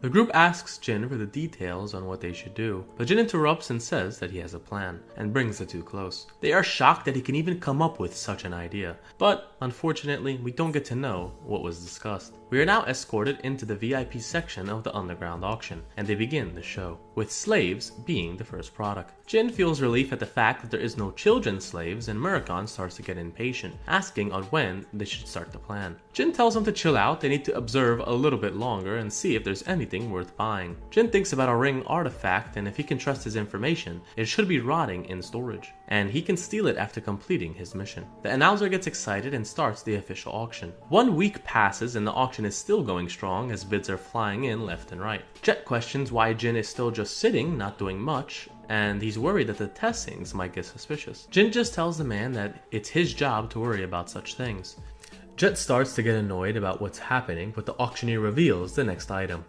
The group asks Jin for the details on what they should do, but Jin interrupts and says that he has a plan, and brings the two close. They are shocked that he can even come up with such an idea, but unfortunately we don't get to know what was discussed. We are now escorted into the VIP section of the underground auction, and they begin the show, with slaves being the first product. Jin feels relief at the fact that there is no children slaves, and Murakami starts to get impatient, asking on when they should start the plan. Jin tells him to chill out, they need to observe a little bit longer and see if there's anything worth buying. Jin thinks about a ring artifact, and if he can trust his information, it should be rotting in storage, and he can steal it after completing his mission. The announcer gets excited and starts the official auction. 1 week passes and the auction is still going strong as bids are flying in left and right. Jet questions why Jin is still just sitting, not doing much, and he's worried that the testings might get suspicious. Jin just tells the man that it's his job to worry about such things. Jet starts to get annoyed about what's happening, but the auctioneer reveals the next item.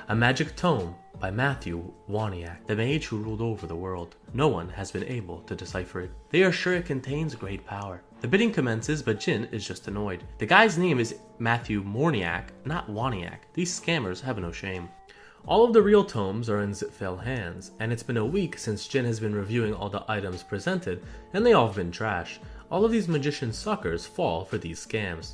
A magic tome by Matthew Waniak, the mage who ruled over the world. No one has been able to decipher it. They are sure it contains great power. The bidding commences, but Jin is just annoyed. The guy's name is Matthew Morniak, not Waniak. These scammers have no shame. All of the real tomes are in Zitfel hands, and it's been a week since Jin has been reviewing all the items presented, and they all have been trash. All of these magician suckers fall for these scams.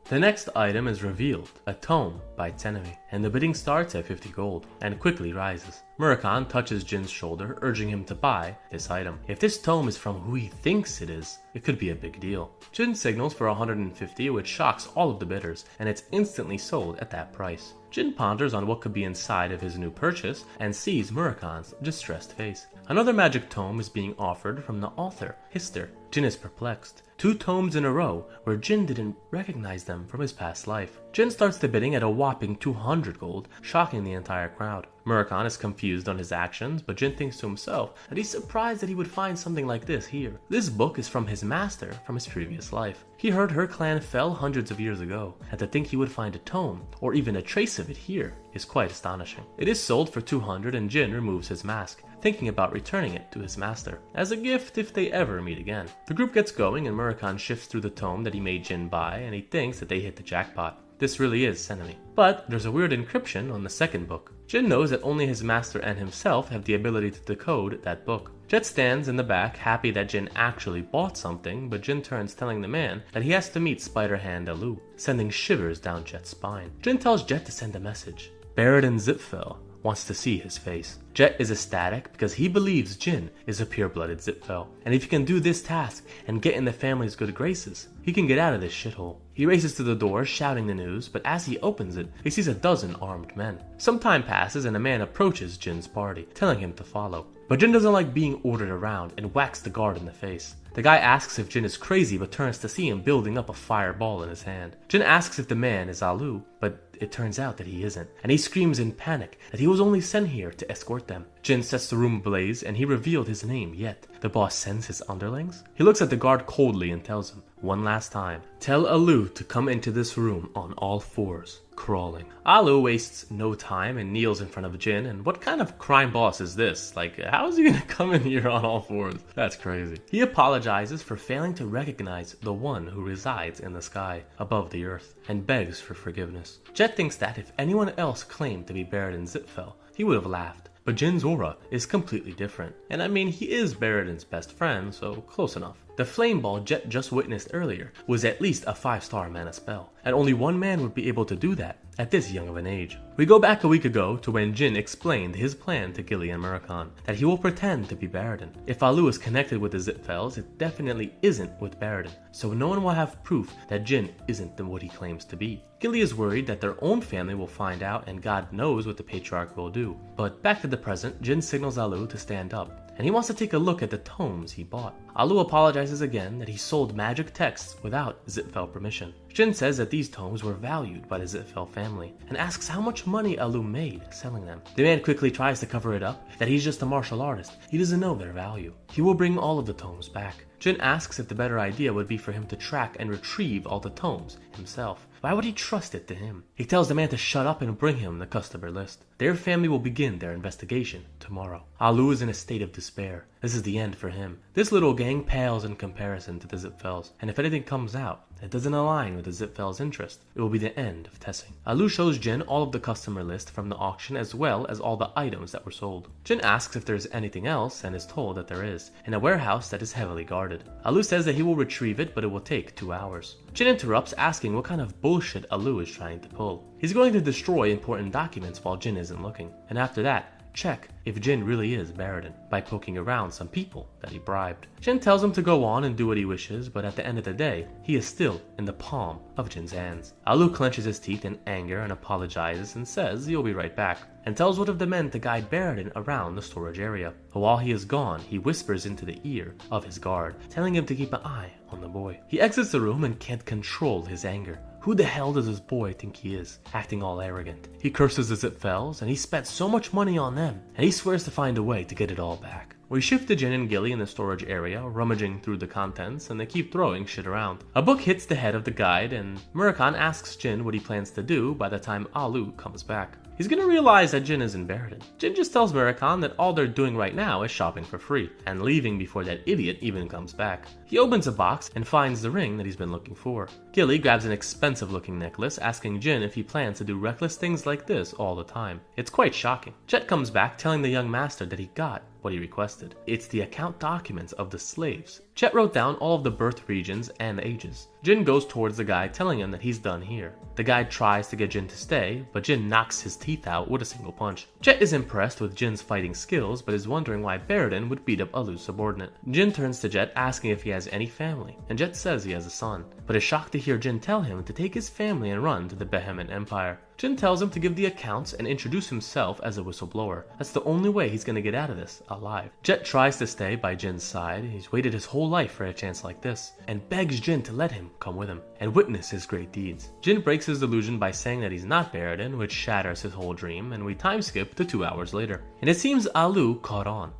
The next item is revealed, a tome by Tenemi, and the bidding starts at 50 gold, and quickly rises. Murakami touches Jin's shoulder, urging him to buy this item. If this tome is from who he thinks it is, it could be a big deal. Jin signals for 150, which shocks all of the bidders, and it's instantly sold at that price. Jin ponders on what could be inside of his new purchase, and sees Murakami's distressed face. Another magic tome is being offered from the author, Hister. Jin is perplexed. 2 tomes in a row, where Jin didn't recognize them from his past life. Jin starts the bidding at a whopping 200 gold, shocking the entire crowd. Murakami is confused on his actions, but Jin thinks to himself that he's surprised that he would find something like this here. This book is from his master from his previous life. He heard her clan fell hundreds of years ago, and to think he would find a tome, or even a trace of it here, is quite astonishing. It is sold for 200 and Jin removes his mask, thinking about returning it to his master, as a gift if they ever meet again. The group gets going and Murakami shifts through the tome that he made Jin buy, and he thinks that they hit the jackpot. This really is Senemi. But there's a weird encryption on the second book. Jin knows that only his master and himself have the ability to decode that book. Jet stands in the back, happy that Jin actually bought something, but Jin turns telling the man that he has to meet Spider-Hand Alu, sending shivers down Jet's spine. Jin tells Jet to send a message. Baradin Zipfel wants to see his face. Jet is ecstatic because he believes Jin is a pure-blooded Zipfel, and if he can do this task and get in the family's good graces, he can get out of this shithole. He races to the door, shouting the news, but as he opens it, he sees a dozen armed men. Some time passes and a man approaches Jin's party, telling him to follow. But Jin doesn't like being ordered around and whacks the guard in the face. The guy asks if Jin is crazy but turns to see him building up a fireball in his hand. Jin asks if the man is Alu, but it turns out that he isn't, and he screams in panic that he was only sent here to escort them. Jin sets the room ablaze and he revealed his name, yet the boss sends his underlings? He looks at the guard coldly and tells him, one last time, tell Alu to come into this room on all fours, crawling. Alu wastes no time and kneels in front of Jin, and what kind of crime boss is this? Like, how is he gonna come in here on all fours? That's crazy. He apologizes for failing to recognize the one who resides in the sky, above the earth, and begs for forgiveness. Jet thinks that if anyone else claimed to be Baradin Zipfel, he would have laughed. But Jin's aura is completely different. And I mean, he is Baradin's best friend, so close enough. The flame ball Jet just witnessed earlier was at least a 5-star mana spell, and only one man would be able to do that at this young of an age. We go back a week ago to when Jin explained his plan to Gilly and Murakami, that he will pretend to be Baradin. If Alu is connected with the Zipfels, it definitely isn't with Baradin, so no one will have proof that Jin isn't what he claims to be. Gilly is worried that their own family will find out and God knows what the patriarch will do. But back to the present, Jin signals Alu to stand up, and he wants to take a look at the tomes he bought. Alu apologizes again that he sold magic texts without Zipfel permission. Jin says that these tomes were valued by the Zipfel family, and asks how much money Alu made selling them. The man quickly tries to cover it up, that he's just a martial artist, he doesn't know their value. He will bring all of the tomes back. Jin asks if the better idea would be for him to track and retrieve all the tomes himself. Why would he trust it to him? He tells the man to shut up and bring him the customer list. Their family will begin their investigation tomorrow. Alu is in a state of despair. This is the end for him. This little gang pales in comparison to the Zipfels, and if anything comes out that doesn't align with the Zipfels' interest, it will be the end of Tessing. Alu shows Jin all of the customer list from the auction as well as all the items that were sold. Jin asks if there's anything else and is told that there is, in a warehouse that is heavily guarded. Alu says that he will retrieve it, but it will take 2 hours. Jin interrupts, asking what kind of bullshit Alu is trying to pull. He's going to destroy important documents while Jin isn't looking, and after that, check if Jin really is Baradin by poking around some people that he bribed. Jin tells him to go on and do what he wishes, but at the end of the day, he is still in the palm of Jin's hands. Alu clenches his teeth in anger and apologizes and says he'll be right back, and tells one of the men to guide Baradin around the storage area. But while he is gone, he whispers into the ear of his guard, telling him to keep an eye on the boy. He exits the room and can't control his anger. Who the hell does this boy think he is, acting all arrogant? He curses the Zipfels, and he spent so much money on them, and he swears to find a way to get it all back. We shift to Jin and Gilly in the storage area, rummaging through the contents, and they keep throwing shit around. A book hits the head of the guide, and Murakhan asks Jin what he plans to do by the time Alu comes back. He's gonna realize that Jin isn't Baradin. Jin just tells Murakhan that all they're doing right now is shopping for free, and leaving before that idiot even comes back. He opens a box and finds the ring that he's been looking for. Gilly grabs an expensive looking necklace, asking Jin if he plans to do reckless things like this all the time. It's quite shocking. Jet comes back telling the young master that he got what he requested. It's the account documents of the slaves. Chet wrote down all of the birth regions and ages. Jin goes towards the guy, telling him that he's done here. The guy tries to get Jin to stay, but Jin knocks his teeth out with a single punch. Chet is impressed with Jin's fighting skills, but is wondering why Baradin would beat up Alu's subordinate. Jin turns to Jet, asking if he has any family, and Jet says he has a son, but is shocked to hear Jin tell him to take his family and run to the Behemoth Empire. Jin tells him to give the accounts and introduce himself as a whistleblower. That's the only way he's gonna get out of this alive. Jet tries to stay by Jin's side. He's waited his whole life for a chance like this, and begs Jin to let him come with him and witness his great deeds. Jin breaks his delusion by saying that he's not Baradin, which shatters his whole dream, and we time skip to 2 hours later. And it seems Alu caught on.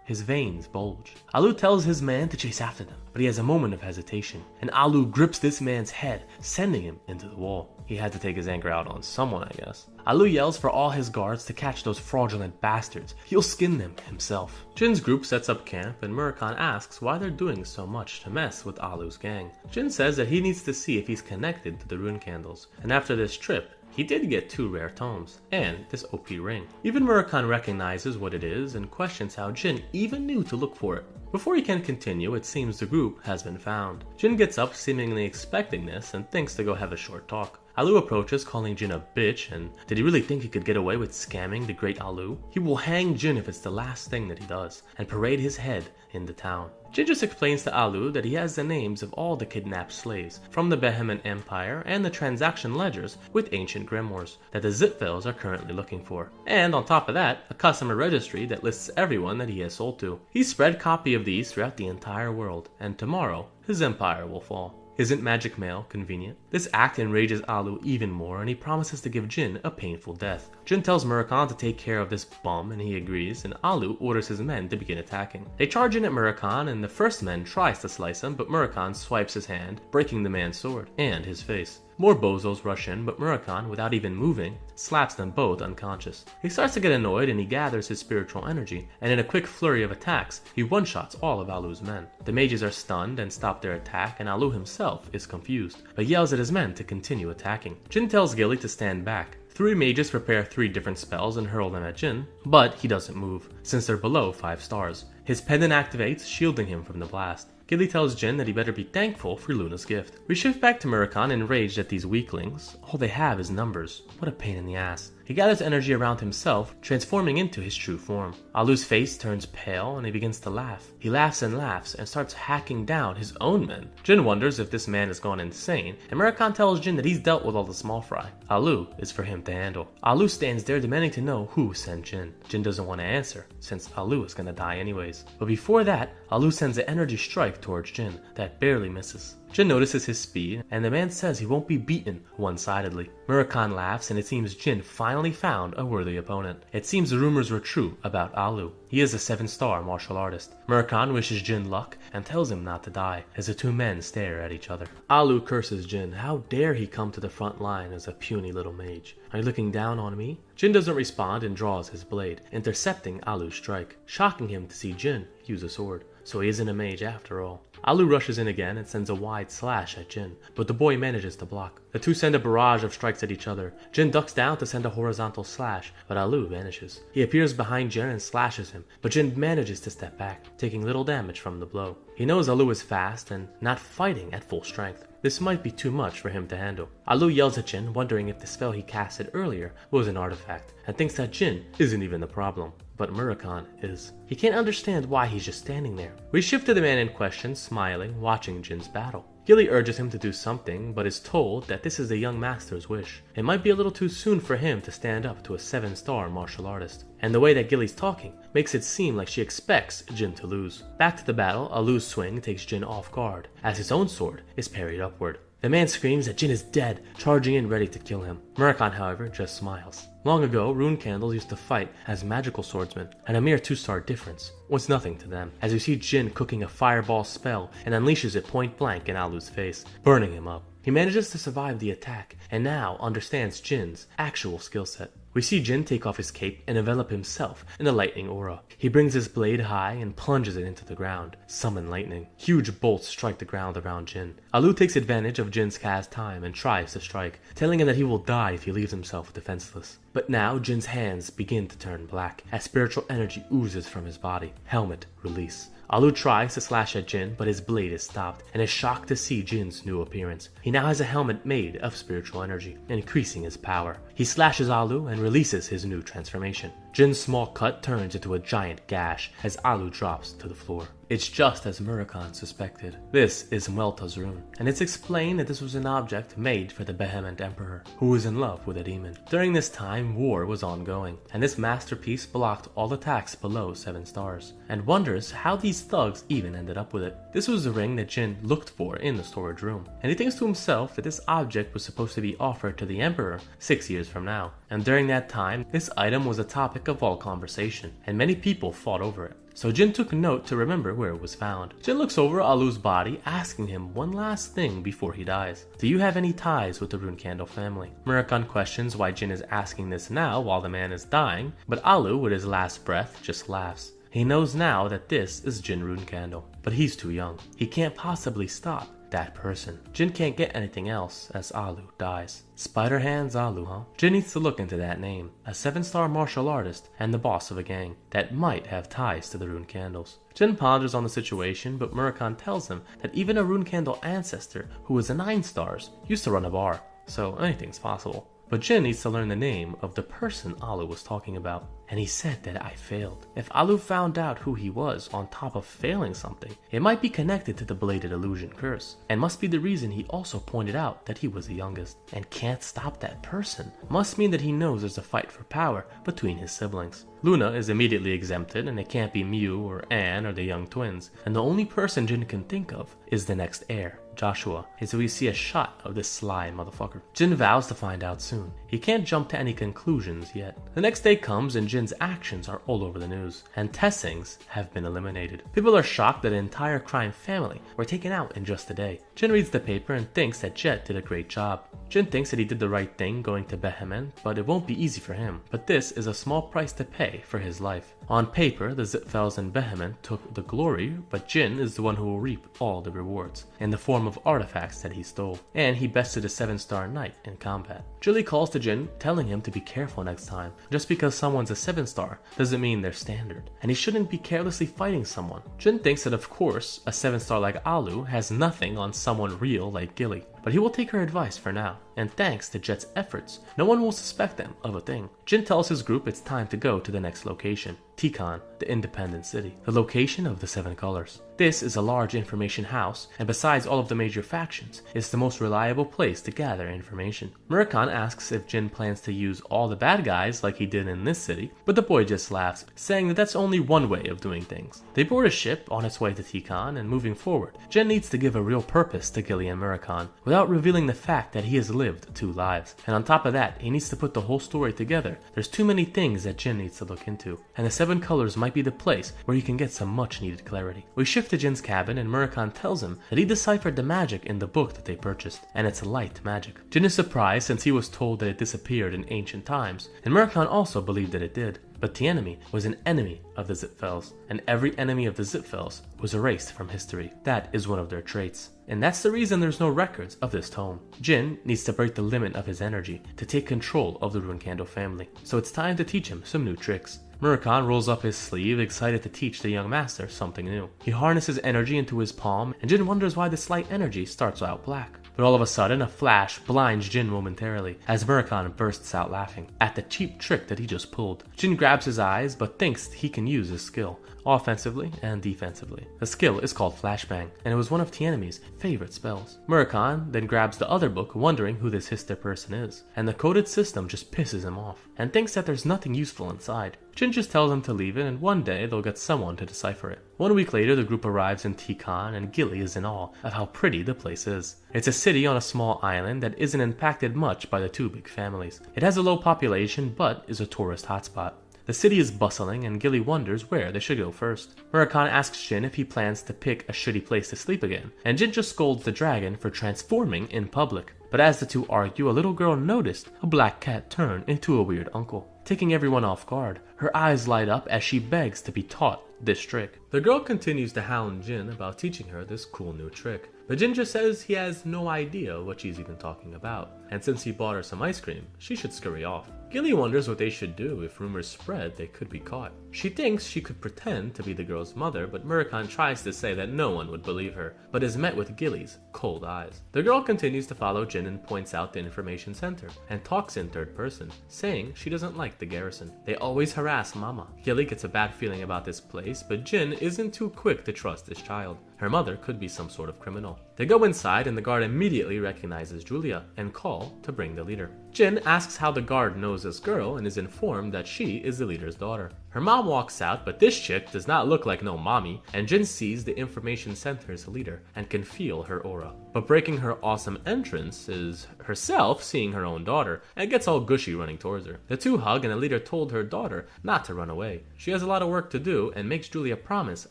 His veins bulge. Alu tells his man to chase after them, but he has a moment of hesitation, and Alu grips this man's head, sending him into the wall. He had to take his anger out on someone, I guess. Alu yells for all his guards to catch those fraudulent bastards. He'll skin them himself. Jin's group sets up camp, and Murakhan asks why they're doing so much to mess with Alu's gang. Jin says that he needs to see if he's connected to the rune candles, and after this trip, he did get 2 rare tomes, and this OP ring. Even Murakhan recognizes what it is and questions how Jin even knew to look for it. Before he can continue, it seems the group has been found. Jin gets up seemingly expecting this and thinks to go have a short talk. Alu approaches, calling Jin a bitch, and did he really think he could get away with scamming the great Alu? He will hang Jin if it's the last thing that he does, and parade his head in the town. Jin just explains to Alu that he has the names of all the kidnapped slaves from the Behemoth Empire and the transaction ledgers with ancient grimoires that the Zipfels are currently looking for. And on top of that, a customer registry that lists everyone that he has sold to. He spread copy of these throughout the entire world, and tomorrow, his empire will fall. Isn't magic mail convenient? This act enrages Alu even more, and he promises to give Jin a painful death. Jin tells Murakhan to take care of this bum, and he agrees, and Alu orders his men to begin attacking. They charge in at Murakhan, and the first man tries to slice him, but Murakhan swipes his hand, breaking the man's sword and his face. More bozos rush in, but Murakhan, without even moving, slaps them both unconscious. He starts to get annoyed, and he gathers his spiritual energy, and in a quick flurry of attacks, he one-shots all of Alu's men. The mages are stunned and stop their attack, and Alu himself is confused, but yells at his men to continue attacking. Jin tells Gilly to stand back. 3 mages prepare 3 different spells and hurl them at Jin, but he doesn't move, since they're below 5 stars. His pendant activates, shielding him from the blast. Gilly tells Jin that he better be thankful for Luna's gift. We shift back to Murakhan, enraged at these weaklings. All they have is numbers. What a pain in the ass. He gathers energy around himself, transforming into his true form. Alu's face turns pale and he begins to laugh. He laughs and starts hacking down his own men. Jin wonders if this man has gone insane, and Murakhan tells Jin that he's dealt with all the small fry. Alu is for him to handle. Alu stands there demanding to know who sent Jin. Jin doesn't want to answer, since Alu is gonna die anyways. But before that, Alu sends an energy strike towards Jin that barely misses. Jin notices his speed, and the man says he won't be beaten one-sidedly. Murakami laughs, and it seems Jin finally found a worthy opponent. It seems the rumors were true about Alu. He is a 7-star martial artist. Murakami wishes Jin luck and tells him not to die as the two men stare at each other. Alu curses Jin. How dare he come to the front line as a puny little mage? Are you looking down on me? Jin doesn't respond and draws his blade, intercepting Alu's strike, shocking him to see Jin use a sword. So he isn't a mage after all. Alu rushes in again and sends a wide slash at Jin, but the boy manages to block. The two send a barrage of strikes at each other. Jin ducks down to send a horizontal slash, but Alu vanishes. He appears behind Jin and slashes him, but Jin manages to step back, taking little damage from the blow. He knows Alu is fast and not fighting at full strength. This might be too much for him to handle. Alu yells at Jin, wondering if the spell he casted earlier was an artifact, and thinks that Jin isn't even the problem. But Murakami is. He can't understand why he's just standing there. We shift to the man in question, smiling, watching Jin's battle. Gilly urges him to do something, but is told that this is the young master's wish. It might be a little too soon for him to stand up to a 7-star martial artist. And the way that Gilly's talking makes it seem like she expects Jin to lose. Back to the battle, Alu's swing takes Jin off guard, as his own sword is parried upward. The man screams that Jin is dead, charging in ready to kill him. Murakami, however, just smiles. Long ago, rune candles used to fight as magical swordsmen, and a mere 2-star difference was nothing to them, as you see Jin cooking a fireball spell and unleashes it point blank in Alu's face, burning him up. He manages to survive the attack, and now understands Jin's actual skill set. We see Jin take off his cape and envelop himself in a lightning aura. He brings his blade high and plunges it into the ground. Summon lightning. Huge bolts strike the ground around Jin. Alu takes advantage of Jin's cast time and tries to strike, telling him that he will die if he leaves himself defenseless. But now Jin's hands begin to turn black as spiritual energy oozes from his body. Helmet, release. Alu tries to slash at Jin, but his blade is stopped, and is shocked to see Jin's new appearance. He now has a helmet made of spiritual energy, increasing his power. He slashes Alu and releases his new transformation. Jin's small cut turns into a giant gash as Alu drops to the floor. It's just as Murakami suspected. This is Mwelta's rune, and it's explained that this was an object made for the Vehement Emperor, who was in love with a demon. During this time, war was ongoing, and this masterpiece blocked all attacks below 7 stars, and wonders how these thugs even ended up with it. This was the ring that Jin looked for in the storage room, and he thinks to himself that this object was supposed to be offered to the Emperor 6 years from now. And during that time, this item was a topic of all conversation, and many people fought over it. So Jin took note to remember where it was found. Jin looks over Alu's body, asking him one last thing before he dies. Do you have any ties with the Rune Candle family? Murakami questions why Jin is asking this now while the man is dying, but Alu, with his last breath, just laughs. He knows now that this is Jin Rune Candle, but he's too young. He can't possibly stop that person. Jin can't get anything else as Alu dies. Spider Hands Alu, huh? Jin needs to look into that name. A 7-star martial artist and the boss of a gang that might have ties to the rune candles. Jin ponders on the situation, but Murakami tells him that even a rune candle ancestor who was a 9 stars used to run a bar, so anything's possible. But Jin needs to learn the name of the person Alu was talking about. And he said that I failed. If Alu found out who he was on top of failing something, it might be connected to the Bladed Illusion curse, and must be the reason he also pointed out that he was the youngest. And can't stop that person must mean that he knows there's a fight for power between his siblings. Luna is immediately exempted, and it can't be Miu or Anne or the young twins, and the only person Jin can think of is the next heir, Joshua, and so we see a shot of this sly motherfucker. Jin vows to find out soon. He can't jump to any conclusions yet. The next day comes and Jin's actions are all over the news, and Tessings have been eliminated. People are shocked that an entire crime family were taken out in just a day. Jin reads the paper and thinks that Jet did a great job. Jin thinks that he did the right thing going to Behemen, but it won't be easy for him. But this is a small price to pay for his life. On paper, the Zitvels and Behemen took the glory, but Jin is the one who will reap all the rewards, in the form of artifacts that he stole. And he bested a 7-star knight in combat. Julie calls to Jin, telling him to be careful next time. Just because someone's a 7-star doesn't mean they're standard, and he shouldn't be carelessly fighting someone. Jin thinks that of course, a 7-star like Alu has nothing on someone real like Gilly, but he will take her advice for now. And thanks to Jet's efforts, no one will suspect them of a thing. Jin tells his group it's time to go to the next location, Tikan, the independent city, the location of the 7 colors. This is a large information house, and besides all of the major factions, it's the most reliable place to gather information. Murakami asks if Jin plans to use all the bad guys like he did in this city, but the boy just laughs, saying that that's only one way of doing things. They board a ship on its way to Tikan, and moving forward, Jin needs to give a real purpose to Gilly and Murakami, without revealing the fact that he has lived 2 lives. And on top of that, he needs to put the whole story together. There's too many things that Jin needs to look into, and the 7 colors might be the place where he can get some much needed clarity. We shift to Jin's cabin, and Murakami tells him that he deciphered the magic in the book that they purchased, and it's light magic. Jin is surprised since he was told that it disappeared in ancient times, and Murakami also believed that it did. But the enemy was an enemy of the Zipfels, and every enemy of the Zipfels was erased from history. That is one of their traits. And that's the reason there's no records of this tome. Jin needs to break the limit of his energy to take control of the Ruincandle family, so it's time to teach him some new tricks. Murakami rolls up his sleeve, excited to teach the young master something new. He harnesses energy into his palm, and Jin wonders why this light energy starts out black. But all of a sudden, a flash blinds Jin momentarily as Murakami bursts out laughing at the cheap trick that he just pulled. Jin grabs his eyes, but thinks he can use his skill, offensively and defensively. The skill is called Flashbang, and it was one of Tianemi's favorite spells. Murakami then grabs the other book, wondering who this Hister person is, and the coded system just pisses him off, and thinks that there's nothing useful inside. Jin just tells him to leave it, and one day they'll get someone to decipher it. 1 week later, the group arrives in Tikan, and Gilly is in awe of how pretty the place is. It's a city on a small island that isn't impacted much by the 2 big families. It has a low population, but is a tourist hotspot. The city is bustling, and Gilly wonders where they should go first. Murakami asks Jin if he plans to pick a shitty place to sleep again, and Jin just scolds the dragon for transforming in public. But as the two argue, a little girl noticed a black cat turn into a weird uncle, taking everyone off guard. Her eyes light up as she begs to be taught this trick. The girl continues to hound Jin about teaching her this cool new trick, but Jin just says he has no idea what she's even talking about, and since he bought her some ice cream, she should scurry off. Gilly wonders what they should do if rumors spread they could be caught. She thinks she could pretend to be the girl's mother, but Murakami tries to say that no one would believe her, but is met with Gilly's cold eyes. The girl continues to follow Jin and points out the information center, and talks in third person, saying she doesn't like the garrison. They always harass Mama. Gilly gets a bad feeling about this place, but Jin isn't too quick to trust this child. Her mother could be some sort of criminal. They go inside, and the guard immediately recognizes Julia and call to bring the leader. Jin asks how the guard knows this girl and is informed that she is the leader's daughter. Her mom walks out, but this chick does not look like no mommy, and Jin sees the information center's leader and can feel her aura. But breaking her awesome entrance is herself seeing her own daughter, and gets all gushy running towards her. The two hug, and the leader told her daughter not to run away. She has a lot of work to do, and makes Julia promise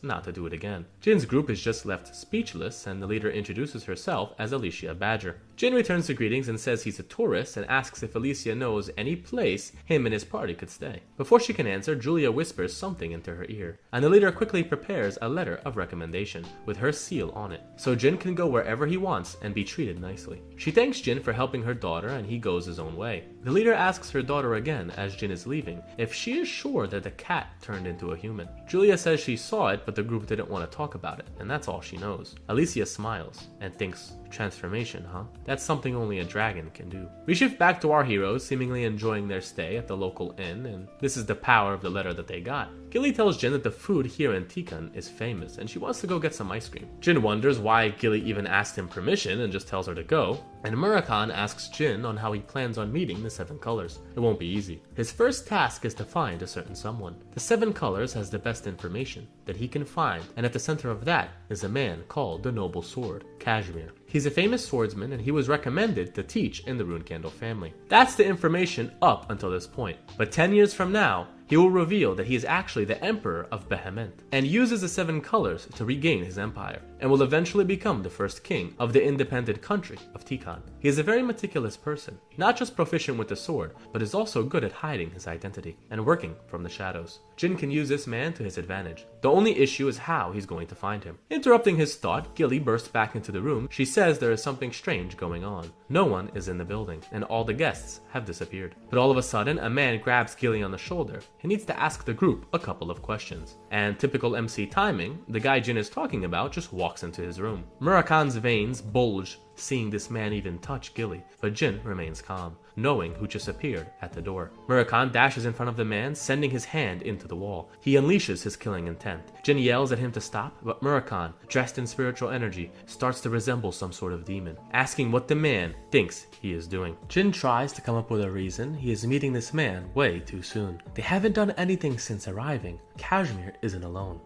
not to do it again. Jin's group is just left speechless, and the leader introduces herself as Alicia Badger. Jin returns the greetings and says he's a tourist, and asks if Alicia knows any place him and his party could stay. Before she can answer, Julia whispers something into her ear, and the leader quickly prepares a letter of recommendation with her seal on it, so Jin can go wherever he wants and be treated nicely. She thanks Jin for helping her daughter, and he goes his own way. The leader asks her daughter again as Jin is leaving if she is sure that the cat turned into a human. Julia says she saw it, but the group didn't want to talk about it, and that's all she knows. Alicia smiles and thinks, transformation, huh? That's something only a dragon can do. We shift back to our heroes, seemingly enjoying their stay at the local inn, and this is the power of the letter that they got. Gilly tells Jin that the food here in Tikan is famous, and she wants to go get some ice cream. Jin wonders why Gilly even asked him permission and just tells her to go, and Murakami asks Jin on how he plans on meeting the 7 colors. It won't be easy. His first task is to find a certain someone. The 7 colors has the best information that he can find, and at the center of that is a man called the Noble Sword, Kashmir. He's a famous swordsman, and he was recommended to teach in the Ruincandle family. That's the information up until this point. But 10 years from now, he will reveal that he is actually the Emperor of Behemoth, and uses the 7 colors to regain his empire, and will eventually become the first king of the independent country of Tikan. He is a very meticulous person, not just proficient with the sword, but is also good at hiding his identity, and working from the shadows. Jin can use this man to his advantage. The only issue is how he's going to find him. Interrupting his thought, Gilly bursts back into the room. She says there is something strange going on. No one is in the building, and all the guests have disappeared. But all of a sudden, a man grabs Gilly on the shoulder. He needs to ask the group a couple of questions. And typical MC timing, the guy Jin is talking about just walks into his room. Murakami's veins bulge, seeing this man even touch Gilly, but Jin remains calm, knowing who just appeared at the door. Murakami dashes in front of the man, sending his hand into the wall. He unleashes his killing intent. Jin yells at him to stop, but Murakami, dressed in spiritual energy, starts to resemble some sort of demon, asking what the man thinks he is doing. Jin tries to come up with a reason. He is meeting this man way too soon. They haven't done anything since arriving. Kashmir isn't alone.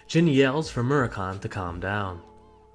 Jin yells for Murakami to calm down,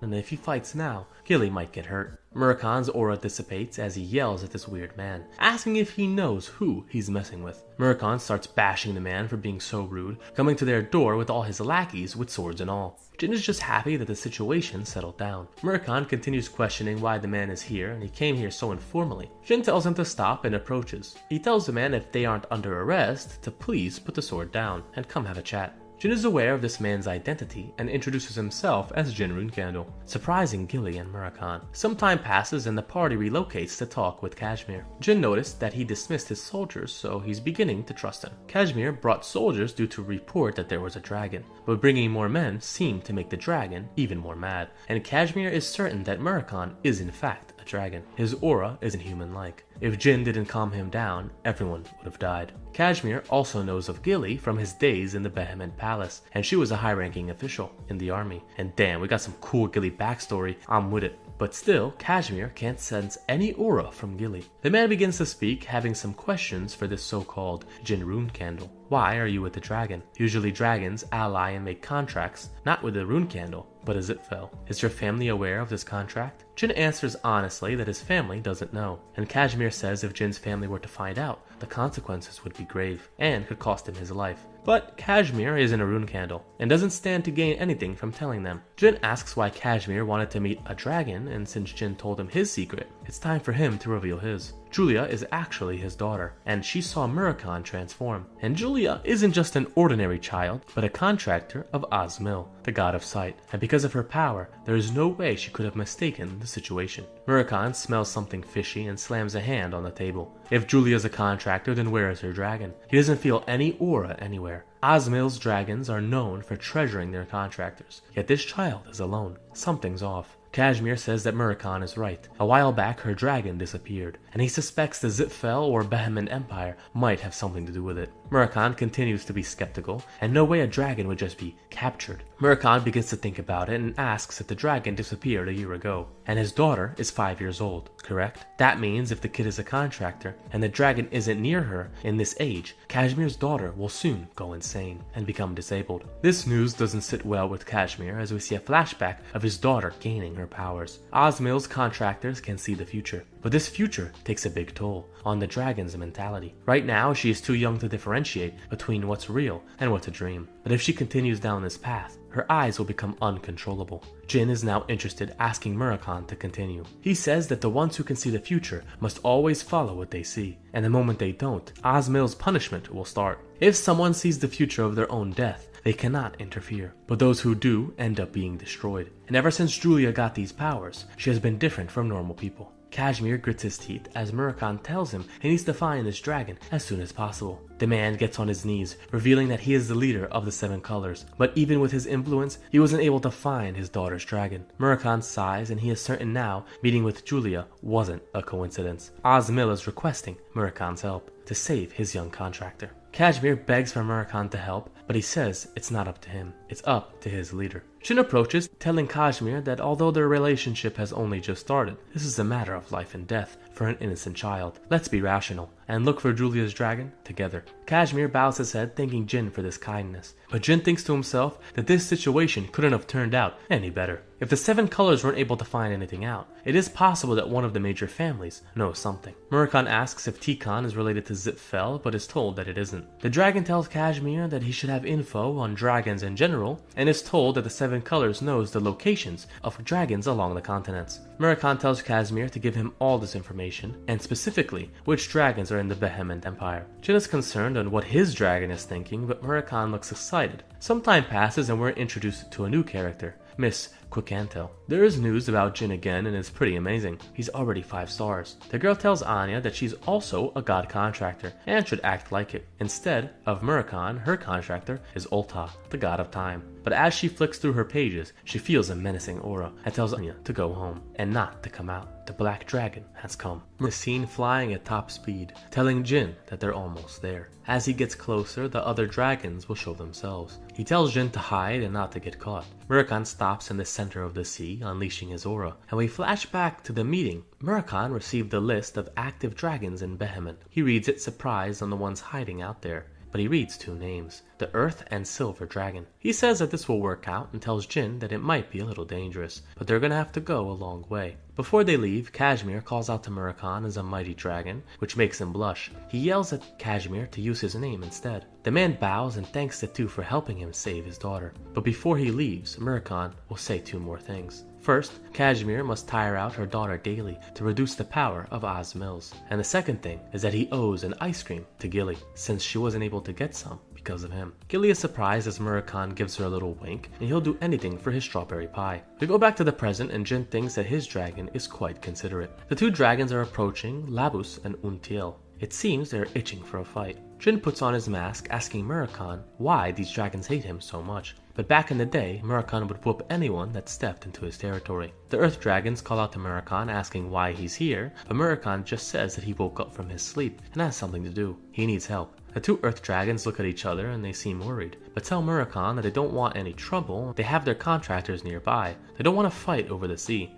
and if he fights now, Gilly might get hurt. Murakami's aura dissipates as he yells at this weird man, asking if he knows who he's messing with. Murakami starts bashing the man for being so rude, coming to their door with all his lackeys with swords and all. Jin is just happy that the situation settled down. Murakami continues questioning why the man is here, and he came here so informally. Jin tells him to stop and approaches. He tells the man if they aren't under arrest to please put the sword down and come have a chat. Jin is aware of this man's identity and introduces himself as Jin Runecandle, surprising Gilly and Murakami. Some time passes and the party relocates to talk with Kashmir. Jin noticed that he dismissed his soldiers, so he's beginning to trust him. Kashmir brought soldiers due to report that there was a dragon, but bringing more men seemed to make the dragon even more mad, and Kashmir is certain that Murakami is in fact a dragon. His aura isn't human-like. If Jin didn't calm him down, everyone would have died. Kashmir also knows of Gilly from his days in the Behemoth Palace, and she was a high-ranking official in the army. And damn, we got some cool Gilly backstory, I'm with it. But still, Kashmir can't sense any aura from Gilly. The man begins to speak, having some questions for this so-called Jin Runecandle. Why are you with the dragon? Usually dragons ally and make contracts, not with the Runecandle, but as it fell. Is your family aware of this contract? Jin answers honestly that his family doesn't know, and Kashmir says if Jin's family were to find out, the consequences would be grave, and could cost him his life. But Kashmir isn't a Runecandle, and doesn't stand to gain anything from telling them. Jin asks why Kashmir wanted to meet a dragon, and since Jin told him his secret, it's time for him to reveal his. Julia is actually his daughter, and she saw Murakami transform. And Julia isn't just an ordinary child, but a contractor of Azmil, the god of sight, and because of her power, there is no way she could have mistaken the situation. Murakami smells something fishy and slams a hand on the table. If Julia's a contractor, then where is her dragon? He doesn't feel any aura anywhere. Azmil's dragons are known for treasuring their contractors, yet this child is alone. Something's off. Kashmir says that Murakami is right. A while back, her dragon disappeared, and he suspects the Zitfel or Behemoth Empire might have something to do with it. Murakami continues to be skeptical, and no way a dragon would just be captured. Murakami begins to think about it and asks if the dragon disappeared a year ago, and his daughter is 5 years old, correct? That means if the kid is a contractor, and the dragon isn't near her in this age, Kashmir's daughter will soon go insane and become disabled. This news doesn't sit well with Kashmir as we see a flashback of his daughter gaining her powers. Azmil's contractors can see the future, but this future takes a big toll on the dragon's mentality. Right now, she is too young to differentiate between what's real and what's a dream. But if she continues down this path, her eyes will become uncontrollable. Jin is now interested, asking Murakami to continue. He says that the ones who can see the future must always follow what they see, and the moment they don't, Azmil's punishment will start. If someone sees the future of their own death, they cannot interfere, but those who do end up being destroyed. And ever since Julia got these powers, she has been different from normal people. Kashmir grits his teeth as Murakami tells him he needs to find this dragon as soon as possible. The man gets on his knees, revealing that he is the leader of the 7 colors, but even with his influence, he wasn't able to find his daughter's dragon. Murakami sighs, and he is certain now meeting with Julia wasn't a coincidence. Azmil is requesting Murakami's help to save his young contractor. Kashmir begs for Murakami to help, but he says it's not up to him, it's up to his leader. Jin approaches, telling Kashmir that although their relationship has only just started, this is a matter of life and death for an innocent child. Let's be rational and look for Julia's dragon together. Kashmir bows his head, thanking Jin for this kindness, but Jin thinks to himself that this situation couldn't have turned out any better. If the 7 colors weren't able to find anything out, it is possible that one of the major families knows something. Murakami asks if Tikan is related to Zitfel, but is told that it isn't. The dragon tells Kashmir that he should have info on dragons in general, and is told that the 7 colors knows the locations of dragons along the continents. Murakami tells Kashmir to give him all this information, and specifically which dragons are in the Behemoth Empire. Jin is concerned on what his dragon is thinking, but Murakami looks excited. Some time passes and we're introduced to a new character, Miss quick intel. There is news about Jin again, and it's pretty amazing. He's already 5 stars. The girl tells Anya that she's also a god contractor and should act like it. Instead of Murakami, her contractor is Ulta, the god of time. But as she flicks through her pages, she feels a menacing aura and tells Anya to go home and not to come out. The black dragon has come. The scene flying at top speed, telling Jin that they're almost there. As he gets closer, the other dragons will show themselves. He tells Jin to hide and not to get caught. Murakami stops in the center of the sea, unleashing his aura, and we flash back to the meeting. Murakami received a list of active dragons in Behemoth. He reads it surprised on the ones hiding out there. But he reads 2 names, the Earth and Silver Dragon. He says that this will work out and tells Jin that it might be a little dangerous, but they're gonna have to go a long way. Before they leave, Kashmir calls out to Murakami as a mighty dragon, which makes him blush. He yells at Kashmir to use his name instead. The man bows and thanks the 2 for helping him save his daughter. But before he leaves, Murakami will say 2 more things. First, Kashmir must tire out her daughter daily to reduce the power of Oz Mills. And the second thing is that he owes an ice cream to Gilly, since she wasn't able to get some because of him. Gilly is surprised as Murakami gives her a little wink, and he'll do anything for his strawberry pie. We go back to the present, and Jin thinks that his dragon is quite considerate. The 2 dragons are approaching Labus and Untiel. It seems they're itching for a fight. Jin puts on his mask, asking Murakami why these dragons hate him so much. But back in the day, Murakami would whoop anyone that stepped into his territory. The Earth Dragons call out to Murakami asking why he's here, but Murakami just says that he woke up from his sleep and has something to do. He needs help. The 2 Earth Dragons look at each other and they seem worried, but tell Murakami that they don't want any trouble. They have their contractors nearby. They don't want to fight over the sea.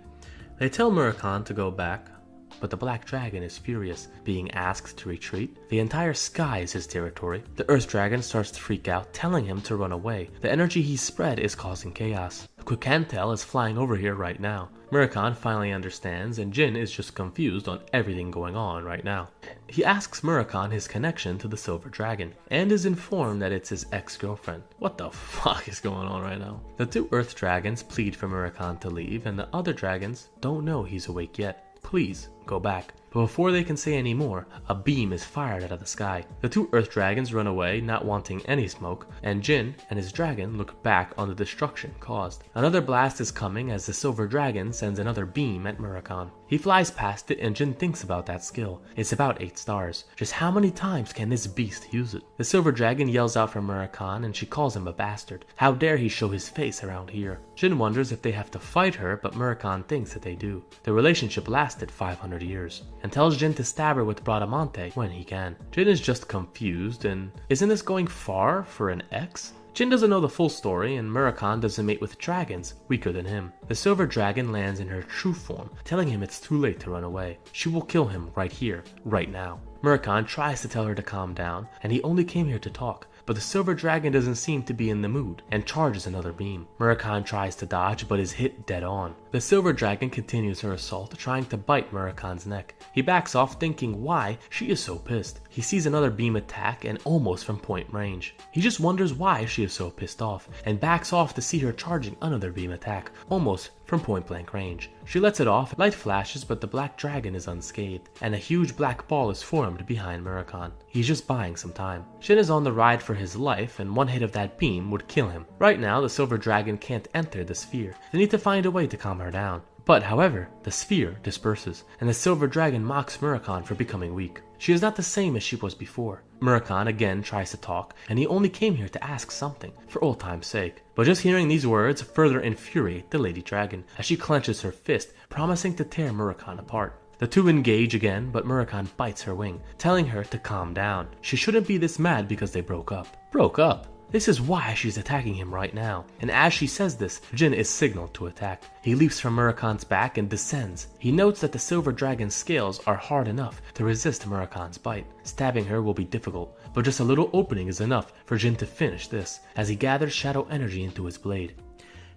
They tell Murakami to go back, but the Black Dragon is furious, being asked to retreat. The entire sky is his territory. The Earth Dragon starts to freak out, telling him to run away. The energy he spread is causing chaos. Quick-Cantel is flying over here right now. Murakami finally understands, and Jin is just confused on everything going on right now. He asks Murakami his connection to the Silver Dragon, and is informed that it's his ex-girlfriend. What the fuck is going on right now? The 2 Earth Dragons plead for Murakami to leave, and the other dragons don't know he's awake yet. Please, go back. But before they can say any more, a beam is fired out of the sky. The 2 Earth Dragons run away, not wanting any smoke, and Jin and his dragon look back on the destruction caused. Another blast is coming as the Silver Dragon sends another beam at Murakami. He flies past it and Jin thinks about that skill. It's about 8 stars. Just how many times can this beast use it? The Silver Dragon yells out for Murakami and she calls him a bastard. How dare he show his face around here? Jin wonders if they have to fight her, but Murakami thinks that they do. The relationship lasted 500 years. And tells Jin to stab her with Bradamante when he can. Jin is just confused, and isn't this going far for an ex? Jin doesn't know the full story, and Murakami doesn't mate with dragons weaker than him. The Silver Dragon lands in her true form, telling him it's too late to run away. She will kill him right here, right now. Murakami tries to tell her to calm down, and he only came here to talk. But the Silver Dragon doesn't seem to be in the mood and charges another beam. Murakami tries to dodge but is hit dead on. The Silver Dragon continues her assault, trying to bite Murakami's neck. He backs off, thinking why she is so pissed. He sees another beam attack and almost from point range. He just wonders why she is so pissed off and backs off to see her charging another beam attack, almost from point blank range. She lets it off, light flashes, but the Black Dragon is unscathed, and a huge black ball is formed behind Murakami. He's just buying some time. Shin is on the ride for his life, and one hit of that beam would kill him. Right now, the Silver Dragon can't enter the sphere. They need to find a way to calm her down. But, however, the sphere disperses, and the Silver Dragon mocks Murakami for becoming weak. She is not the same as she was before. Murakami again tries to talk, and he only came here to ask something, for old time's sake. But just hearing these words further infuriate the Lady Dragon, as she clenches her fist, promising to tear Murakami apart. The two engage again, but Murakami bites her wing, telling her to calm down. She shouldn't be this mad because they broke up. Broke up? This is why she's attacking him right now. And as she says this, Jin is signaled to attack. He leaps from Murakami's back and descends. He notes that the Silver Dragon's scales are hard enough to resist Murakami's bite. Stabbing her will be difficult, but just a little opening is enough for Jin to finish this, as he gathers shadow energy into his blade.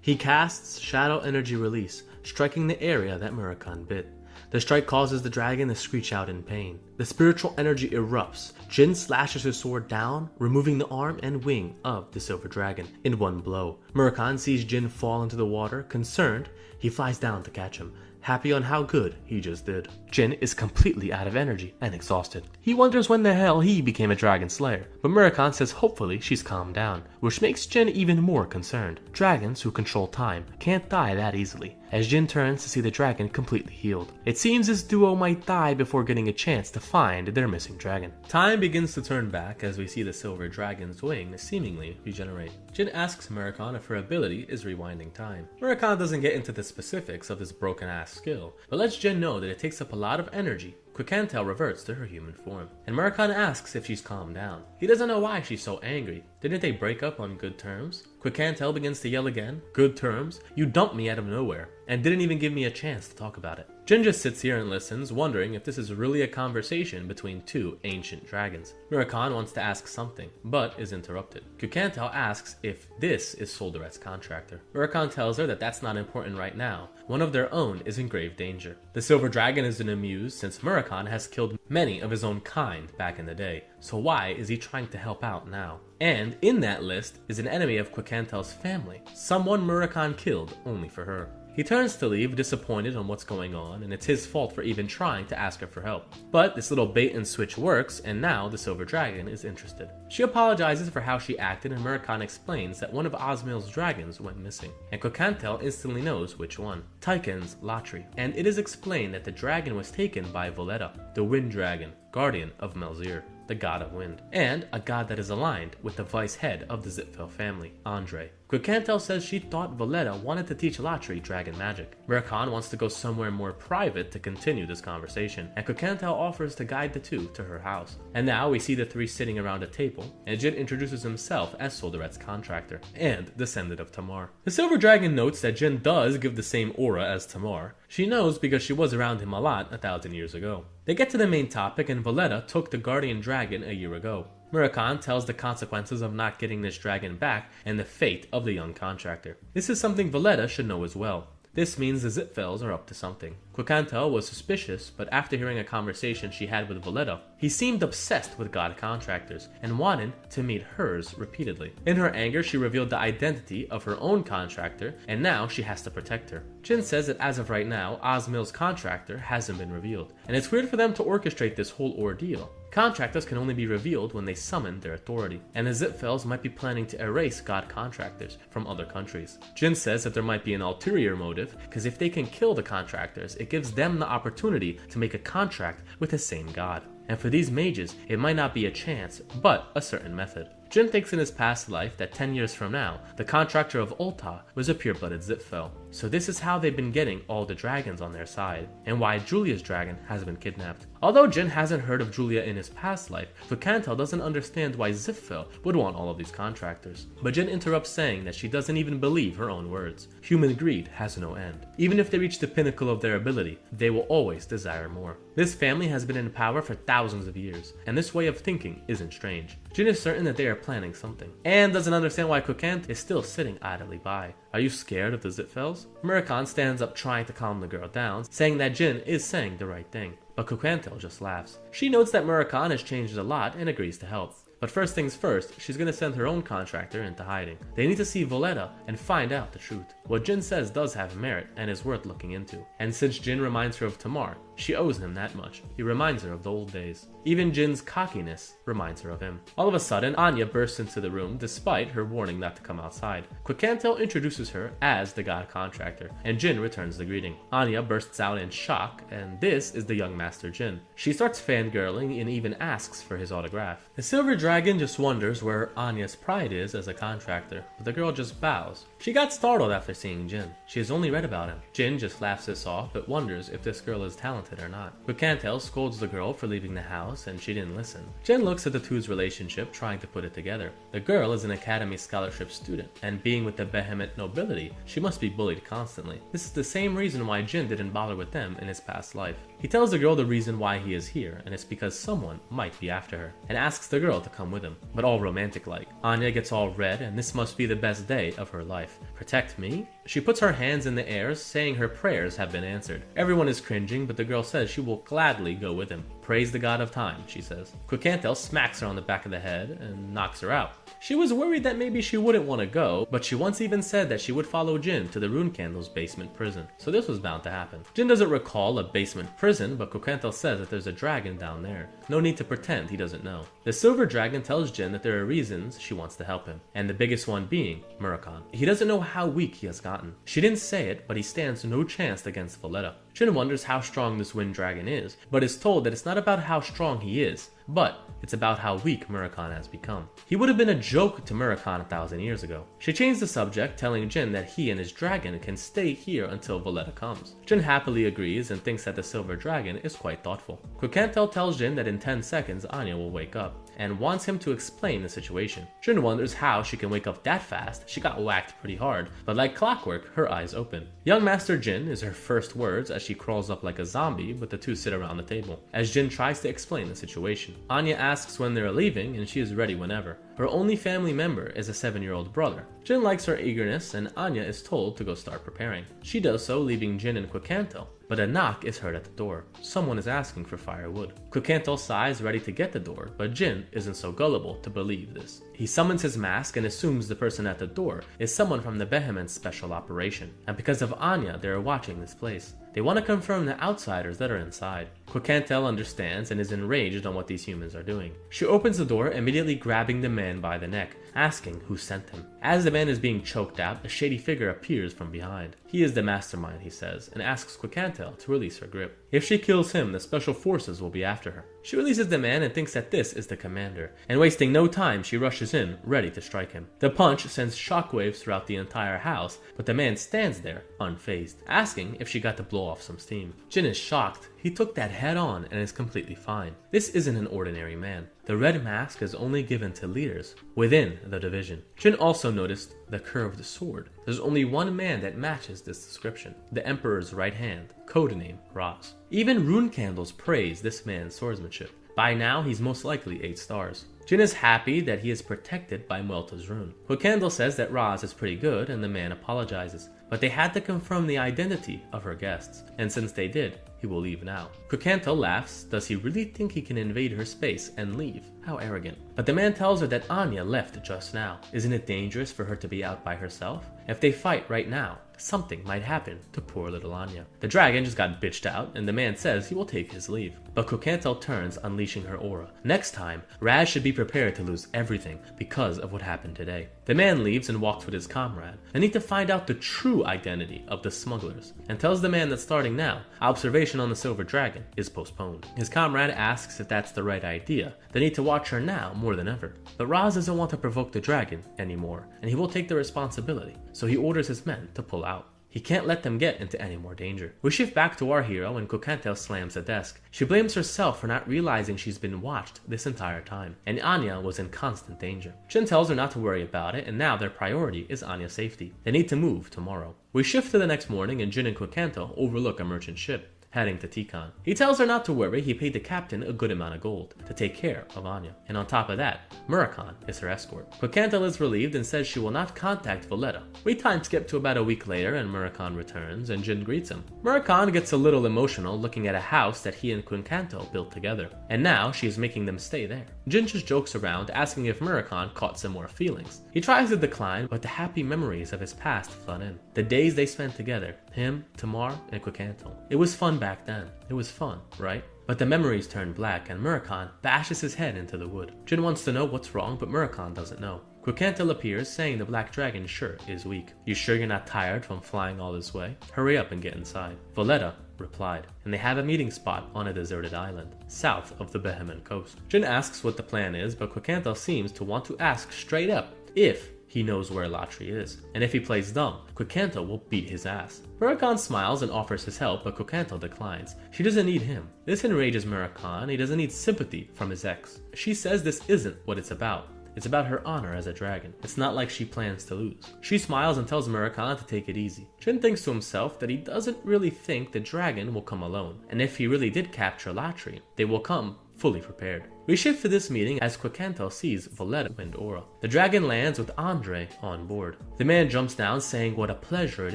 He casts Shadow Energy Release, striking the area that Murakami bit. The strike causes the dragon to screech out in pain. The spiritual energy erupts. Jin slashes his sword down, removing the arm and wing of the Silver Dragon in one blow. Murakami sees Jin fall into the water. Concerned, he flies down to catch him. happy on how good he just did. Jin is completely out of energy and exhausted. He wonders when the hell he became a dragon slayer, but Murakan says hopefully she's calmed down, which makes Jin even more concerned. Dragons who control time can't die that easily, as Jin turns to see the dragon completely healed. It seems this duo might die before getting a chance to find their missing dragon. Time begins to turn back as we see the silver dragon's wing seemingly regenerate. Jin asks Murakan if her ability is rewinding time. Murakan doesn't get into the specifics of this broken-ass skill, but lets Jin know that it takes up a lot of energy. Quikantel reverts to her human form, and Murakan asks if she's calmed down. He doesn't know why she's so angry. Didn't they break up on good terms? Quikantel begins to yell again. Good terms? You dumped me out of nowhere, and didn't even give me a chance to talk about it. Jin just sits here and listens, wondering if this is really a conversation between two ancient dragons. Murakan wants to ask something, but is interrupted. Quikantel asks if this is Solderet's contractor. Murakan tells her that that's not important right now. One of their own is in grave danger. The silver dragon isn't amused since Murakan has killed many of his own kind back in the day, so why is he trying to help out now? And in that list is an enemy of Quikantel's family, someone Murakan killed only for her. He turns to leave, disappointed on what's going on, and it's his fault for even trying to ask her for help. But this little bait and switch works, and now the Silver Dragon is interested. She apologizes for how she acted, and Murakan explains that one of Osmil's dragons went missing, and Quikantel instantly knows which one. Tyken's Latri. And it is explained that the dragon was taken by Voletta, the wind dragon, guardian of Melzir, the god of wind, and a god that is aligned with the vice head of the Zitfel family, Andre. Quikantel says she thought Voletta wanted to teach Latri dragon magic. Murakan wants to go somewhere more private to continue this conversation, and Quikantel offers to guide the two to her house. And now we see the three sitting around a table, and Jin introduces himself as Solderet's contractor, and descendant of Tamar. The silver dragon notes that Jin does give the same aura as Tamar. She knows because she was around him a lot 1,000 years ago. They get to the main topic, and Voletta took the guardian dragon a year ago. Murakan tells the consequences of not getting this dragon back and the fate of the young contractor. This is something Voletta should know as well. This means the Zitfels are up to something. Quikantel was suspicious, but after hearing a conversation she had with Voletta, he seemed obsessed with god contractors and wanted to meet hers repeatedly. In her anger, she revealed the identity of her own contractor, and now she has to protect her. Jin says that as of right now, Osmil's contractor hasn't been revealed, and it's weird for them to orchestrate this whole ordeal. Contractors can only be revealed when they summon their authority, and the Zitfels might be planning to erase god contractors from other countries. Jin says that there might be an ulterior motive, because if they can kill the contractors, it gives them the opportunity to make a contract with the same god. And for these mages, it might not be a chance, but a certain method. Jin thinks in his past life that 10 years from now, the contractor of Ulta was a pure-blooded Zitfel. So this is how they've been getting all the dragons on their side, and why Julia's dragon has been kidnapped. Although Jin hasn't heard of Julia in his past life, Quikantel doesn't understand why Zitfel would want all of these contractors. But Jin interrupts saying that she doesn't even believe her own words. Human greed has no end. Even if they reach the pinnacle of their ability, they will always desire more. This family has been in power for thousands of years, and this way of thinking isn't strange. Jin is certain that they are planning something, and doesn't understand why Quikantel is still sitting idly by. Are you scared of the Zitfels? Murakan stands up trying to calm the girl down, saying that Jin is saying the right thing. But Quikantel just laughs. She notes that Murakan has changed a lot and agrees to help. But first things first, she's gonna send her own contractor into hiding. They need to see Voletta and find out the truth. What Jin says does have merit and is worth looking into. And since Jin reminds her of Tamar, she owes him that much. He reminds her of the old days. Even Jin's cockiness reminds her of him. All of a sudden, Anya bursts into the room despite her warning not to come outside. Quikantel introduces her as the god contractor, and Jin returns the greeting. Anya bursts out in shock, and this is the young master Jin. She starts fangirling and even asks for his autograph. The silver dragon just wonders where Anya's pride is as a contractor, but the girl just bows. She got startled after seeing Jin. She has only read about him. Jin just laughs this off, but wonders if this girl is talented or not. Quikantel scolds the girl for leaving the house, and she didn't listen. Jin looks at the two's relationship, trying to put it together. The girl is an academy scholarship student, and being with the Behemoth nobility, she must be bullied constantly. This is the same reason why Jin didn't bother with them in his past life. He tells the girl the reason why he is here, and it's because someone might be after her, and asks the girl to come with him, but all romantic-like. Anya gets all red, and this must be the best day of her life. Protect me? She puts her hands in the air, saying her prayers have been answered. Everyone is cringing, but the girl says she will gladly go with him. Praise the god of time, she says. Quikantel smacks her on the back of the head and knocks her out. She was worried that maybe she wouldn't want to go, but she once even said that she would follow Jin to the Rune Candle's basement prison. So this was bound to happen. Jin doesn't recall a basement prison, but Kokantel says that there's a dragon down there. No need to pretend he doesn't know. The silver dragon tells Jin that there are reasons she wants to help him, and the biggest one being Murakami. He doesn't know how weak he has gotten. She didn't say it, but he stands no chance against Valletta. Jin wonders how strong this wind dragon is, but is told that it's not about how strong he is, but it's about how weak Murakami has become. He would have been a joke to Murakami 1,000 years ago. She changed the subject, telling Jin that he and his dragon can stay here until Valletta comes. Jin happily agrees and thinks that the silver dragon is quite thoughtful. Kokantel tells Jin that in 10 seconds Anya will wake up, and wants him to explain the situation. Jin wonders how she can wake up that fast. She got whacked pretty hard, but like clockwork, her eyes open. Young Master Jin is her first words as she crawls up like a zombie, but the two sit around the table. As Jin tries to explain the situation, Anya asks when they're leaving, and she is ready whenever. Her only family member is a 7-year-old brother. Jin likes her eagerness, and Anya is told to go start preparing. She does so, leaving Jin and Kokantel, but a knock is heard at the door. Someone is asking for firewood. Kokantel sighs, ready to get the door, but Jin isn't so gullible to believe this. He summons his mask and assumes the person at the door is someone from the Behemoth's special operation, and because of Anya, they are watching this place. They want to confirm the outsiders that are inside. Kokantel understands and is enraged on what these humans are doing. She opens the door, immediately grabbing the man by the neck, asking who sent him. As the man is being choked out, a shady figure appears from behind. He is the mastermind, he says, and asks Kokantel to release her grip. If she kills him, the special forces will be after her. She releases the man and thinks that this is the commander, and wasting no time, she rushes in, ready to strike him. The punch sends shockwaves throughout the entire house, but the man stands there, unfazed, asking if she got to blow off some steam. Jin is shocked. He took that head on and is completely fine. This isn't an ordinary man. The red mask is only given to leaders within the division. Jin also noticed the curved sword. There's only one man that matches this description. The Emperor's right hand, codename Raz. Even Rune Candles praise this man's swordsmanship. By now, he's most likely 8 stars. Jin is happy that he is protected by Muelta's rune. Kokantel says that Raz is pretty good and the man apologizes, but they had to confirm the identity of her guests, and since they did, he will leave now. Kokantel laughs. Does he really think he can invade her space and leave? How arrogant. But the man tells her that Anya left just now. Isn't it dangerous for her to be out by herself? If they fight right now, something might happen to poor little Anya. The dragon just got bitched out, and the man says he will take his leave. But Kokantel turns, unleashing her aura. Next time, Raz should be prepared to lose everything because of what happened today. The man leaves and walks with his comrade. They need to find out the true identity of the smugglers, and tells the man that starting now, observation on the silver dragon is postponed. His comrade asks if that's the right idea. They need to watch her now more than ever. But Raz doesn't want to provoke the dragon anymore, and he will take the responsibility, so he orders his men to pull out. He can't let them get into any more danger. We shift back to our hero and Kokantel slams the desk. She blames herself for not realizing she's been watched this entire time, and Anya was in constant danger. Jin tells her not to worry about it, and now their priority is Anya's safety. They need to move tomorrow. We shift to the next morning and Jin and Kokantel overlook a merchant ship heading to Tikan. He tells her not to worry, he paid the captain a good amount of gold to take care of Anya. And on top of that, Murakami is her escort. Kokantel is relieved and says she will not contact Valletta. We time skip to about a week later and Murakami returns and Jin greets him. Murakami gets a little emotional looking at a house that he and Kokantel built together, and now she is making them stay there. Jin just jokes around, asking if Murakami caught some more feelings. He tries to decline, but the happy memories of his past flood in. The days they spent together, him, Tamar, and Kokantel. It was fun back then. It was fun, right? But the memories turn black and Murakami bashes his head into the wood. Jin wants to know what's wrong, but Murakami doesn't know. Kokantel appears, saying the black dragon sure is weak. You sure you're not tired from flying all this way? Hurry up and get inside. Valletta replied, and they have a meeting spot on a deserted island, south of the Behemoth coast. Jin asks what the plan is, but Kokantel seems to want to ask straight up if he knows where Latri is, and if he plays dumb, Kokantel will beat his ass. Murakami smiles and offers his help, but Kokantel declines. She doesn't need him. This enrages Murakami. He doesn't need sympathy from his ex. She says this isn't what it's about. It's about her honor as a dragon. It's not like she plans to lose. She smiles and tells Murakami to take it easy. Jin thinks to himself that he doesn't really think the dragon will come alone, and if he really did capture Latri, they will come fully prepared. We shift to this meeting as Kokantel sees Valletta and Aura. The dragon lands with Andre on board. The man jumps down, saying what a pleasure it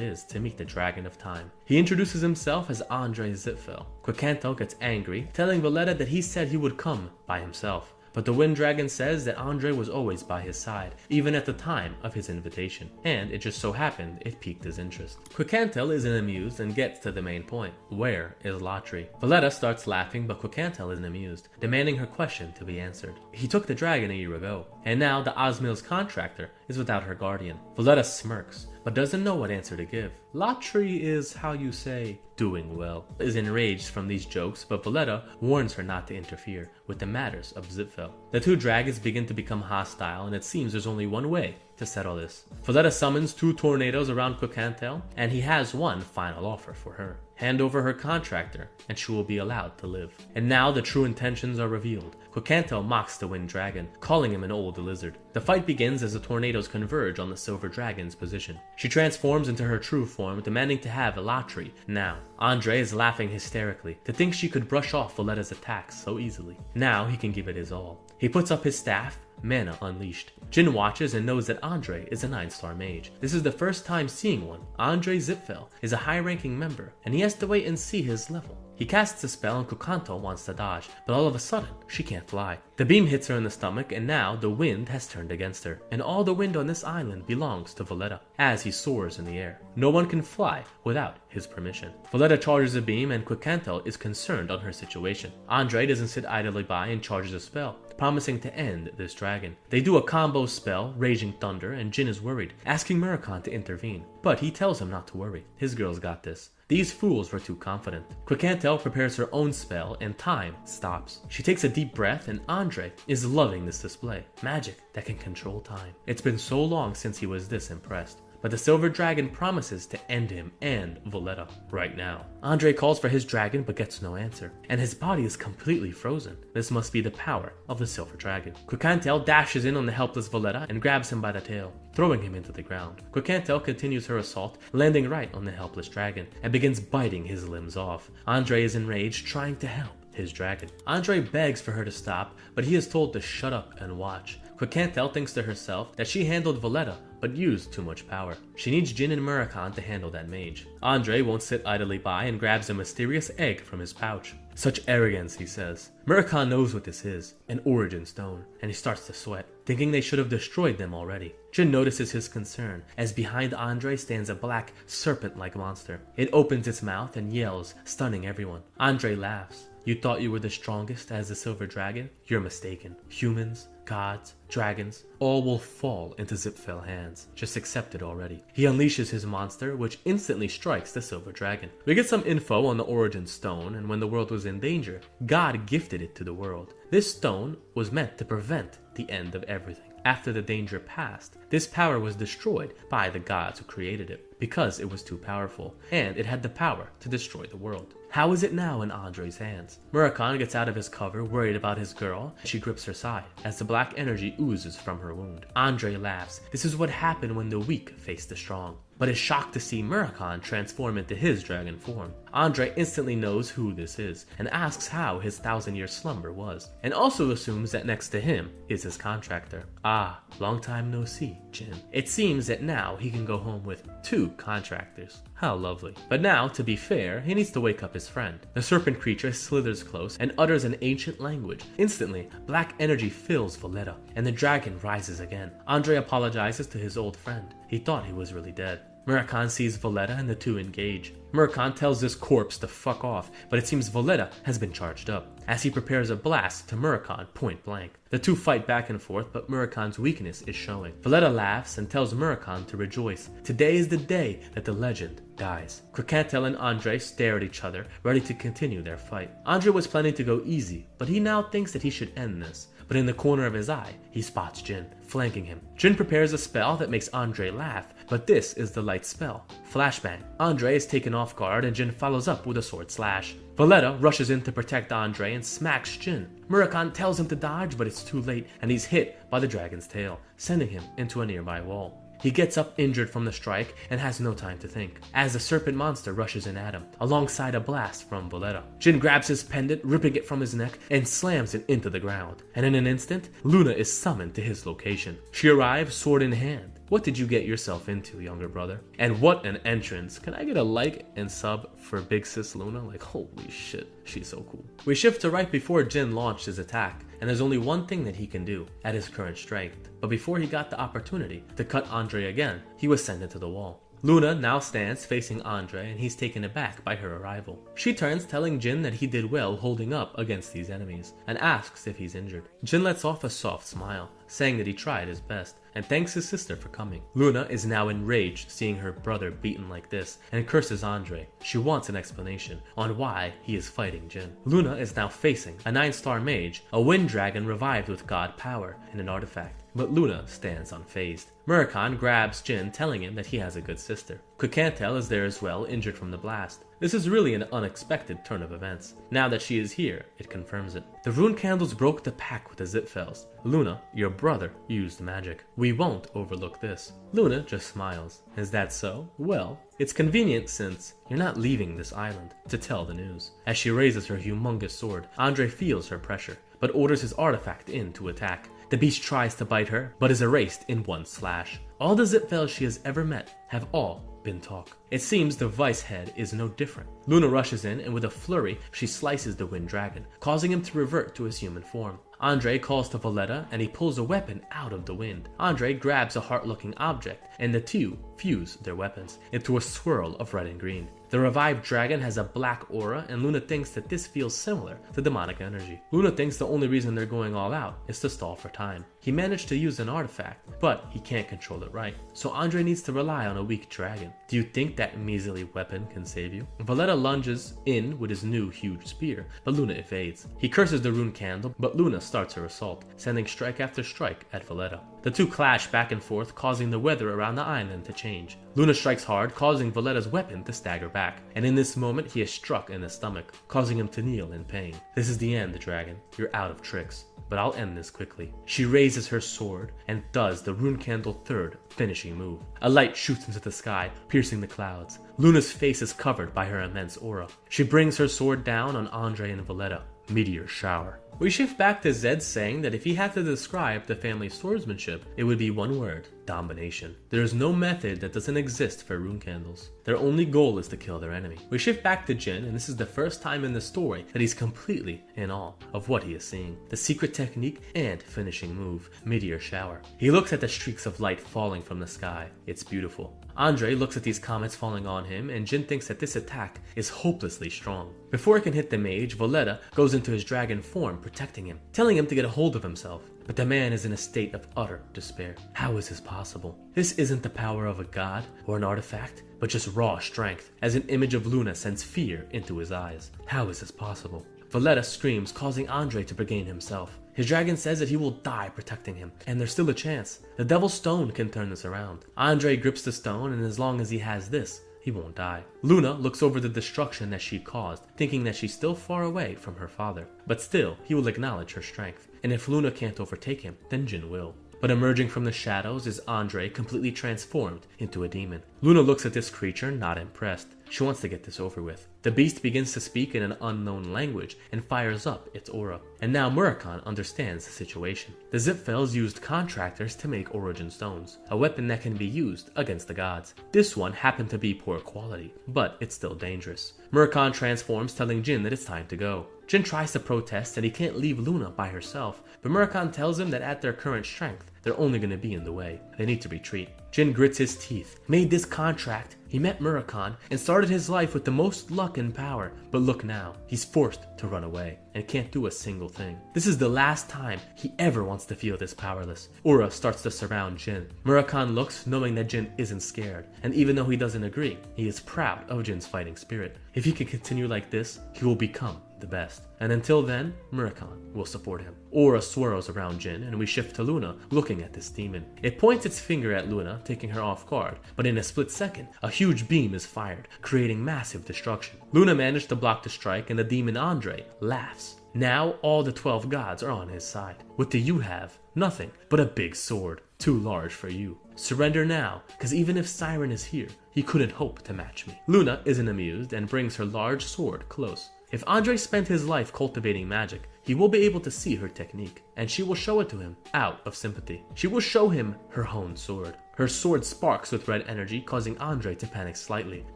is to meet the Dragon of Time. He introduces himself as Andre Zitfel. Kokantel gets angry, telling Valletta that he said he would come by himself. but the Wind Dragon says that Andre was always by his side, even at the time of his invitation, and it just so happened it piqued his interest. Quicantel isn't amused and gets to the main point. Where is Latri? Valletta starts laughing, but Quicantel isn't amused, demanding her question to be answered. He took the dragon a year ago, and now the Osmil's contractor is without her guardian. Valletta smirks, but doesn't know what answer to give. Latri is, how you say, doing well. Is enraged from these jokes, but Valletta warns her not to interfere with the matters of Zipfel. The two dragons begin to become hostile, and it seems there's only one way to settle this. Valletta summons 2 tornadoes around Quicantel, and he has one final offer for her. Hand over her contractor, and she will be allowed to live. And now the true intentions are revealed. Quicantel mocks the Wind Dragon, calling him an old lizard. The fight begins as the tornadoes converge on the Silver Dragon's position. She transforms into her true form, demanding to have Latri now. Andre is laughing hysterically to think she could brush off Valletta's attacks so easily. Now he can give it his all. He puts up his staff, Mana Unleashed. Jin watches and knows that Andre is a 9-star mage. This is the first time seeing one. Andre Zipfel is a high-ranking member, and he has to wait and see his level. He casts a spell and Quicantel wants to dodge, but all of a sudden, she can't fly. The beam hits her in the stomach, and now the wind has turned against her. And all the wind on this island belongs to Valletta, as he soars in the air. No one can fly without his permission. Valletta charges a beam, and Quicantel is concerned on her situation. Andre doesn't sit idly by and charges a spell, promising to end this dragon. They do a combo spell, Raging Thunder, and Jin is worried, asking Murakhan to intervene. But he tells him not to worry. His girl's got this. These fools were too confident. Quicantel prepares her own spell, and time stops. She takes a deep breath, and Andre is loving this display. Magic that can control time. It's been so long since he was this impressed. But the Silver Dragon promises to end him and Valletta right now. Andre calls for his dragon but gets no answer, and his body is completely frozen. This must be the power of the Silver Dragon. Quicantel dashes in on the helpless Valletta and grabs him by the tail, throwing him into the ground. Quicantel continues her assault, landing right on the helpless dragon, and begins biting his limbs off. Andre is enraged, trying to help his dragon. Andre begs for her to stop, but he is told to shut up and watch. Quicantel thinks to herself that she handled Valletta, but used too much power. She needs Jin and Murakhan to handle that mage. Andre won't sit idly by and grabs a mysterious egg from his pouch. Such arrogance, he says. Murakhan knows what this is, an origin stone, and he starts to sweat, thinking they should have destroyed them already. Jin notices his concern, as behind Andre stands a black, serpent-like monster. It opens its mouth and yells, stunning everyone. Andre laughs. You thought you were the strongest as the Silver Dragon? You're mistaken. Humans, gods, dragons, all will fall into Zipfel hands. Just accept it already. He unleashes his monster, which instantly strikes the Silver Dragon. We get some info on the origin stone, and when the world was in danger, God gifted it to the world. This stone was meant to prevent the end of everything. After the danger passed, this power was destroyed by the gods who created it, because it was too powerful, and it had the power to destroy the world. How is it now in Andre's hands? Murakhan gets out of his cover, worried about his girl. She grips her side, as the black energy oozes from her wound. Andre laughs. This is what happened when the weak face the strong, but is shocked to see Murakhan transform into his dragon form. Andre instantly knows who this is, and asks how his 1,000-year slumber was, and also assumes that next to him is his contractor. Ah, long time no see, Jin. It seems that now he can go home with 2 contractors. How lovely. But now, to be fair, he needs to wake up his friend. The serpent creature slithers close and utters an ancient language. Instantly, black energy fills Valletta, and the dragon rises again. Andre apologizes to his old friend. He thought he was really dead. Murakhan sees Valletta and the two engage. Murakhan tells this corpse to fuck off, but it seems Valletta has been charged up, as he prepares a blast to Murakhan point blank. The two fight back and forth, but Murakhan's weakness is showing. Valletta laughs and tells Murakhan to rejoice. Today is the day that the legend dies. Quicantel and Andre stare at each other, ready to continue their fight. Andre was planning to go easy, but he now thinks that he should end this. But in the corner of his eye, he spots Jin, flanking him. Jin prepares a spell that makes Andre laugh, but this is the light spell. Flashbang. Andre is taken off guard and Jin follows up with a sword slash. Valletta rushes in to protect Andre and smacks Jin. Murakhan tells him to dodge, but it's too late and he's hit by the dragon's tail, sending him into a nearby wall. He gets up injured from the strike and has no time to think, as the serpent monster rushes in at him, alongside a blast from Valletta. Jin grabs his pendant, ripping it from his neck, and slams it into the ground. And in an instant, Luna is summoned to his location. She arrives, sword in hand. What did you get yourself into, younger brother? And what an entrance. Can I get a like and sub for Big Sis Luna? Like, holy shit, she's so cool. We shift to right before Jin launched his attack, and there's only one thing that he can do at his current strength. But before he got the opportunity to cut Andre again, he was sent into the wall. Luna now stands facing Andre, and he's taken aback by her arrival. She turns, telling Jin that he did well holding up against these enemies, and asks if he's injured. Jin lets off a soft smile, saying that he tried his best, and thanks his sister for coming. Luna is now enraged seeing her brother beaten like this, and curses Andre. She wants an explanation on why he is fighting Jin. Luna is now facing a 9-star mage, a wind dragon revived with god power, and an artifact. But Luna stands unfazed. Murakami grabs Jin, telling him that he has a good sister. Kukantel is there as well, injured from the blast. This is really an unexpected turn of events. Now that she is here, it confirms it. The rune candles broke the pack with the Zipfels. Luna, your brother, used magic. We won't overlook this. Luna just smiles. Is that so? Well, it's convenient since you're not leaving this island to tell the news. As she raises her humongous sword, Andre feels her pressure, but orders his artifact in to attack. The beast tries to bite her, but is erased in one slash. All the Zipfels she has ever met have all been talk. It seems the Vice Head is no different. Luna rushes in, and with a flurry, she slices the Wind Dragon, causing him to revert to his human form. Andre calls to Valletta, and he pulls a weapon out of the wind. Andre grabs a heart-looking object, and the two fuse their weapons into a swirl of red and green. The revived dragon has a black aura, and Luna thinks that this feels similar to demonic energy. Luna thinks the only reason they're going all out is to stall for time. He managed to use an artifact, but he can't control it right. So Andre needs to rely on a weak dragon. Do you think that measly weapon can save you? Valletta lunges in with his new huge spear, but Luna evades. He curses the rune candle, but Luna starts her assault, sending strike after strike at Valletta. The two clash back and forth, causing the weather around the island to change. Luna strikes hard, causing Valletta's weapon to stagger back, and in this moment he is struck in the stomach, causing him to kneel in pain. This is the end, dragon. You're out of tricks. But I'll end this quickly. She raises her sword and does the rune candle third finishing move. A light shoots into the sky, piercing the clouds. Luna's face is covered by her immense aura. She brings her sword down on Andre and Valletta. Meteor shower. We shift back to Zed saying that if he had to describe the family's swordsmanship, it would be one word: domination. There is no method that doesn't exist for rune candles. Their only goal is to kill their enemy. We shift back to Jin, and this is the first time in the story that he's completely in awe of what he is seeing. The secret technique and finishing move, meteor shower. He looks at the streaks of light falling from the sky. It's beautiful. Andre looks at these comets falling on him, and Jin thinks that this attack is hopelessly strong. Before it can hit the mage, Valletta goes into his dragon form, protecting him, telling him to get a hold of himself. But the man is in a state of utter despair. How is this possible? This isn't the power of a god or an artifact, but just raw strength, as an image of Luna sends fear into his eyes. How is this possible? Valletta screams, causing Andre to regain himself. His dragon says that he will die protecting him, and there's still a chance. The Devil's Stone can turn this around. Andre grips the stone, and as long as he has this, he won't die. Luna looks over the destruction that she caused, thinking that she's still far away from her father. But still, he will acknowledge her strength, and if Luna can't overtake him, then Jin will. But emerging from the shadows is Andre, completely transformed into a demon. Luna looks at this creature, not impressed. She wants to get this over with. The beast begins to speak in an unknown language and fires up its aura. And now Murakami understands the situation. The Zipfels used contractors to make origin stones, a weapon that can be used against the gods. This one happened to be poor quality, but it's still dangerous. Murakami transforms, telling Jin that it's time to go. Jin tries to protest that he can't leave Luna by herself, but Murakami tells him that at their current strength, they're only going to be in the way. They need to retreat. Jin grits his teeth, made this contract. He met Murakami and started his life with the most luck and power, but look now, he's forced to run away and can't do a single thing. This is the last time he ever wants to feel this powerless. Aura starts to surround Jin. Murakami looks, knowing that Jin isn't scared, and even though he doesn't agree, he is proud of Jin's fighting spirit. If he can continue like this, he will become the best. And until then, Murakami will support him. Aura swirls around Jin, and we shift to Luna, looking at this demon. It points its finger at Luna, taking her off guard, but in a split second, a huge beam is fired, creating massive destruction. Luna managed to block the strike, and the demon Andre laughs. Now all the 12 gods are on his side. What do you have? Nothing but a big sword, too large for you. Surrender now, cause even if Siren is here, he couldn't hope to match me. Luna isn't amused and brings her large sword close. If Andre spent his life cultivating magic, he will be able to see her technique, and she will show it to him out of sympathy. She will show him her honed sword. Her sword sparks with red energy, causing Andre to panic slightly,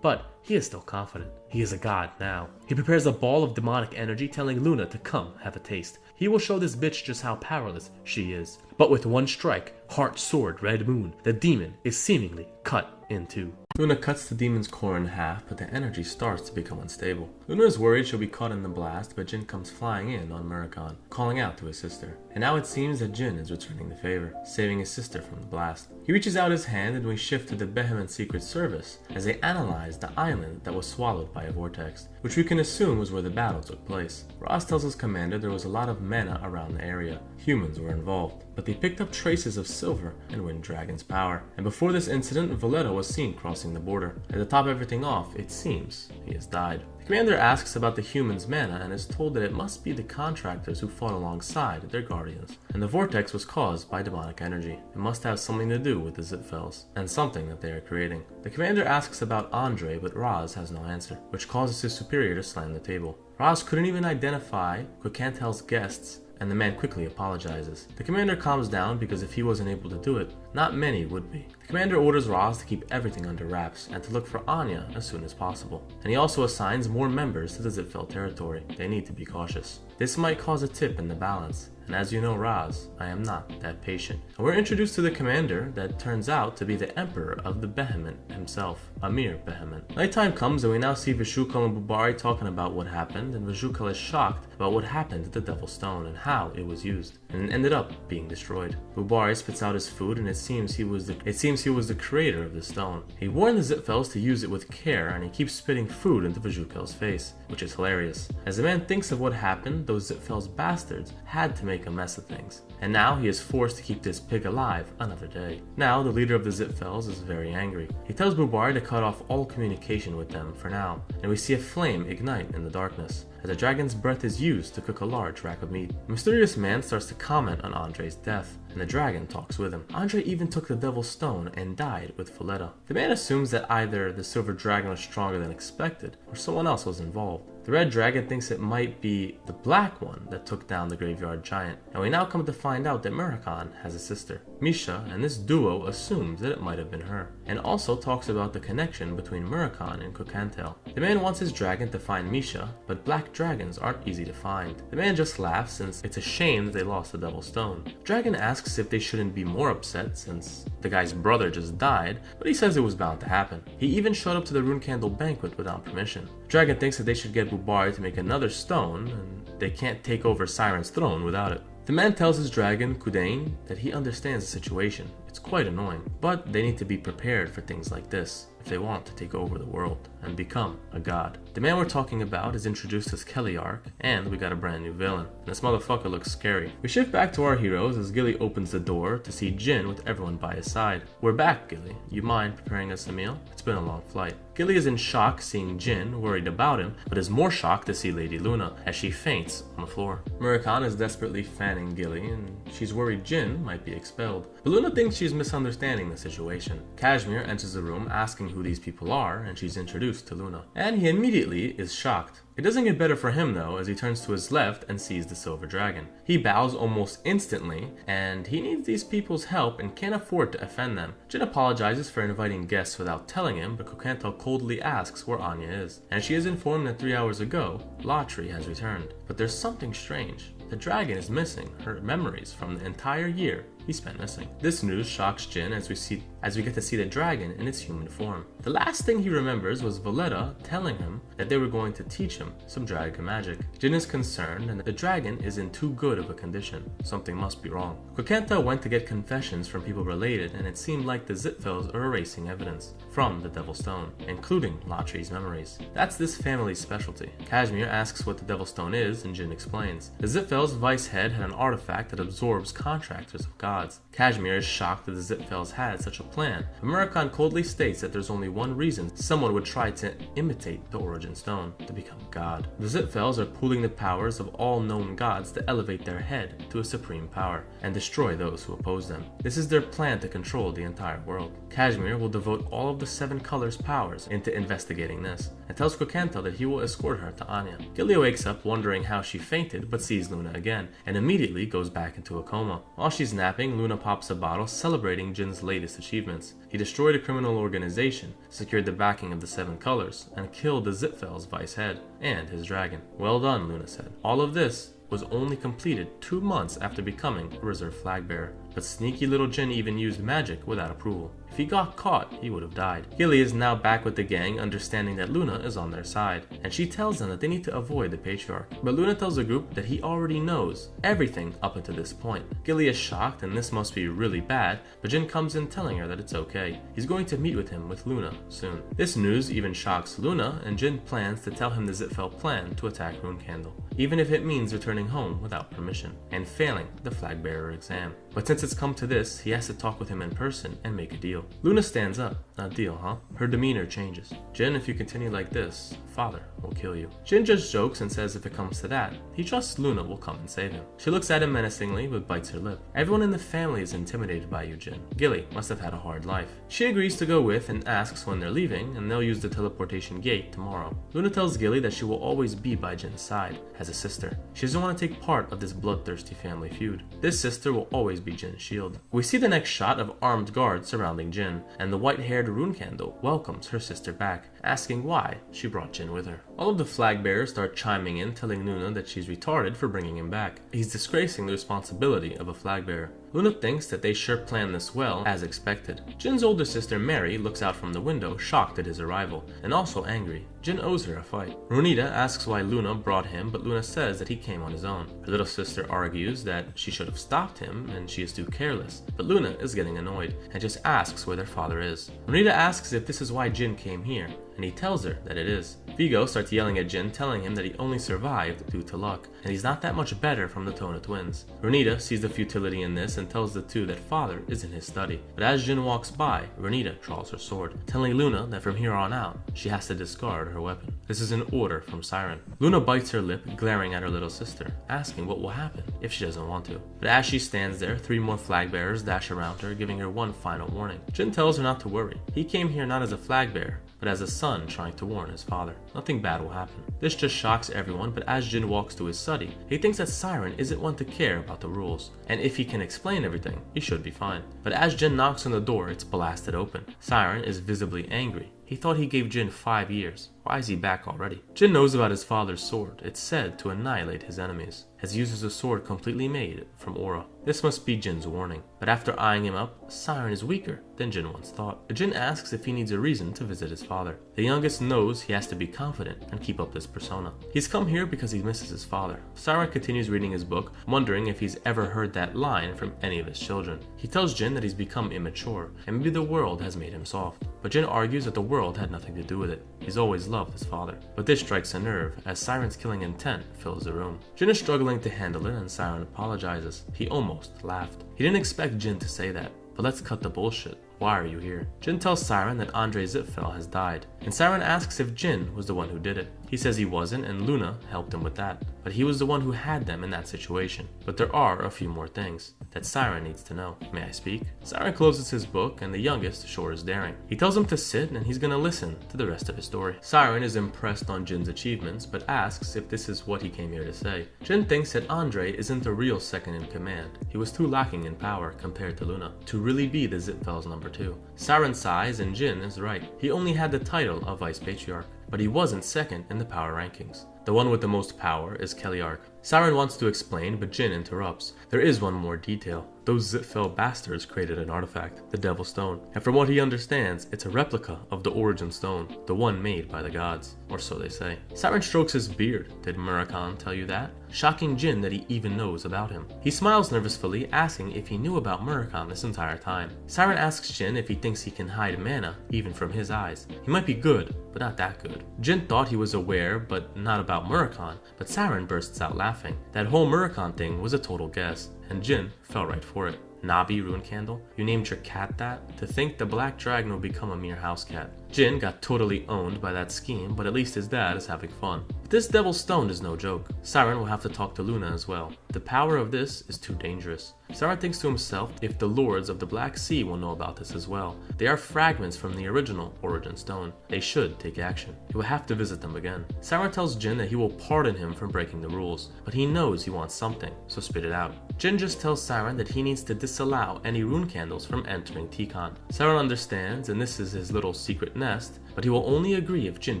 but he is still confident. He is a god now. He prepares a ball of demonic energy, telling Luna to come have a taste. He will show this bitch just how powerless she is. But with one strike, heart sword red moon, the demon is seemingly cut in two. Luna cuts the demon's core in half, but the energy starts to become unstable. Luna is worried she'll be caught in the blast, but Jin comes flying in on Murakon, calling out to his sister. And now it seems that Jin is returning the favor, saving his sister from the blast. He reaches out his hand and we shift to the Behemoth Secret Service as they analyze the island that was swallowed by a vortex, which we can assume was where the battle took place. Ross tells his commander there was a lot of mana around the area. Humans were involved, but they picked up traces of silver and wind dragon's power. And before this incident, Valletta was seen crossing the border. And to top everything off, it seems he has died. The commander asks about the humans' mana and is told that it must be the contractors who fought alongside their guardians. And the vortex was caused by demonic energy. It must have something to do with the Zipfels, and something that they are creating. The commander asks about Andre, but Raz has no answer, which causes his superior to slam the table. Raz couldn't even identify Quicantel's guests, and the man quickly apologizes. The commander calms down because if he wasn't able to do it, not many would be. The commander orders Roz to keep everything under wraps and to look for Anya as soon as possible. And he also assigns more members to the Zipfel territory. They need to be cautious. This might cause a tip in the balance. And as you know, Raz, I am not that patient. And we're introduced to the commander that turns out to be the emperor of the Behemoth himself, Amir Behemoth. Nighttime comes and we now see Vishukal and Bubari talking about what happened, and Vishukal is shocked about what happened to the Devil's Stone and how it was used, and it ended up being destroyed. Bubari spits out his food and it seems he was the creator of the stone. He warned the Zipfels to use it with care, and he keeps spitting food into Vishukal's face, which is hilarious. As the man thinks of what happened, those Zipfels bastards had to make a mess of things, and now he is forced to keep this pig alive another day. Now the leader of the Zipfels is very angry. He tells Bubari to cut off all communication with them for now, and we see a flame ignite in the darkness as a dragon's breath is used to cook a large rack of meat. The mysterious man starts to comment on Andre's death, and the dragon talks with him. Andre even took the Devil's Stone and died with Valletta. The man assumes that either the silver dragon was stronger than expected, or someone else was involved. The red dragon thinks it might be the black one that took down the graveyard giant, and we now come to find out that Murakon has a sister, Misha, and this duo assumes that it might have been her, and also talks about the connection between Murakon and Quicantel. The man wants his dragon to find Misha, but black dragons aren't easy to find. The man just laughs since it's a shame that they lost the Devil's Stone. Dragon asks if they shouldn't be more upset since the guy's brother just died, but he says it was bound to happen. He even showed up to the Rune Candle banquet without permission. Dragon thinks that they should get Bubari to make another stone, and they can't take over Siren's throne without it. The man tells his dragon, Kudain, that he understands the situation. It's quite annoying, but they need to be prepared for things like this if they want to take over the world and become a god. The man we're talking about is introduced as Keliark, and we got a brand new villain. And this motherfucker looks scary. We shift back to our heroes as Gilly opens the door to see Jin with everyone by his side. We're back, Gilly. You mind preparing us a meal? It's been a long flight. Gilly is in shock seeing Jin, worried about him, but is more shocked to see Lady Luna as she faints on the floor. Murakon is desperately fanning Gilly, and she's worried Jin might be expelled. But Luna thinks she's misunderstanding the situation. Kashmir enters the room asking who these people are, and she's introduced to Luna. And he immediately is shocked. It doesn't get better for him though, as he turns to his left and sees the silver dragon. He bows almost instantly, and he needs these people's help and can't afford to offend them. Jin apologizes for inviting guests without telling him, but Quicantel coldly asks where Anya is, and she is informed that 3 hours ago, Latri has returned. But there's something strange. The dragon is missing her memories from the entire year he spent missing. This news shocks Jin as we get to see the dragon in its human form. The last thing he remembers was Valletta telling him that they were going to teach him some dragon magic. Jin is concerned and the dragon is in too good of a condition. Something must be wrong. Quicantel went to get confessions from people related, and it seemed like the Zipfels are erasing evidence from the Devil's Stone, including Latri's memories. That's this family's specialty. Kashmir asks what the Devil's Stone is, and Jin explains. The Zipfels' vice head had an artifact that absorbs contractors of God. gods. Kashmir is shocked that the Zipfels had such a plan, but Murakami coldly states that there's only one reason someone would try to imitate the origin stone: to become god. The Zipfels are pooling the powers of all known gods to elevate their head to a supreme power and destroy those who oppose them. This is their plan to control the entire world. Kashmir will devote all of the 7 colors' powers into investigating this, and tells Kokento that he will escort her to Anya. Gilly wakes up wondering how she fainted but sees Luna again, and immediately goes back into a coma. While she's napping, Luna pops a bottle celebrating Jin's latest achievements. He destroyed a criminal organization, secured the backing of the 7 colors, and killed the Zipfel's vice head and his dragon. Well done, Luna said. All of this was only completed 2 months after becoming a reserve flag bearer. But sneaky little Jin even used magic without approval. If he got caught, he would have died. Gilly is now back with the gang, understanding that Luna is on their side, and she tells them that they need to avoid the patriarch. But Luna tells the group that he already knows everything up until this point. Gilly is shocked and this must be really bad, but Jin comes in telling her that it's okay. He's going to meet with him with Luna soon. This news even shocks Luna, and Jin plans to tell him the Zipfel plan to attack Rune Candle, even if it means returning home without permission and failing the flag bearer exam. But since it's come to this, he has to talk with him in person and make a deal. Luna stands up. A deal, huh? Her demeanor changes. Jin, if you continue like this, father will kill you. Jin just jokes and says if it comes to that, he trusts Luna will come and save him. She looks at him menacingly but bites her lip. Everyone in the family is intimidated by you, Jin. Gilly must have had a hard life. She agrees to go with and asks when they're leaving, and they'll use the teleportation gate tomorrow. Luna tells Gilly that she will always be by Jin's side as a sister. She doesn't want to take part of this bloodthirsty family feud. This sister will always be Jin's shield. We see the next shot of armed guards surrounding Jin, and the white-haired Rune Candle welcomes her sister back, asking why she brought Jin with her. All of the flag bearers start chiming in, telling Luna that she's retarded for bringing him back. He's disgracing the responsibility of a flag bearer. Luna thinks that they sure planned this well, as expected. Jin's older sister Mary looks out from the window, shocked at his arrival, and also angry. Jin owes her a fight. Runita asks why Luna brought him, but Luna says that he came on his own. Her little sister argues that she should have stopped him and she is too careless, but Luna is getting annoyed and just asks where their father is. Runita asks if this is why Jin came here, and he tells her that it is. Vigo starts yelling at Jin, telling him that he only survived due to luck, and he's not that much better from the Tona twins. Runita sees the futility in this and tells the two that father is in his study, but as Jin walks by, Runita draws her sword, telling Luna that from here on out, she has to discard her weapon. This is an order from Siren. Luna bites her lip, glaring at her little sister, asking what will happen if she doesn't want to. But as she stands there, 3 more flag bearers dash around her, giving her one final warning. Jin tells her not to worry. He came here not as a flag bearer, but as a son trying to warn his father. Nothing bad will happen. This just shocks everyone, but as Jin walks to his study, he thinks that Siren isn't one to care about the rules, and if he can explain everything, he should be fine. But as Jin knocks on the door, it's blasted open. Siren is visibly angry. He thought he gave Jin 5 years. Why is he back already? Jin knows about his father's sword. It's said to annihilate his enemies, as he uses a sword completely made from aura. This must be Jin's warning. But after eyeing him up, Siren is weaker than Jin once thought. Jin asks if he needs a reason to visit his father. The youngest knows he has to be confident and keep up this persona. He's come here because he misses his father. Siren continues reading his book, wondering if he's ever heard that line from any of his children. He tells Jin that he's become immature, and maybe the world has made him soft. But Jin argues that the world had nothing to do with it. He's always loved his father. But this strikes a nerve, as Siren's killing intent fills the room. Jin is struggling to handle it, and Siren apologizes. He almost laughed. He didn't expect Jin to say that. But let's cut the bullshit. Why are you here? Jin tells Siren that Andre Zipfel has died, and Siren asks if Jin was the one who did it. He says he wasn't, and Luna helped him with that, but he was the one who had them in that situation. But there are a few more things that Siren needs to know. May I speak? Siren closes his book, and the youngest sure is daring. He tells him to sit, and he's gonna listen to the rest of his story. Siren is impressed on Jin's achievements, but asks if this is what he came here to say. Jin thinks that Andre isn't a real second in command. He was too lacking in power compared to Luna to really be the Zipfel's number 2. Siren sighs, and Jin is right. He only had the title of Vice Patriarch, but he wasn't second in the power rankings. The one with the most power is Kellyarch. Siren wants to explain, but Jin interrupts. There is one more detail. Those Zipfel bastards created an artifact, the Devil Stone, and from what he understands, it's a replica of the Origin Stone, the one made by the gods, or so they say. Siren strokes his beard. Did Murakami tell you that? Shocking Jin that he even knows about him. He smiles nervously, asking if he knew about Murakami this entire time. Siren asks Jin if he thinks he can hide mana, even from his eyes. He might be good, but not that good. Jin thought he was aware, but not about Murakami, but Siren bursts out laughing. That whole Murakami thing was a total guess, and Jin fell right for it. Nabi Rune Candle, you named your cat that? To think the black dragon will become a mere house cat. Jin got totally owned by that scheme, but at least his dad is having fun. But this devil's stone is no joke. Siren will have to talk to Luna as well. The power of this is too dangerous. Siren thinks to himself if the lords of the Black Sea will know about this as well. They are fragments from the original Origin Stone. They should take action. He will have to visit them again. Siren tells Jin that he will pardon him for breaking the rules, but he knows he wants something, so spit it out. Jin just tells Siren that he needs to disallow any rune candles from entering Tikan. Siren understands, and this is his little secret nest, but he will only agree if Jin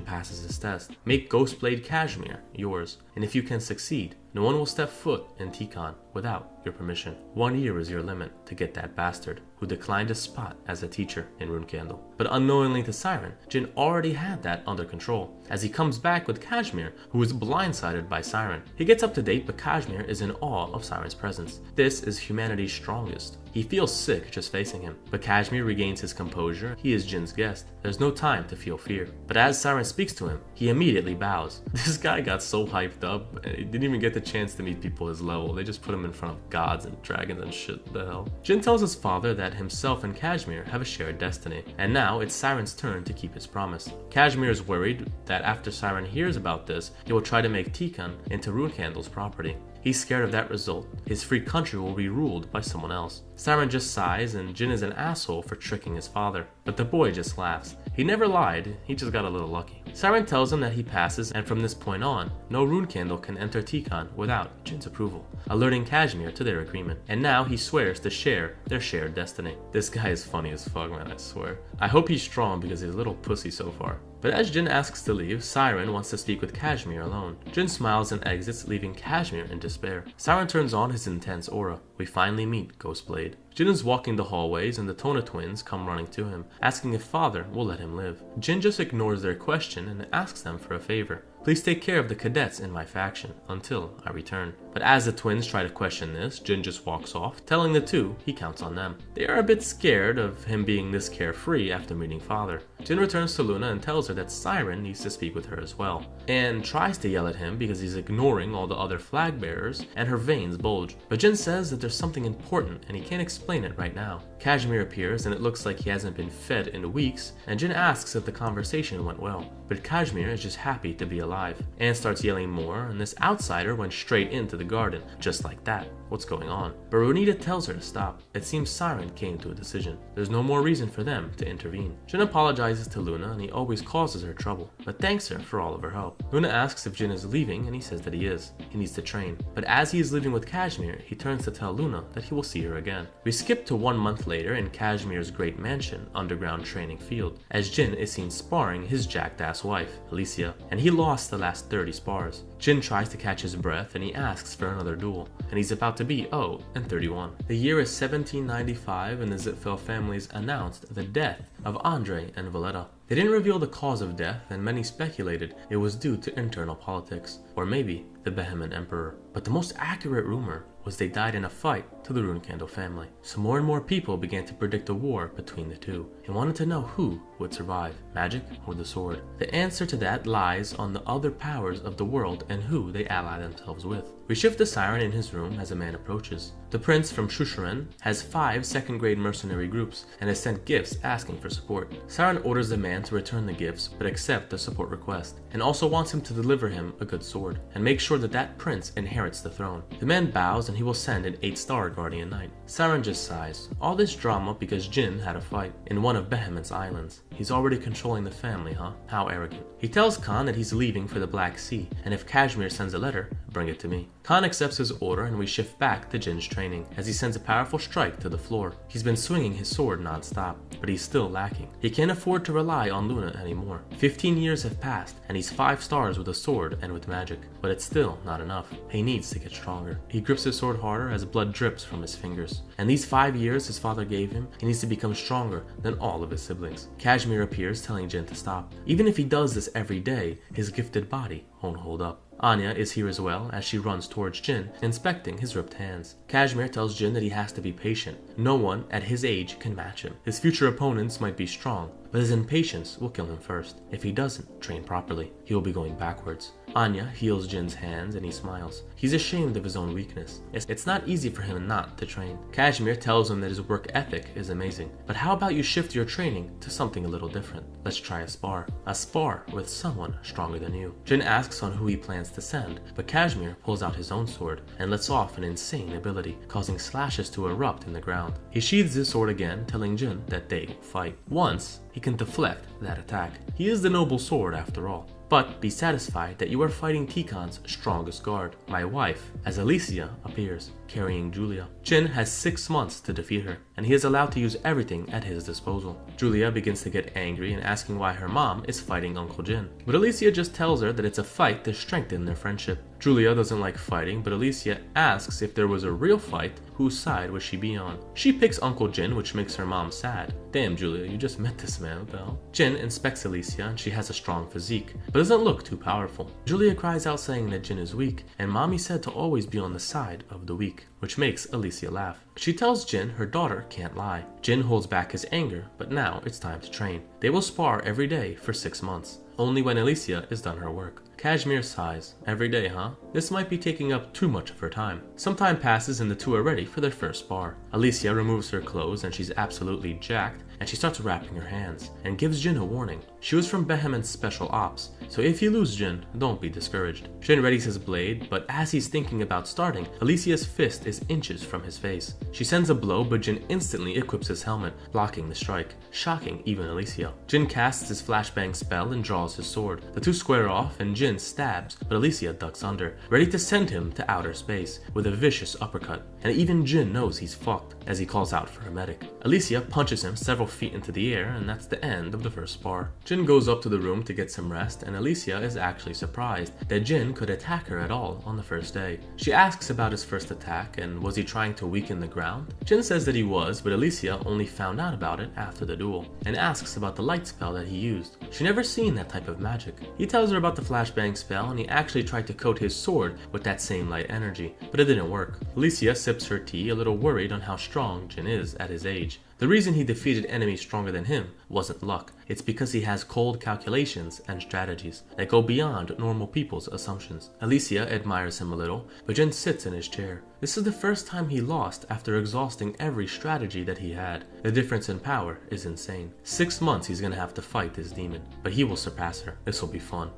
passes his test. Make Ghostblade Cashmere yours, and if you can succeed, no one will step foot in Tikan without your permission. 1 year is your limit to get that bastard who declined a spot as a teacher in Rune Candle. But unknowingly to Siren, Jin already had that under control, as he comes back with Cashmere, who is blindsided by Siren. He gets up to date, but Cashmere is in awe of Siren's presence. This is humanity's strongest. He feels sick just facing him, but Cashmere regains his composure. He is Jin's guest. There's no time to feel fear. But as Siren speaks to him, he immediately bows. This guy got so hyped up, he didn't even get the chance to meet people his level. They just put him in front of gods and dragons and shit. What the hell? Jin tells his father that himself and Cashmere have a shared destiny, and now it's Siren's turn to keep his promise. Cashmere is worried that after Siren hears about this, he will try to make Tikan into Rune Candle's property. He's scared of that result. His free country will be ruled by someone else. Siren just sighs, and Jin is an asshole for tricking his father. But the boy just laughs. He never lied, he just got a little lucky. Siren tells him that he passes, and from this point on, no rune candle can enter Tikan without Jin's approval, alerting Cashmere to their agreement. And now he swears to share their shared destiny. This guy is funny as fuck, man, I swear. I hope he's strong because he's a little pussy so far. But as Jin asks to leave, Siren wants to speak with Cashmere alone. Jin smiles and exits, leaving Cashmere in despair. Siren turns on his intense aura. We finally meet Ghostblade. Jin is walking the hallways and the Tona twins come running to him, asking if father will let him live. Jin just ignores their question and asks them for a favor. Please take care of the cadets in my faction until I return. But as the twins try to question this, Jin just walks off, telling the two he counts on them. They are a bit scared of him being this carefree after meeting father. Jin returns to Luna and tells her that Siren needs to speak with her as well, and tries to yell at him because he's ignoring all the other flag bearers and her veins bulge. But Jin says that there's something important and he can't explain it right now. Cashmere appears and it looks like he hasn't been fed in weeks, and Jin asks if the conversation went well. But Cashmere is just happy to be alive, and starts yelling more, and this outsider went straight into the garden, just like that. What's going on? But Runita tells her to stop. It seems Siren came to a decision. There's no more reason for them to intervene. Jin apologizes to Luna and he always causes her trouble, but thanks her for all of her help. Luna asks if Jin is leaving and he says that he is. He needs to train. But as he is leaving with Cashmere, he turns to tell Luna that he will see her again. We skip to 1 month later in Cashmere's great mansion underground training field, as Jin is seen sparring his jacked ass wife, Alicia, and he lost the last 30 spars. Jin tries to catch his breath and he asks for another duel, and he's about to be 0-31. The year is 1795 and the Zitveld families announced the death of Andre and Valletta. They didn't reveal the cause of death, and many speculated it was due to internal politics, or maybe the Bohemian Emperor. But the most accurate rumor was they died in a fight to the Rune Candle family. So more and more people began to predict a war between the two, and wanted to know who would survive, magic or the sword. The answer to that lies on the other powers of the world and who they ally themselves with. We shift to Siren in his room as a man approaches. The prince from Shusharan has 5 second-grade mercenary groups and has sent gifts asking for support. Siren orders the man to return the gifts but accept the support request, and also wants him to deliver him a good sword and make sure that that prince inherits the throne. The man bows and he will send an 8-star guardian knight. Siren just sighs. All this drama because Jin had a fight in one of Behemoth's islands. He's already controlling the family, huh? How arrogant. He tells Khan that he's leaving for the Black Sea, and if Cashmere sends a letter, bring it to me. Khan accepts his order and we shift back to Jin's training as he sends a powerful strike to the floor. He's been swinging his sword non-stop, but he's still lacking. He can't afford to rely on Luna anymore. 15 years have passed and he's 5 stars with a sword and with magic, but it's still not enough. He needs to get stronger. He grips his sword harder as blood drips from his fingers. And these 5 years his father gave him, he needs to become stronger than all of his siblings. Cashmere appears telling Jin to stop. Even if he does this every day, his gifted body won't hold up. Anya is here as well as she runs towards Jin, inspecting his ripped hands. Cashmere tells Jin that he has to be patient. No one at his age can match him. His future opponents might be strong, but his impatience will kill him first. If he doesn't train properly, he will be going backwards. Anya heals Jin's hands and he smiles. He's ashamed of his own weakness. It's not easy for him not to train. Kashmir tells him that his work ethic is amazing, but how about you shift your training to something a little different? Let's try a spar. A spar with someone stronger than you. Jin asks on who he plans to send, but Kashmir pulls out his own sword and lets off an insane ability, causing slashes to erupt in the ground. He sheathes his sword again, telling Jin that they will fight. Once, he can deflect that attack. He is the noble sword after all. But be satisfied that you are fighting Tikon's strongest guard, my wife, as Alicia appears, carrying Julia. Jin has 6 months to defeat her, and he is allowed to use everything at his disposal. Julia begins to get angry and asking why her mom is fighting Uncle Jin. But Alicia just tells her that it's a fight to strengthen their friendship. Julia doesn't like fighting, but Alicia asks if there was a real fight, whose side would she be on? She picks Uncle Jin, which makes her mom sad. Damn, Julia, you just met this man, what the hell? Jin inspects Alicia and she has a strong physique, but doesn't look too powerful. Julia cries out saying that Jin is weak, and mommy said to always be on the side of the weak, which makes Alicia laugh. She tells Jin her daughter can't lie. Jin holds back his anger, but now it's time to train. They will spar every day for 6 months, only when Alicia is done her work. Kashmir sighs. Every day, huh? This might be taking up too much of her time. Some time passes and the two are ready for their first spar. Alicia removes her clothes and she's absolutely jacked, and she starts wrapping her hands and gives Jin a warning. She was from Behemoth's special ops, so if you lose Jin, don't be discouraged. Jin readies his blade, but as he's thinking about starting, Alicia's fist is inches from his face. She sends a blow, but Jin instantly equips his helmet, blocking the strike, shocking even Alicia. Jin casts his flashbang spell and draws his sword. The two square off and Jin stabs, but Alicia ducks under, ready to send him to outer space with a vicious uppercut. And even Jin knows he's fucked as he calls out for a medic. Alicia punches him several feet into the air, and that's the end of the first spar. Jin goes up to the room to get some rest, and Alicia is actually surprised that Jin could attack her at all on the first day. She asks about his first attack and was he trying to weaken the ground? Jin says that he was, but Alicia only found out about it after the duel, and asks about the light spell that he used. She never seen that type of magic. He tells her about the flashbang spell, and he actually tried to coat his sword with that same light energy, but it didn't work. Alicia sips her tea, a little worried on how strong Jin is at his age. The reason he defeated enemies stronger than him wasn't luck. It's because he has cold calculations and strategies that go beyond normal people's assumptions. Alicia admires him a little, but Jin sits in his chair. This is the first time he lost after exhausting every strategy that he had. The difference in power is insane. 6 months he's gonna have to fight this demon, but he will surpass her. This will be fun.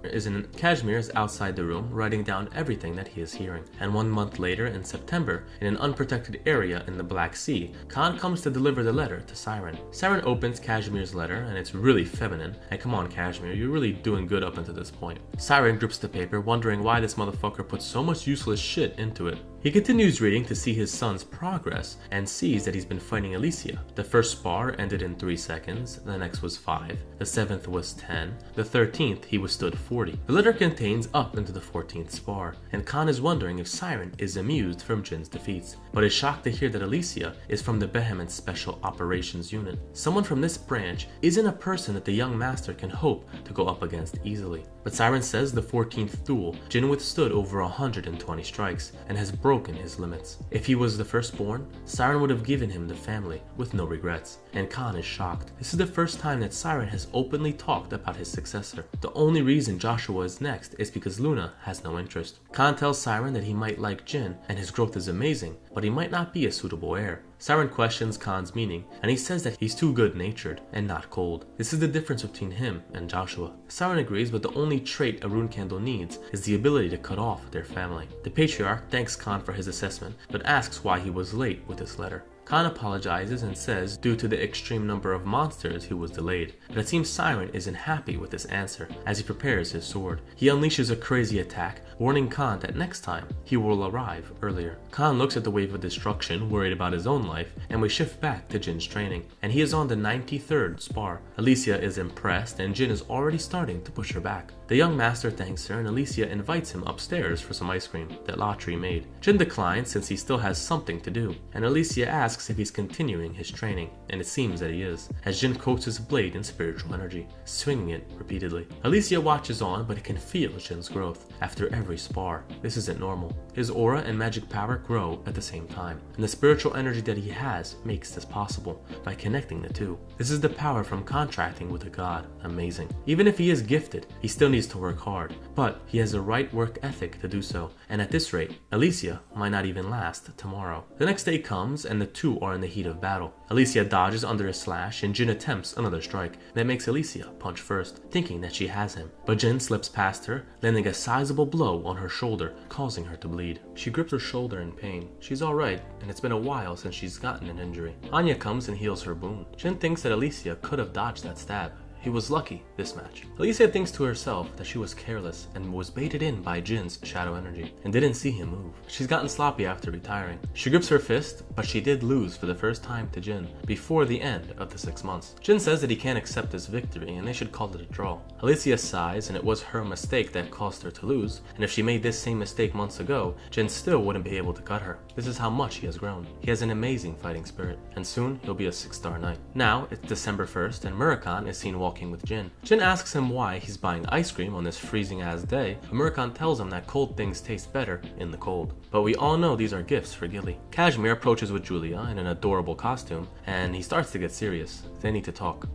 Kashmir is outside the room writing down everything that he is hearing. And 1 month later in September, in an unprotected area in the Black Sea, Khan comes to deliver the letter to Siren. Siren opens Kashmir's letter and it's really feminine. And come on Kashmir, you're really doing good up until this point. Siren grips the paper, wondering why this motherfucker put so much useless shit into it. He continues reading to see his son's progress and sees that he's been fighting Alicia. The first spar ended in 3 seconds, the next was 5, the 7th was 10, the 13th he withstood 40. The letter contains up into the 14th spar, and Khan is wondering if Siren is amused from Jin's defeats, but is shocked to hear that Alicia is from the Behemoth Special Operations Unit. Someone from this branch isn't a person that the young master can hope to go up against easily. But Siren says the 14th duel, Jin withstood over 120 strikes and has broken his limits. If he was the firstborn, Siren would have given him the family with no regrets, and Khan is shocked. This is the first time that Siren has openly talked about his successor. The only reason Joshua is next is because Luna has no interest. Khan tells Siren that he might like Jin and his growth is amazing, but he might not be a suitable heir. Siren questions Khan's meaning, and he says that he's too good-natured and not cold. This is the difference between him and Joshua. Siren agrees, but the only trait a rune candle needs is the ability to cut off their family. The patriarch thanks Khan for his assessment, but asks why he was late with this letter. Khan apologizes and says due to the extreme number of monsters he was delayed, but it seems Siren isn't happy with this answer as he prepares his sword. He unleashes a crazy attack, warning Khan that next time he will arrive earlier. Khan looks at the wave of destruction, worried about his own life, and we shift back to Jin's training, and he is on the 93rd spar. Alicia is impressed and Jin is already starting to push her back. The young master thanks her and Alicia invites him upstairs for some ice cream that Latri made. Jin declines since he still has something to do, and Alicia asks asks if he's continuing his training, and it seems that he is, as Jin coats his blade in spiritual energy, swinging it repeatedly. Alicia watches on, but he can feel Jin's growth after every spar. This isn't normal. His aura and magic power grow at the same time, and the spiritual energy that he has makes this possible by connecting the two. This is the power from contracting with a god. Amazing. Even if he is gifted, he still needs to work hard, but he has the right work ethic to do so, and at this rate, Alicia might not even last tomorrow. The next day comes, and the two are in the heat of battle. Alicia dodges under a slash, and Jin attempts another strike that makes Alicia punch first, thinking that she has him. But Jin slips past her, landing a sizable blow on her shoulder, causing her to bleed. She grips her shoulder in pain. She's alright, and it's been a while since she's gotten an injury. Anya comes and heals her wound. Jin thinks that Alicia could have dodged that stab. He was lucky this match. Alicia thinks to herself that she was careless and was baited in by Jin's shadow energy and didn't see him move. She's gotten sloppy after retiring. She grips her fist, but she did lose for the first time to Jin before the end of the 6 months. Jin says that he can't accept this victory and they should call it a draw. Alicia sighs, and it was her mistake that caused her to lose, and if she made this same mistake months ago, Jin still wouldn't be able to cut her. This is how much he has grown. He has an amazing fighting spirit, and soon he'll be a 6-star knight. Now it's December 1st and Murakami is seen walking with Jin. Jin asks him why he's buying ice cream on this freezing ass day, but Murakami tells him that cold things taste better in the cold. But we all know these are gifts for Gilly. Kashmir approaches with Julia in an adorable costume, and he starts to get serious. They need to talk.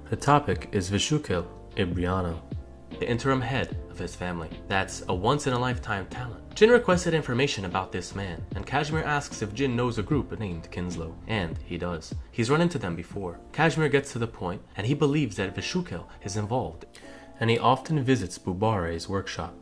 The topic is Vishukil Ibriano, the interim head of his family. That's a once-in-a-lifetime talent. Jin requested information about this man, and Kashmir asks if Jin knows a group named Kinslow, and he does. He's run into them before. Kashmir gets to the point, and he believes that Vishukil is involved, and he often visits Bubare's workshop.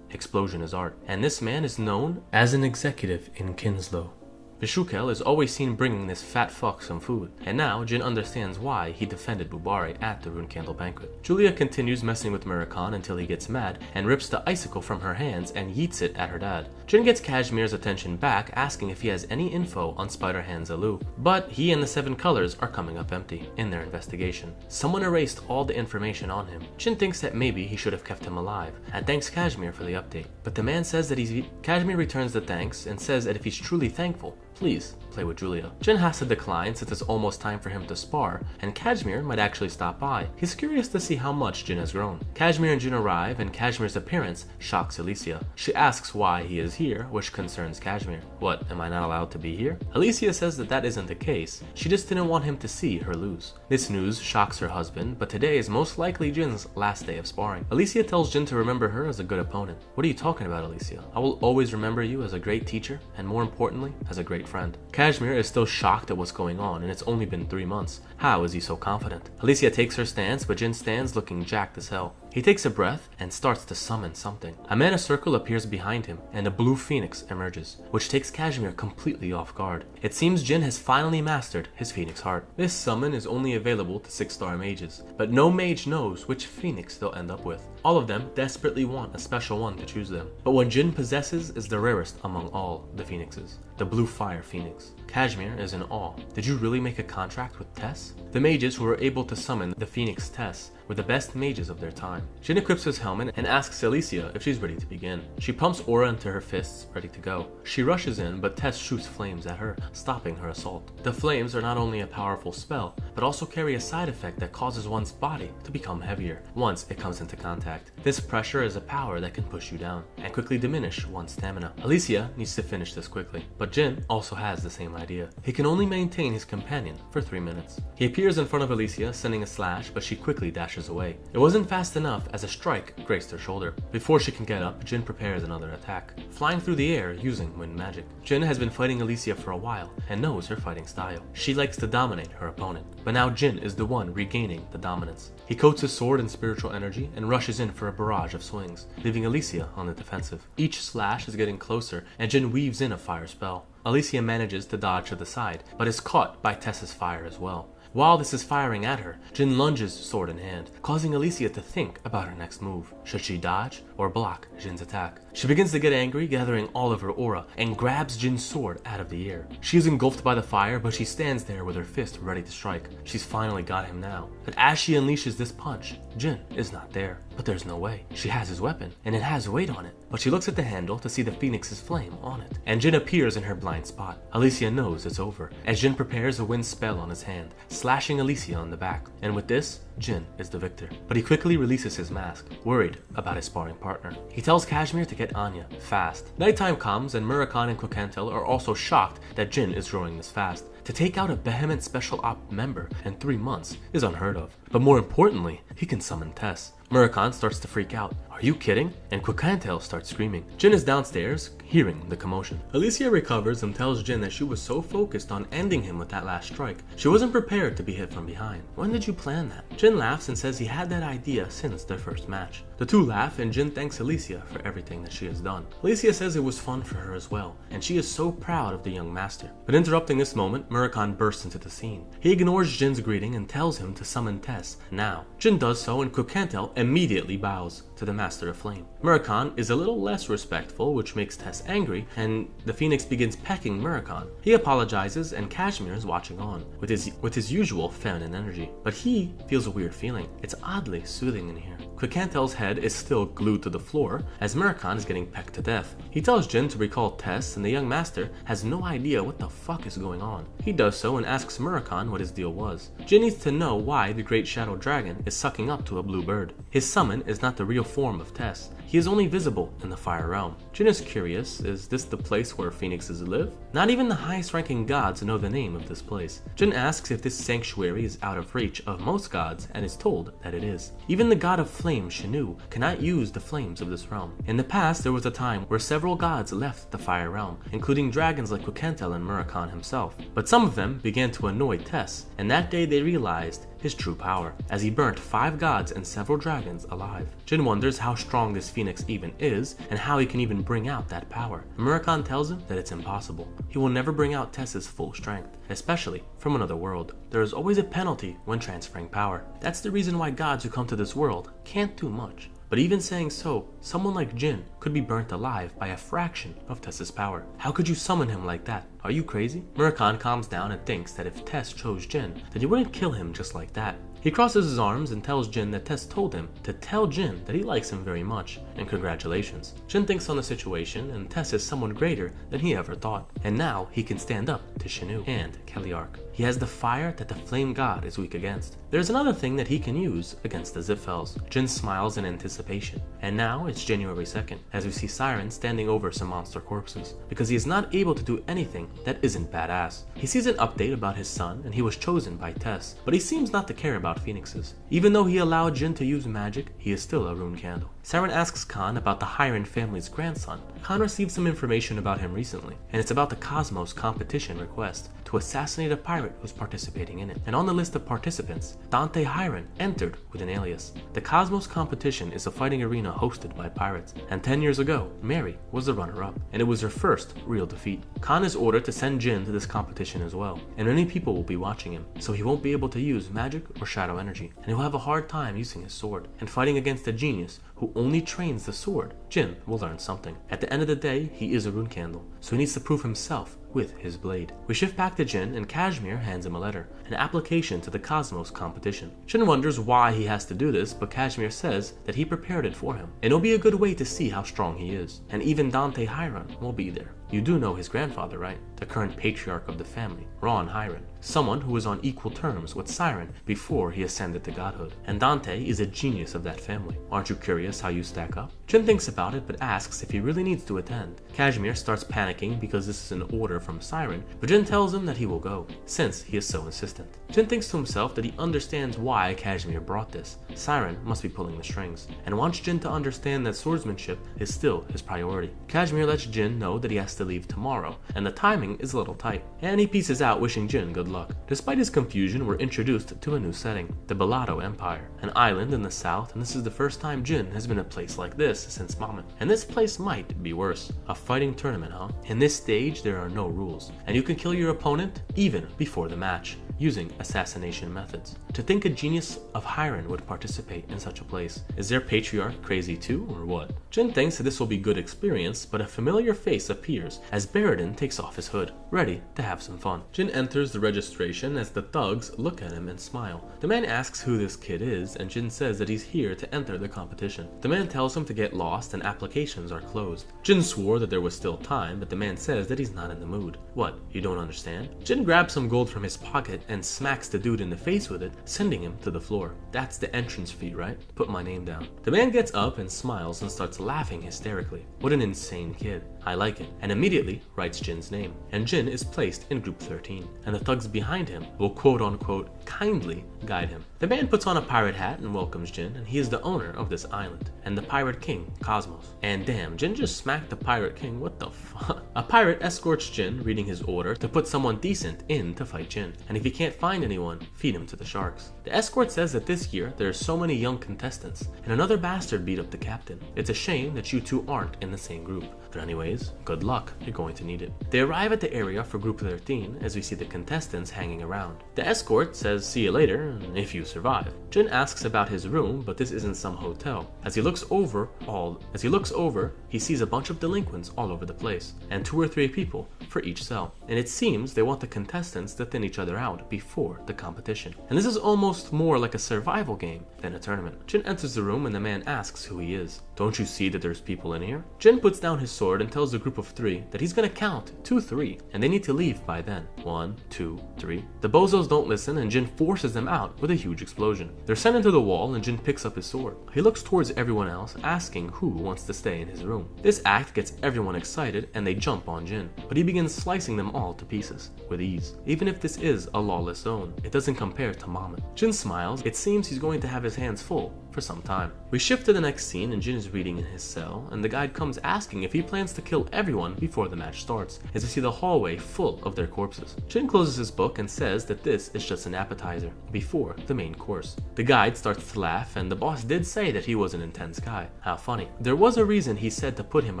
Explosion is art, and this man is known as an executive in Kinslow. Vishukel is always seen bringing this fat fuck some food, and now Jin understands why he defended Bubare at the Rune Candle banquet. Julia continues messing with Murakami until he gets mad and rips the icicle from her hands and yeets it at her dad. Jin gets Kashmir's attention back, asking if he has any info on Spider-Hand Zalu, but he and the 7 colors are coming up empty in their investigation. Someone erased all the information on him. Jin thinks that maybe he should have kept him alive, and thanks Kashmir for the update. But the man says that Kashmir returns the thanks and says that if he's truly thankful, please play with Julia. Jin has to decline since it's almost time for him to spar, and Kashmir might actually stop by. He's curious to see how much Jin has grown. Kashmir and Jin arrive, and Kashmir's appearance shocks Alicia. She asks why he is here, which concerns Kashmir. What, am I not allowed to be here? Alicia says that that isn't the case. She just didn't want him to see her lose. This news shocks her husband, but today is most likely Jin's last day of sparring. Alicia tells Jin to remember her as a good opponent. What are you talking about, Alicia? I will always remember you as a great teacher, and more importantly, as a great friend. Kashmir is still shocked at what's going on, and it's only been 3 months. How is he so confident? Alicia takes her stance, but Jin stands looking jacked as hell. He takes a breath and starts to summon something. A mana circle appears behind him, and a blue phoenix emerges, which takes Kashmir completely off guard. It seems Jin has finally mastered his phoenix heart. This summon is only available to 6-star mages, but no mage knows which phoenix they'll end up with. All of them desperately want a special one to choose them, but what Jin possesses is the rarest among all the phoenixes, the blue fire phoenix. Kashmir is in awe. Did you really make a contract with Tess? The mages who were able to summon the phoenix Tess were the best mages of their time. Jin equips his helmet and asks Alicia if she's ready to begin. She pumps aura into her fists, ready to go. She rushes in, but Tess shoots flames at her, stopping her assault. The flames are not only a powerful spell, but also carry a side effect that causes one's body to become heavier once it comes into contact. This pressure is a power that can push you down and quickly diminish one's stamina. Alicia needs to finish this quickly, but Jin also has the same idea. He can only maintain his companion for 3 minutes. He appears in front of Alicia, sending a slash, but she quickly dashes away. It wasn't fast enough as a strike grazed her shoulder. Before she can get up, Jin prepares another attack, flying through the air using wind magic. Jin has been fighting Alicia for a while and knows her fighting style. She likes to dominate her opponent, but now Jin is the one regaining the dominance. He coats his sword in spiritual energy and rushes in for a barrage of swings, leaving Alicia on the defensive. Each slash is getting closer, and Jin weaves in a fire spell. Alicia manages to dodge to the side, but is caught by Tess's fire as well. While this is firing at her, Jin lunges sword in hand, causing Alicia to think about her next move. Should she dodge or block Jin's attack? She begins to get angry, gathering all of her aura, and grabs Jin's sword out of the air. She is engulfed by the fire, but she stands there with her fist ready to strike. She's finally got him now. But as she unleashes this punch, Jin is not there. But there's no way. She has his weapon, and it has weight on it. But she looks at the handle to see the phoenix's flame on it. And Jin appears in her blind spot. Alicia knows it's over, as Jin prepares a wind spell on his hand, slashing Alicia on the back. And with this, Jin is the victor. But he quickly releases his mask, worried about his sparring partner. He tells Kashmir to get Anya, fast. Nighttime comes, and Murakami and Quicantel are also shocked that Jin is growing this fast. To take out a behemoth special op member in 3 months is unheard of. But more importantly, he can summon Tess. Murakami starts to freak out. Are you kidding? And Quicantel starts screaming. Jin is downstairs, hearing the commotion. Alicia recovers and tells Jin that she was so focused on ending him with that last strike, she wasn't prepared to be hit from behind. When did you plan that? Jin laughs and says he had that idea since their first match. The two laugh and Jin thanks Alicia for everything that she has done. Alicia says it was fun for her as well, and she is so proud of the young master. But interrupting this moment, Murakami bursts into the scene. He ignores Jin's greeting and tells him to summon Tess now. Jin does so, and Quicantel immediately bows to the Master of Flame. Murakami is a little less respectful, which makes Tess angry, and the Phoenix begins pecking Murakami. He apologizes, and Kashmir is watching on, with his usual feminine energy. But he feels a weird feeling. It's oddly soothing in here. Quicantel's head is still glued to the floor, as Murakami is getting pecked to death. He tells Jin to recall Tess, and the young master has no idea what the fuck is going on. He does so and asks Murakami what his deal was. Jin needs to know why the Great Shadow Dragon is sucking up to a blue bird. His summon is not the real form of Tess. He is only visible in the Fire Realm. Jin is curious, is this the place where phoenixes live? Not even the highest ranking gods know the name of this place. Jin asks if this sanctuary is out of reach of most gods and is told that it is. Even the god of flame, Shinu, cannot use the flames of this realm. In the past, there was a time where several gods left the Fire Realm, including dragons like Quicantel and Murakami himself. But some of them began to annoy Tess, and that day they realized his true power, as he burnt 5 gods and several dragons alive. Jin wonders how strong this phoenix even is, and how he can even bring out that power. Murakami tells him that it's impossible. He will never bring out Tess's full strength, especially from another world. There is always a penalty when transferring power. That's the reason why gods who come to this world can't do much. But even saying so, someone like Jin could be burnt alive by a fraction of Tess's power. How could you summon him like that? Are you crazy? Murakami calms down and thinks that if Tess chose Jin, then he wouldn't kill him just like that. He crosses his arms and tells Jin that Tess told him to tell Jin that he likes him very much, and congratulations. Jin thinks on the situation, and Tess is someone greater than he ever thought. And now he can stand up to Shinu and Keliark. He has the fire that the flame god is weak against. There's another thing that he can use against the Zipfels. Jin smiles in anticipation. And now it's January 2nd, as we see Siren standing over some monster corpses, because he is not able to do anything that isn't badass. He sees an update about his son, and he was chosen by Tess, but he seems not to care about phoenixes. Even though he allowed Jin to use magic, he is still a rune candle. Siren asks Khan about the Hiron family's grandson. Khan received some information about him recently, and it's about the Cosmos competition request to assassinate a pirate who's participating in it. And on the list of participants, Dante Hiron entered with an alias. The Cosmos competition is a fighting arena hosted by pirates, and 10 years ago, Mary was the runner-up, and it was her first real defeat. Khan is ordered to send Jin to this competition as well, and many people will be watching him, so he won't be able to use magic or shadow energy, and he'll have a hard time using his sword. And fighting against a genius who only trains the sword, Jin will learn something. At the end of the day, he is a rune candle, so he needs to prove himself with his blade. We shift back to Jin, and Kashmir hands him a letter, an application to the Cosmos competition. Jin wonders why he has to do this, but Kashmir says that he prepared it for him, and it'll be a good way to see how strong he is. And even Dante Hiron will be there. You do know his grandfather, right? The current patriarch of the family, Ron Hiron, someone who was on equal terms with Siren before he ascended to godhood. And Dante is a genius of that family. Aren't you curious how you stack up? Jin thinks about it, but asks if he really needs to attend. Kashmir starts panicking because this is an order from Siren, but Jin tells him that he will go, since he is so insistent. Jin thinks to himself that he understands why Kashmir brought this. Siren must be pulling the strings, and wants Jin to understand that swordsmanship is still his priority. Kashmir lets Jin know that he has to leave tomorrow, and the timing is a little tight, and he pieces out wishing Jin good luck. Despite his confusion, we're introduced to a new setting, the Bellado Empire, an island in the south, and this is the first time Jin has been a place like this since Mammon. And this place might be worse. A fighting tournament, huh? In this stage, there are no rules, and you can kill your opponent even before the match. using assassination methods. To think a genius of Hiren would participate in such a place. Is their patriarch crazy too, or what? Jin thinks that this will be good experience, but a familiar face appears as Baradin takes off his hood, ready to have some fun. Jin enters the registration as the thugs look at him and smile. The man asks who this kid is, and Jin says that he's here to enter the competition. The man tells him to get lost and applications are closed. Jin swore that there was still time, but the man says that he's not in the mood. What, you don't understand? Jin grabs some gold from his pocket and smacks the dude in the face with it, sending him to the floor. That's the entrance fee, right? Put my name down. The man gets up and smiles and starts laughing hysterically. What an insane kid. I like it. And immediately writes Jin's name. And Jin is placed in group 13. And the thugs behind him will quote unquote kindly guide him. The man puts on a pirate hat and welcomes Jin, and he is the owner of this island and the pirate king, Cosmos. And damn, Jin just smacked the pirate king, what the fuck? A pirate escorts Jin, reading his order to put someone decent in to fight Jin. And if he can't find anyone, feed him to the sharks. The escort says that this year there are so many young contestants, and another bastard beat up the captain. It's a shame that you two aren't in the same group. But anyways, good luck, you're going to need it. They arrive at the area for group 13 as we see the contestants hanging around. The escort says see you later, if you survive. Jin asks about his room, but this isn't some hotel. As he looks over, he sees a bunch of delinquents all over the place, and 2 or 3 people for each cell. And it seems they want the contestants to thin each other out before the competition. And this is almost more like a survival game than a tournament. Jin enters the room and the man asks who he is. Don't you see that there's people in here? Jin puts down his sword and tells the group of 3 that he's gonna count 2, 3, and they need to leave by then. 1, 2, 3. The bozos don't listen and Jin forces them out with a huge explosion. They're sent into the wall and Jin picks up his sword. He looks towards everyone else, asking who wants to stay in his room. This act gets everyone excited and they jump on Jin, but he begins slicing them all to pieces with ease. Even if this is a lawless zone, it doesn't compare to Mama. Jin smiles. It seems he's going to have his hands full for some time. We shift to the next scene and Jin is reading in his cell, and the guide comes asking if he plans to kill everyone before the match starts, as we see the hallway full of their corpses. Jin closes his book and says that this is just an appetizer before the main course. The guide starts to laugh, and the boss did say that he was an intense guy. How funny. There was a reason he said to put him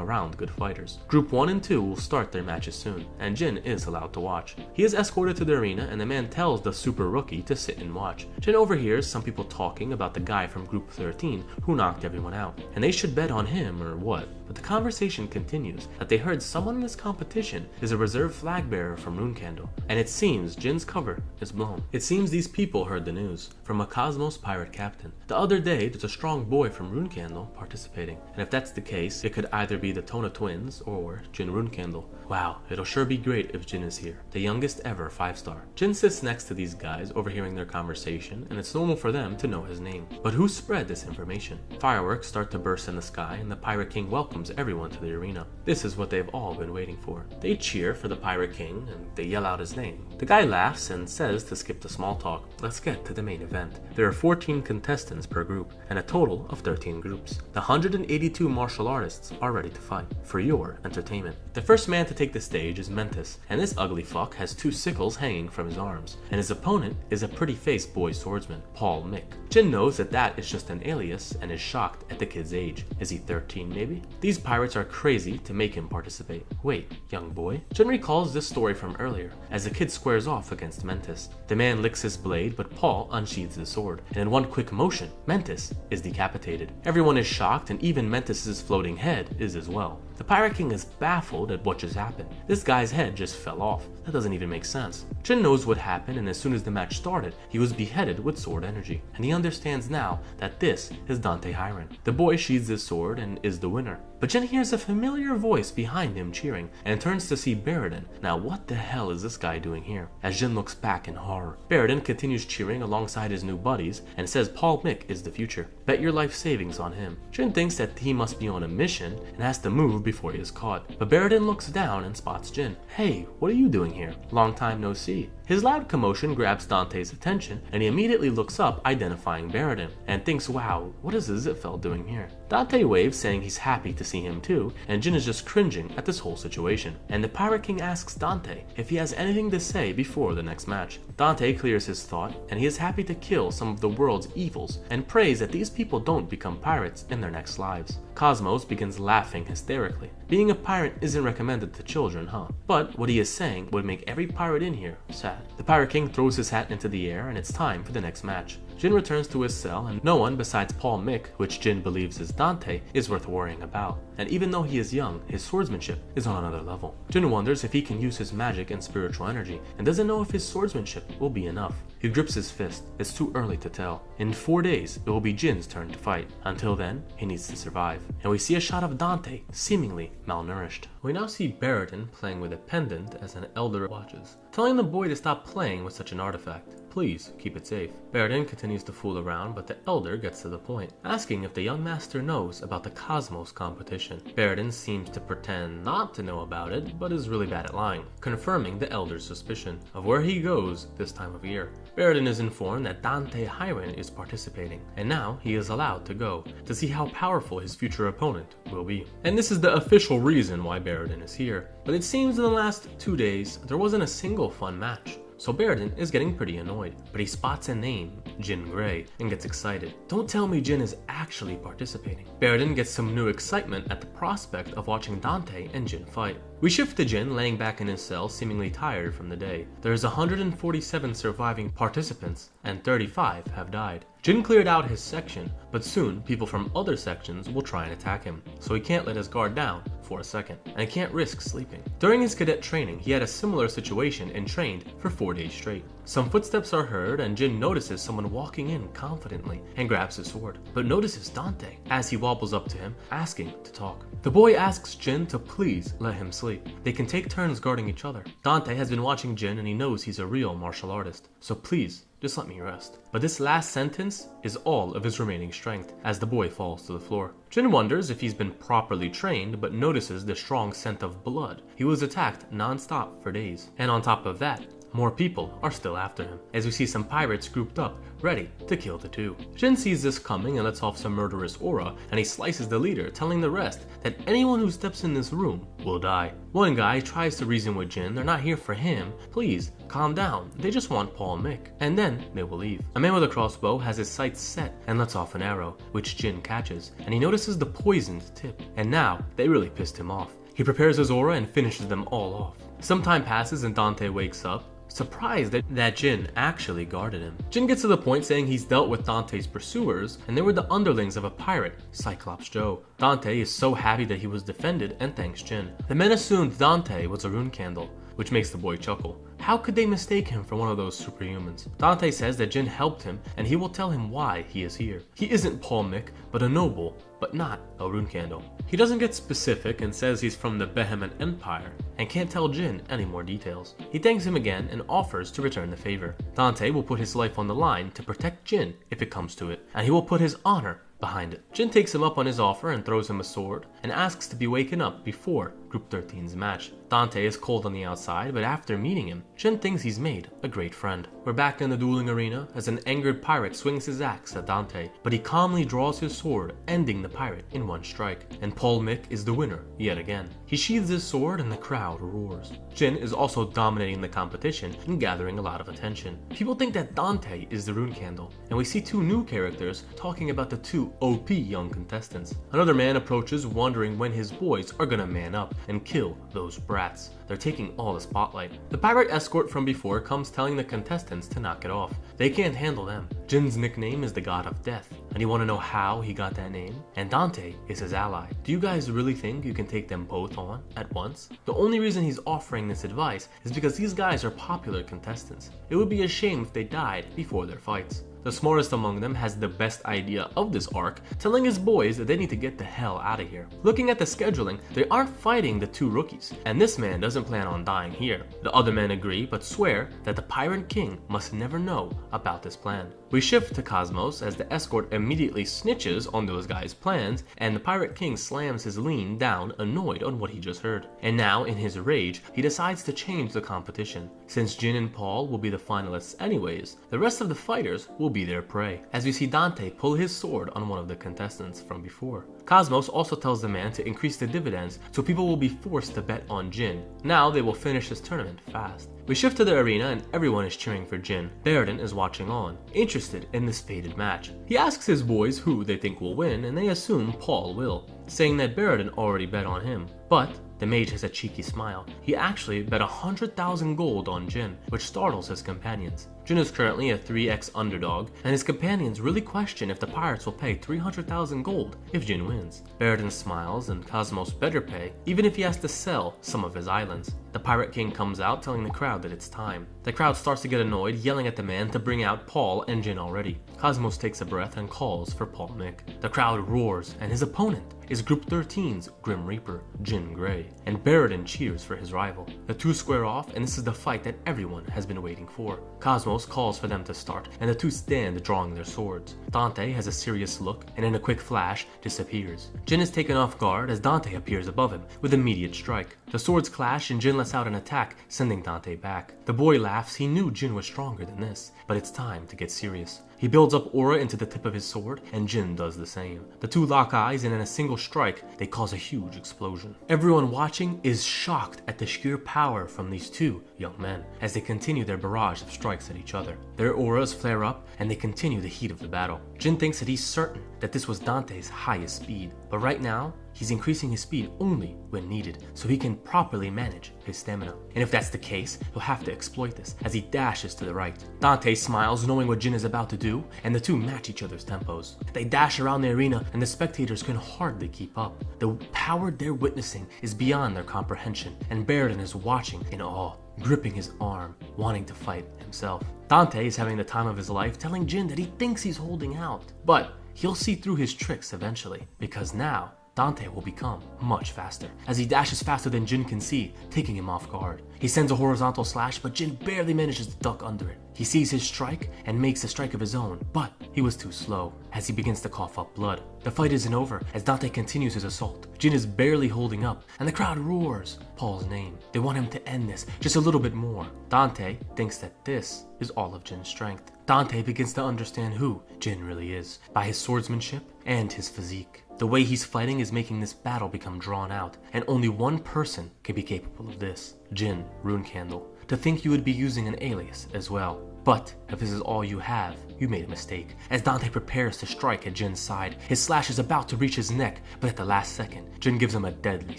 around good fighters. Group 1 and 2 will start their matches soon, and Jin is allowed to watch. He is escorted to the arena, and the man tells the super rookie to sit and watch. Jin overhears some people talking about the guy from group 13 who knocked everyone out, and they should bet on him or what. But the conversation continues that they heard someone in this competition is a reserve flag bearer from Reincarnated, and it seems Jin's cover is blown. It seems these people heard the news from a Cosmos pirate captain. The other day there's a strong boy from Reincarnated participating, and if that's the case, it could either be the Tona twins or Jin Reincarnated. Wow, it'll sure be great if Jin is here. The youngest ever 5-star. Jin sits next to these guys, overhearing their conversation, and it's normal for them to know his name. But who spread this information? Fireworks start to burst in the sky, and the Pirate King welcomes everyone to the arena. This is what they've all been waiting for. They cheer for the Pirate King, and they yell out his name. The guy laughs and says to skip the small talk. Let's get to the main event. There are 14 contestants per group, and a total of 13 groups. The 182 martial artists are ready to fight, for your entertainment. The first man to take the stage is Mentis, and this ugly fuck has 2 sickles hanging from his arms, and his opponent is a pretty-faced boy swordsman, Paul Mick. Jin knows that that is just an alias and is shocked at the kid's age. Is he 13 maybe? These pirates are crazy to make him participate. Wait, young boy? Jin recalls this story from earlier, as the kid squares off against Mentis. The man licks his blade, but Paul unsheathes his sword, and in one quick motion, Mentis is decapitated. Everyone is shocked, and even Mentis' floating head is as well. The Pirate King is baffled at what just happened. This guy's head just fell off. That doesn't even make sense. Jin knows what happened, and as soon as the match started, he was beheaded with sword energy. And he understands now that this is Dante Hiren. The boy sheathes his sword and is the winner. But Jin hears a familiar voice behind him cheering, and turns to see Baradin. Now what the hell is this guy doing here? As Jin looks back in horror. Baradin continues cheering alongside his new buddies, and says Paul Mick is the future. Bet your life savings on him. Jin thinks that he must be on a mission, and has to move before he is caught. But Baradin looks down and spots Jin. Hey, what are you doing here? Long time no see. His loud commotion grabs Dante's attention, and he immediately looks up, identifying Baradin, and thinks, wow, what is this Zipfel doing here? Dante waves, saying he's happy to see him too, and Jin is just cringing at this whole situation. And the Pirate King asks Dante if he has anything to say before the next match. Dante clears his thought, and he is happy to kill some of the world's evils, and prays that these people don't become pirates in their next lives. Cosmos begins laughing hysterically. Being a pirate isn't recommended to children, huh? But what he is saying would make every pirate in here sad. The Pirate King throws his hat into the air and it's time for the next match. Jin returns to his cell and no one besides Paul Mick, which Jin believes is Dante, is worth worrying about. And even though he is young, his swordsmanship is on another level. Jin wonders if he can use his magic and spiritual energy and doesn't know if his swordsmanship will be enough. He grips his fist. It's too early to tell. In 4 days, it will be Jin's turn to fight. Until then, he needs to survive. And we see a shot of Dante, seemingly malnourished. We now see Baradin playing with a pendant as an elder watches, telling the boy to stop playing with such an artifact. Please, keep it safe. Baradin continues to fool around, but the elder gets to the point, asking if the young master knows about the Cosmos competition. Baradin seems to pretend not to know about it, but is really bad at lying, confirming the elder's suspicion of where he goes this time of year. Baradin is informed that Dante Hiren is participating, and now he is allowed to go, to see how powerful his future opponent will be. And this is the official reason why Baradin is here. But it seems in the last 2 days, there wasn't a single fun match. So Baradin is getting pretty annoyed, but he spots a name, Jin Gray, and gets excited. Don't tell me Jin is actually participating. Baradin gets some new excitement at the prospect of watching Dante and Jin fight. We shift to Jin laying back in his cell, seemingly tired from the day. There's 147 surviving participants, and 35 have died. Jin cleared out his section, but soon people from other sections will try and attack him, so he can't let his guard down for a second, and he can't risk sleeping. During his cadet training, he had a similar situation and trained for 4 days straight. Some footsteps are heard and Jin notices someone walking in confidently and grabs his sword, but notices Dante as he wobbles up to him, asking to talk. The boy asks Jin to please let him sleep. They can take turns guarding each other. Dante has been watching Jin and he knows he's a real martial artist, so please, just let me rest. But this last sentence is all of his remaining strength as the boy falls to the floor. Jin wonders if he's been properly trained, but notices the strong scent of blood. He was attacked non-stop for days. And on top of that, more people are still after him, as we see some pirates grouped up, ready to kill the two. Jin sees this coming and lets off some murderous aura, and he slices the leader, telling the rest that anyone who steps in this room will die. One guy tries to reason with Jin, they're not here for him, please, calm down, they just want Paul Mick, and then they will leave. A man with a crossbow has his sights set and lets off an arrow, which Jin catches, and he notices the poisoned tip, and now they really pissed him off. He prepares his aura and finishes them all off. Some time passes and Dante wakes up, surprised that Jin actually guarded him. Jin gets to the point saying he's dealt with Dante's pursuers, and they were the underlings of a pirate, Cyclops Joe. Dante is so happy that he was defended and thanks Jin. The men assumed Dante was a rune candle, which makes the boy chuckle. How could they mistake him for one of those superhumans? Dante says that Jin helped him and he will tell him why he is here. He isn't Paul Mick, but a noble, but not a rune candle. He doesn't get specific and says he's from the Behemoth Empire and can't tell Jin any more details. He thanks him again and offers to return the favor. Dante will put his life on the line to protect Jin if it comes to it, and he will put his honor behind it. Jin takes him up on his offer and throws him a sword and asks to be waken up before Group 13's match. Dante is cold on the outside, but after meeting him, Jin thinks he's made a great friend. We're back in the dueling arena as an angered pirate swings his axe at Dante, but he calmly draws his sword, ending the pirate in one strike. And Paul Mick is the winner yet again. He sheathes his sword and the crowd roars. Jin is also dominating the competition and gathering a lot of attention. People think that Dante is the rune candle, and we see two new characters talking about the two OP young contestants. Another man approaches wondering when his boys are gonna man up and kill those brats. They're taking all the spotlight. The pirate escort from before comes telling the contestants to knock it off. They can't handle them. Jin's nickname is the God of Death, and you want to know how he got that name? And Dante is his ally. Do you guys really think you can take them both on at once? The only reason he's offering this advice is because these guys are popular contestants. It would be a shame if they died before their fights. The smartest among them has the best idea of this arc, telling his boys that they need to get the hell out of here. Looking at the scheduling, they aren't fighting the two rookies, and this man doesn't plan on dying here. The other men agree, but swear that the Pirate King must never know about this plan. We shift to Cosmos as the escort immediately snitches on those guys' plans, and the Pirate King slams his lean down, annoyed on what he just heard. And now, in his rage, he decides to change the competition. Since Jin and Paul will be the finalists anyways, the rest of the fighters will be their prey, as we see Dante pull his sword on one of the contestants from before. Cosmos also tells the man to increase the dividends so people will be forced to bet on Jin. Now they will finish this tournament fast. We shift to the arena and everyone is cheering for Jin. Baradin is watching on, interested in this fated match. He asks his boys who they think will win and they assume Paul will, saying that Baradin already bet on him. But the mage has a cheeky smile. He actually bet 100,000 gold on Jin, which startles his companions. Jin is currently a 3x underdog, and his companions really question if the pirates will pay 300,000 gold if Jin wins. Baradin smiles, and Cosmos better pay, even if he has to sell some of his islands. The Pirate King comes out telling the crowd that it's time. The crowd starts to get annoyed, yelling at the man to bring out Paul and Jin already. Cosmos takes a breath and calls for Paul Mick. The crowd roars, and his opponent is Group 13's Grim Reaper, Jin Grey, and Baradin cheers for his rival. The two square off, and this is the fight that everyone has been waiting for. Cosmos calls for them to start, and the two stand drawing their swords. Dante has a serious look, and in a quick flash, disappears. Jin is taken off guard as Dante appears above him with immediate strike. The swords clash, and Jin lets out an attack, sending Dante back. The boy laughs. He knew Jin was stronger than this, but it's time to get serious. He builds up aura into the tip of his sword, and Jin does the same. The two lock eyes, and in a single strike, they cause a huge explosion. Everyone watching is shocked at the sheer power from these two young men as they continue their barrage of strikes at each other. Their auras flare up, and they continue the heat of the battle. Jin thinks that he's certain that this was Dante's highest speed, but right now, he's increasing his speed only when needed, so he can properly manage his stamina. And if that's the case, he'll have to exploit this as he dashes to the right. Dante smiles, knowing what Jin is about to do, and the two match each other's tempos. They dash around the arena, and the spectators can hardly keep up. The power they're witnessing is beyond their comprehension, and Baradin is watching in awe, gripping his arm, wanting to fight himself. Dante is having the time of his life, telling Jin that he thinks he's holding out, but he'll see through his tricks eventually, because now Dante will become much faster, as he dashes faster than Jin can see, taking him off guard. He sends a horizontal slash, but Jin barely manages to duck under it. He sees his strike and makes a strike of his own, but he was too slow, as he begins to cough up blood. The fight isn't over, as Dante continues his assault. Jin is barely holding up, and the crowd roars Paul's name. They want him to end this just a little bit more. Dante thinks that this is all of Jin's strength. Dante begins to understand who Jin really is, by his swordsmanship and his physique. The way he's fighting is making this battle become drawn out, and only one person can be capable of this, Jin Runecandle. To think you would be using an alias as well. But if this is all you have, you made a mistake. As Dante prepares to strike at Jin's side, his slash is about to reach his neck, but at the last second, Jin gives him a deadly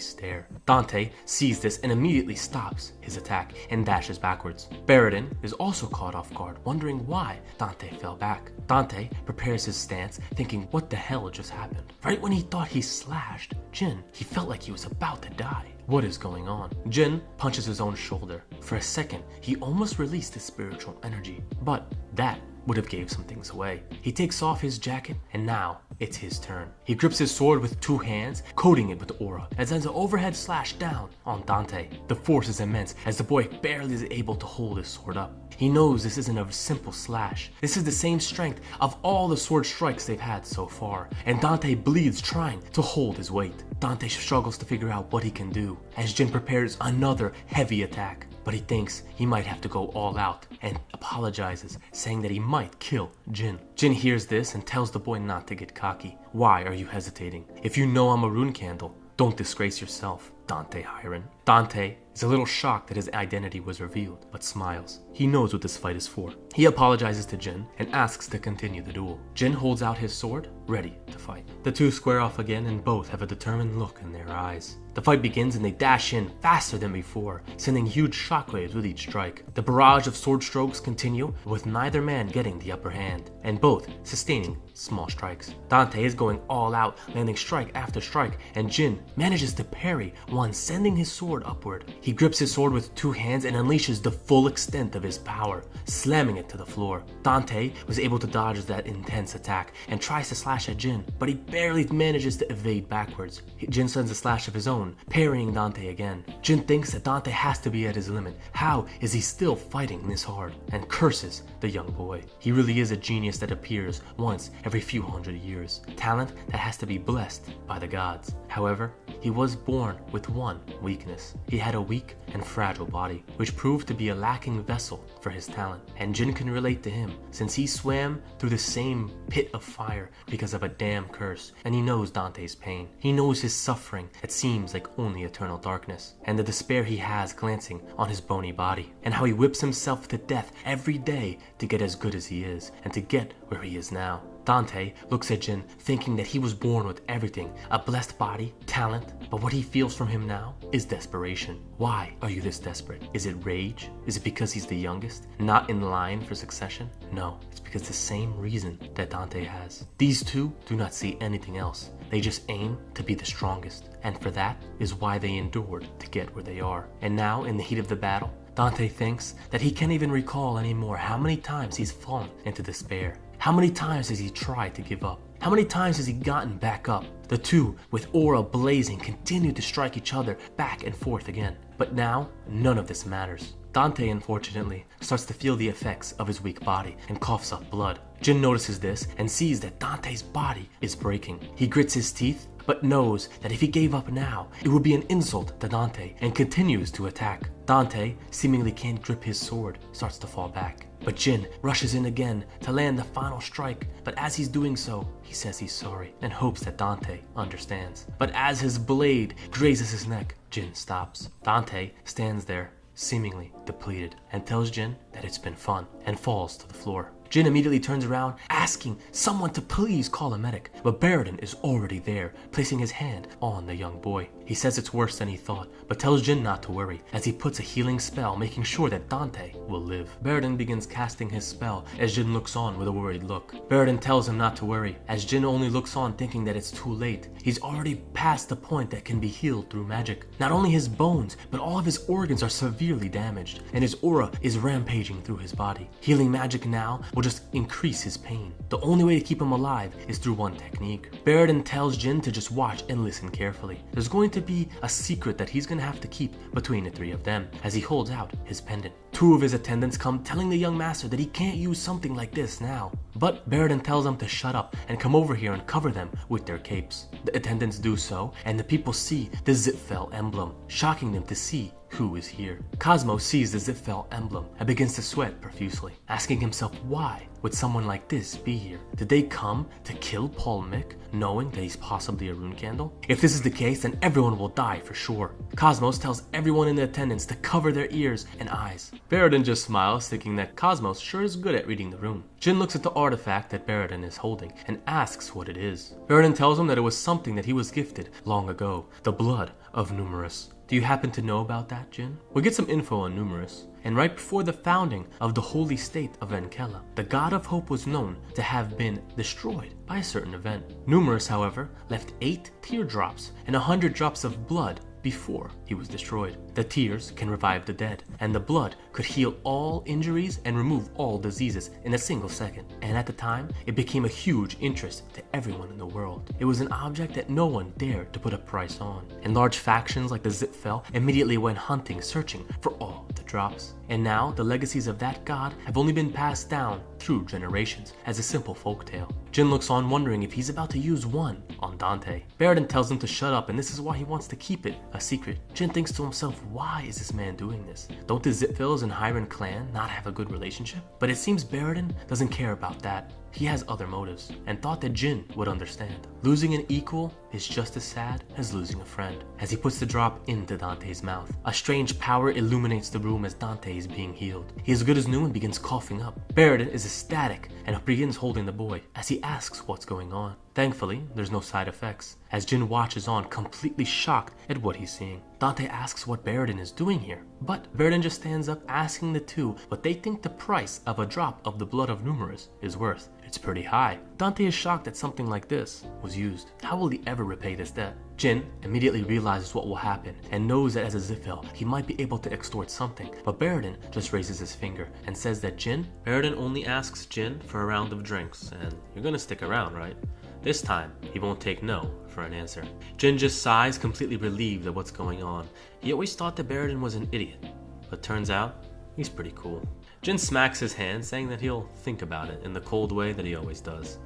stare. Dante sees this and immediately stops his attack and dashes backwards. Baradin is also caught off guard, wondering why Dante fell back. Dante prepares his stance, thinking what the hell just happened. Right when he thought he slashed Jin, he felt like he was about to die. What is going on? Jin punches his own shoulder. For a second, he almost released his spiritual energy, but that would have gave some things away. He takes off his jacket, and now it's his turn. He grips his sword with two hands, coating it with aura, and sends an overhead slash down on Dante. The force is immense, as the boy barely is able to hold his sword up. He knows this isn't a simple slash. This is the same strength of all the sword strikes they've had so far, and Dante bleeds trying to hold his weight. Dante struggles to figure out what he can do, as Jin prepares another heavy attack. But he thinks he might have to go all out, and apologizes, saying that he might kill Jin. Jin hears this and tells the boy not to get cocky. Why are you hesitating? If you know I'm a Runecandle, don't disgrace yourself, Dante Hiron. Dante is a little shocked that his identity was revealed, but smiles. He knows what this fight is for. He apologizes to Jin and asks to continue the duel. Jin holds out his sword, ready to fight. The two square off again, and both have a determined look in their eyes. The fight begins and they dash in faster than before, sending huge shockwaves with each strike. The barrage of sword strokes continue, with neither man getting the upper hand, and both sustaining small strikes. Dante is going all out, landing strike after strike, and Jin manages to parry one, sending his sword upward. He grips his sword with two hands and unleashes the full extent of his power, slamming it to the floor. Dante was able to dodge that intense attack and tries to slash at Jin, but he barely manages to evade backwards. Jin sends a slash of his own, parrying Dante again. Jin thinks that Dante has to be at his limit. How is he still fighting this hard? And curses the young boy. He really is a genius that appears once every few hundred years. Talent that has to be blessed by the gods. However, he was born with one weakness. this. He had a weak and fragile body, which proved to be a lacking vessel for his talent. And Jin can relate to him, since he swam through the same pit of fire because of a damn curse, and he knows Dante's pain. He knows his suffering that seems like only eternal darkness, and the despair he has glancing on his bony body, and how he whips himself to death every day to get as good as he is, and to get where he is now. Dante looks at Jin thinking that he was born with everything, a blessed body, talent, but what he feels from him now is desperation. Why are you this desperate? Is it rage? Is it because he's the youngest, not in line for succession? No, it's because the same reason that Dante has. These two do not see anything else. They just aim to be the strongest, and for that is why they endured to get where they are. And now, in the heat of the battle, Dante thinks that he can't even recall anymore how many times he's fallen into despair. How many times has he tried to give up? How many times has he gotten back up? The two, with aura blazing, continue to strike each other back and forth again. But now, none of this matters. Dante, unfortunately, starts to feel the effects of his weak body and coughs up blood. Jin notices this and sees that Dante's body is breaking. He grits his teeth, but knows that if he gave up now, it would be an insult to Dante, and continues to attack. Dante seemingly can't grip his sword, starts to fall back. But Jin rushes in again to land the final strike, but as he's doing so, he says he's sorry and hopes that Dante understands. But as his blade grazes his neck, Jin stops. Dante stands there, seemingly depleted, and tells Jin that it's been fun, and falls to the floor. Jin immediately turns around, asking someone to please call a medic, but Baradin is already there, placing his hand on the young boy. He says it's worse than he thought, but tells Jin not to worry, as he puts a healing spell, making sure that Dante will live. Baradin begins casting his spell, as Jin looks on with a worried look. Baradin tells him not to worry, as Jin only looks on thinking that it's too late. He's already past the point that can be healed through magic. Not only his bones, but all of his organs are severely damaged, and his aura is rampaging through his body. Healing magic now will just increase his pain. The only way to keep him alive is through one technique. Baradin tells Jin to just watch and listen carefully. There's going to be a secret that he's going to have to keep between the three of them, as he holds out his pendant. Two of his attendants come telling the young master that he can't use something like this now. But Baradin tells them to shut up and come over here and cover them with their capes. The attendants do so, and the people see the Zipfel emblem, shocking them to see who is here. Cosmo sees the Zipfel emblem and begins to sweat profusely, asking himself why would someone like this be here? Did they come to kill Paul Mick, knowing that he's possibly a rune candle? If this is the case, then everyone will die for sure. Cosmos tells everyone in the attendance to cover their ears and eyes. Baradin just smiles, thinking that Cosmos sure is good at reading the room. Jin looks at the artifact that Baradin is holding and asks what it is. Baradin tells him that it was something that he was gifted long ago, the blood of Numerous. Do you happen to know about that, Jin? We get some info on Numerous. And right before the founding of the holy state of Enkela, the god of hope was known to have been destroyed by a certain event. Numerous, however, left 8 teardrops and 100 drops of blood before he was destroyed. The tears can revive the dead, and the blood could heal all injuries and remove all diseases in a single second. And at the time, it became a huge interest to everyone in the world. It was an object that no one dared to put a price on, and large factions like the Zipfel immediately went hunting, searching for all the drops. And now, the legacies of that god have only been passed down through generations as a simple folktale. Jin looks on, wondering if he's about to use one on Dante. Baradin tells him to shut up, and this is why he wants to keep it a secret. Jin thinks to himself, why is this man doing this? Don't the Zipfels and Hiran clan not have a good relationship? But it seems Baradin doesn't care about that. He has other motives, and thought that Jin would understand. Losing an equal is just as sad as losing a friend. As he puts the drop into Dante's mouth, a strange power illuminates the room as Dante is being healed. He is good as new and begins coughing up. Baradin is ecstatic and begins holding the boy as he asks what's going on. Thankfully, there's no side effects, as Jin watches on, completely shocked at what he's seeing. Dante asks what Baradin is doing here, but Baradin just stands up, asking the two what they think the price of a drop of the blood of Numerous is worth. It's pretty high. Dante is shocked that something like this was used. How will he ever repay this debt? Jin immediately realizes what will happen and knows that as a Zipfel, he might be able to extort something, but Baradin just raises his finger and says that Baradin only asks Jin for a round of drinks, and you're gonna stick around, right? This time, he won't take no for an answer. Jin just sighs, completely relieved at what's going on. He always thought that Baradin was an idiot, but turns out, he's pretty cool. Jin smacks his hand, saying that he'll think about it in the cold way that he always does.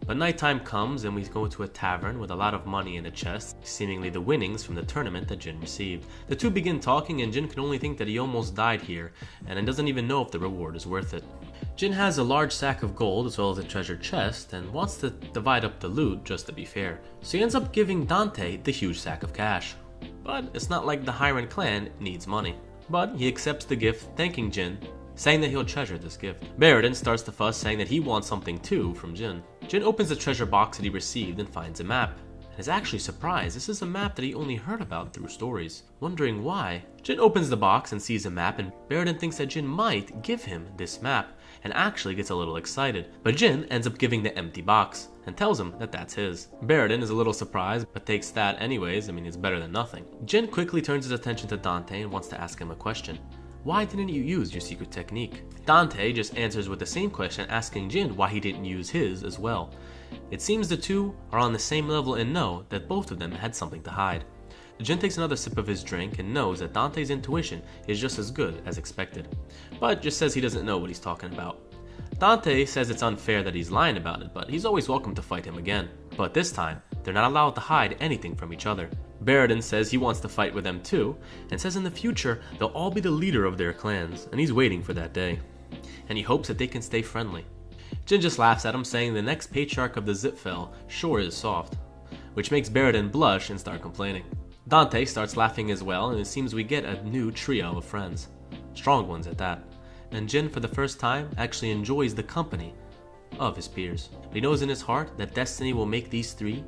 But nighttime comes and we go to a tavern with a lot of money in a chest, seemingly the winnings from the tournament that Jin received. The two begin talking and Jin can only think that he almost died here and doesn't even know if the reward is worth it. Jin has a large sack of gold as well as a treasure chest and wants to divide up the loot just to be fair. So he ends up giving Dante the huge sack of cash. But it's not like the Hiren clan needs money. But he accepts the gift, thanking Jin, saying that he'll treasure this gift. Baradin starts to fuss, saying that he wants something too from Jin. Jin opens the treasure box that he received and finds a map, and is actually surprised. This is a map that he only heard about through stories. Wondering why, Jin opens the box and sees a map, and Baradin thinks that Jin might give him this map, and actually gets a little excited. But Jin ends up giving the empty box, and tells him that that's his. Baradin is a little surprised, but takes that anyways. I mean, it's better than nothing. Jin quickly turns his attention to Dante and wants to ask him a question. Why didn't you use your secret technique? Dante just answers with the same question, asking Jin why he didn't use his as well. It seems the two are on the same level and know that both of them had something to hide. Jin takes another sip of his drink and knows that Dante's intuition is just as good as expected, but just says he doesn't know what he's talking about. Dante says it's unfair that he's lying about it, but he's always welcome to fight him again. But this time, they're not allowed to hide anything from each other. Baradin says he wants to fight with them too, and says in the future they'll all be the leader of their clans, and he's waiting for that day. And he hopes that they can stay friendly. Jin just laughs at him, saying the next patriarch of the Zipfel sure is soft, which makes Baradin blush and start complaining. Dante starts laughing as well, and it seems we get a new trio of friends. Strong ones at that. And Jin, for the first time, actually enjoys the company of his peers. But he knows in his heart that destiny will make these three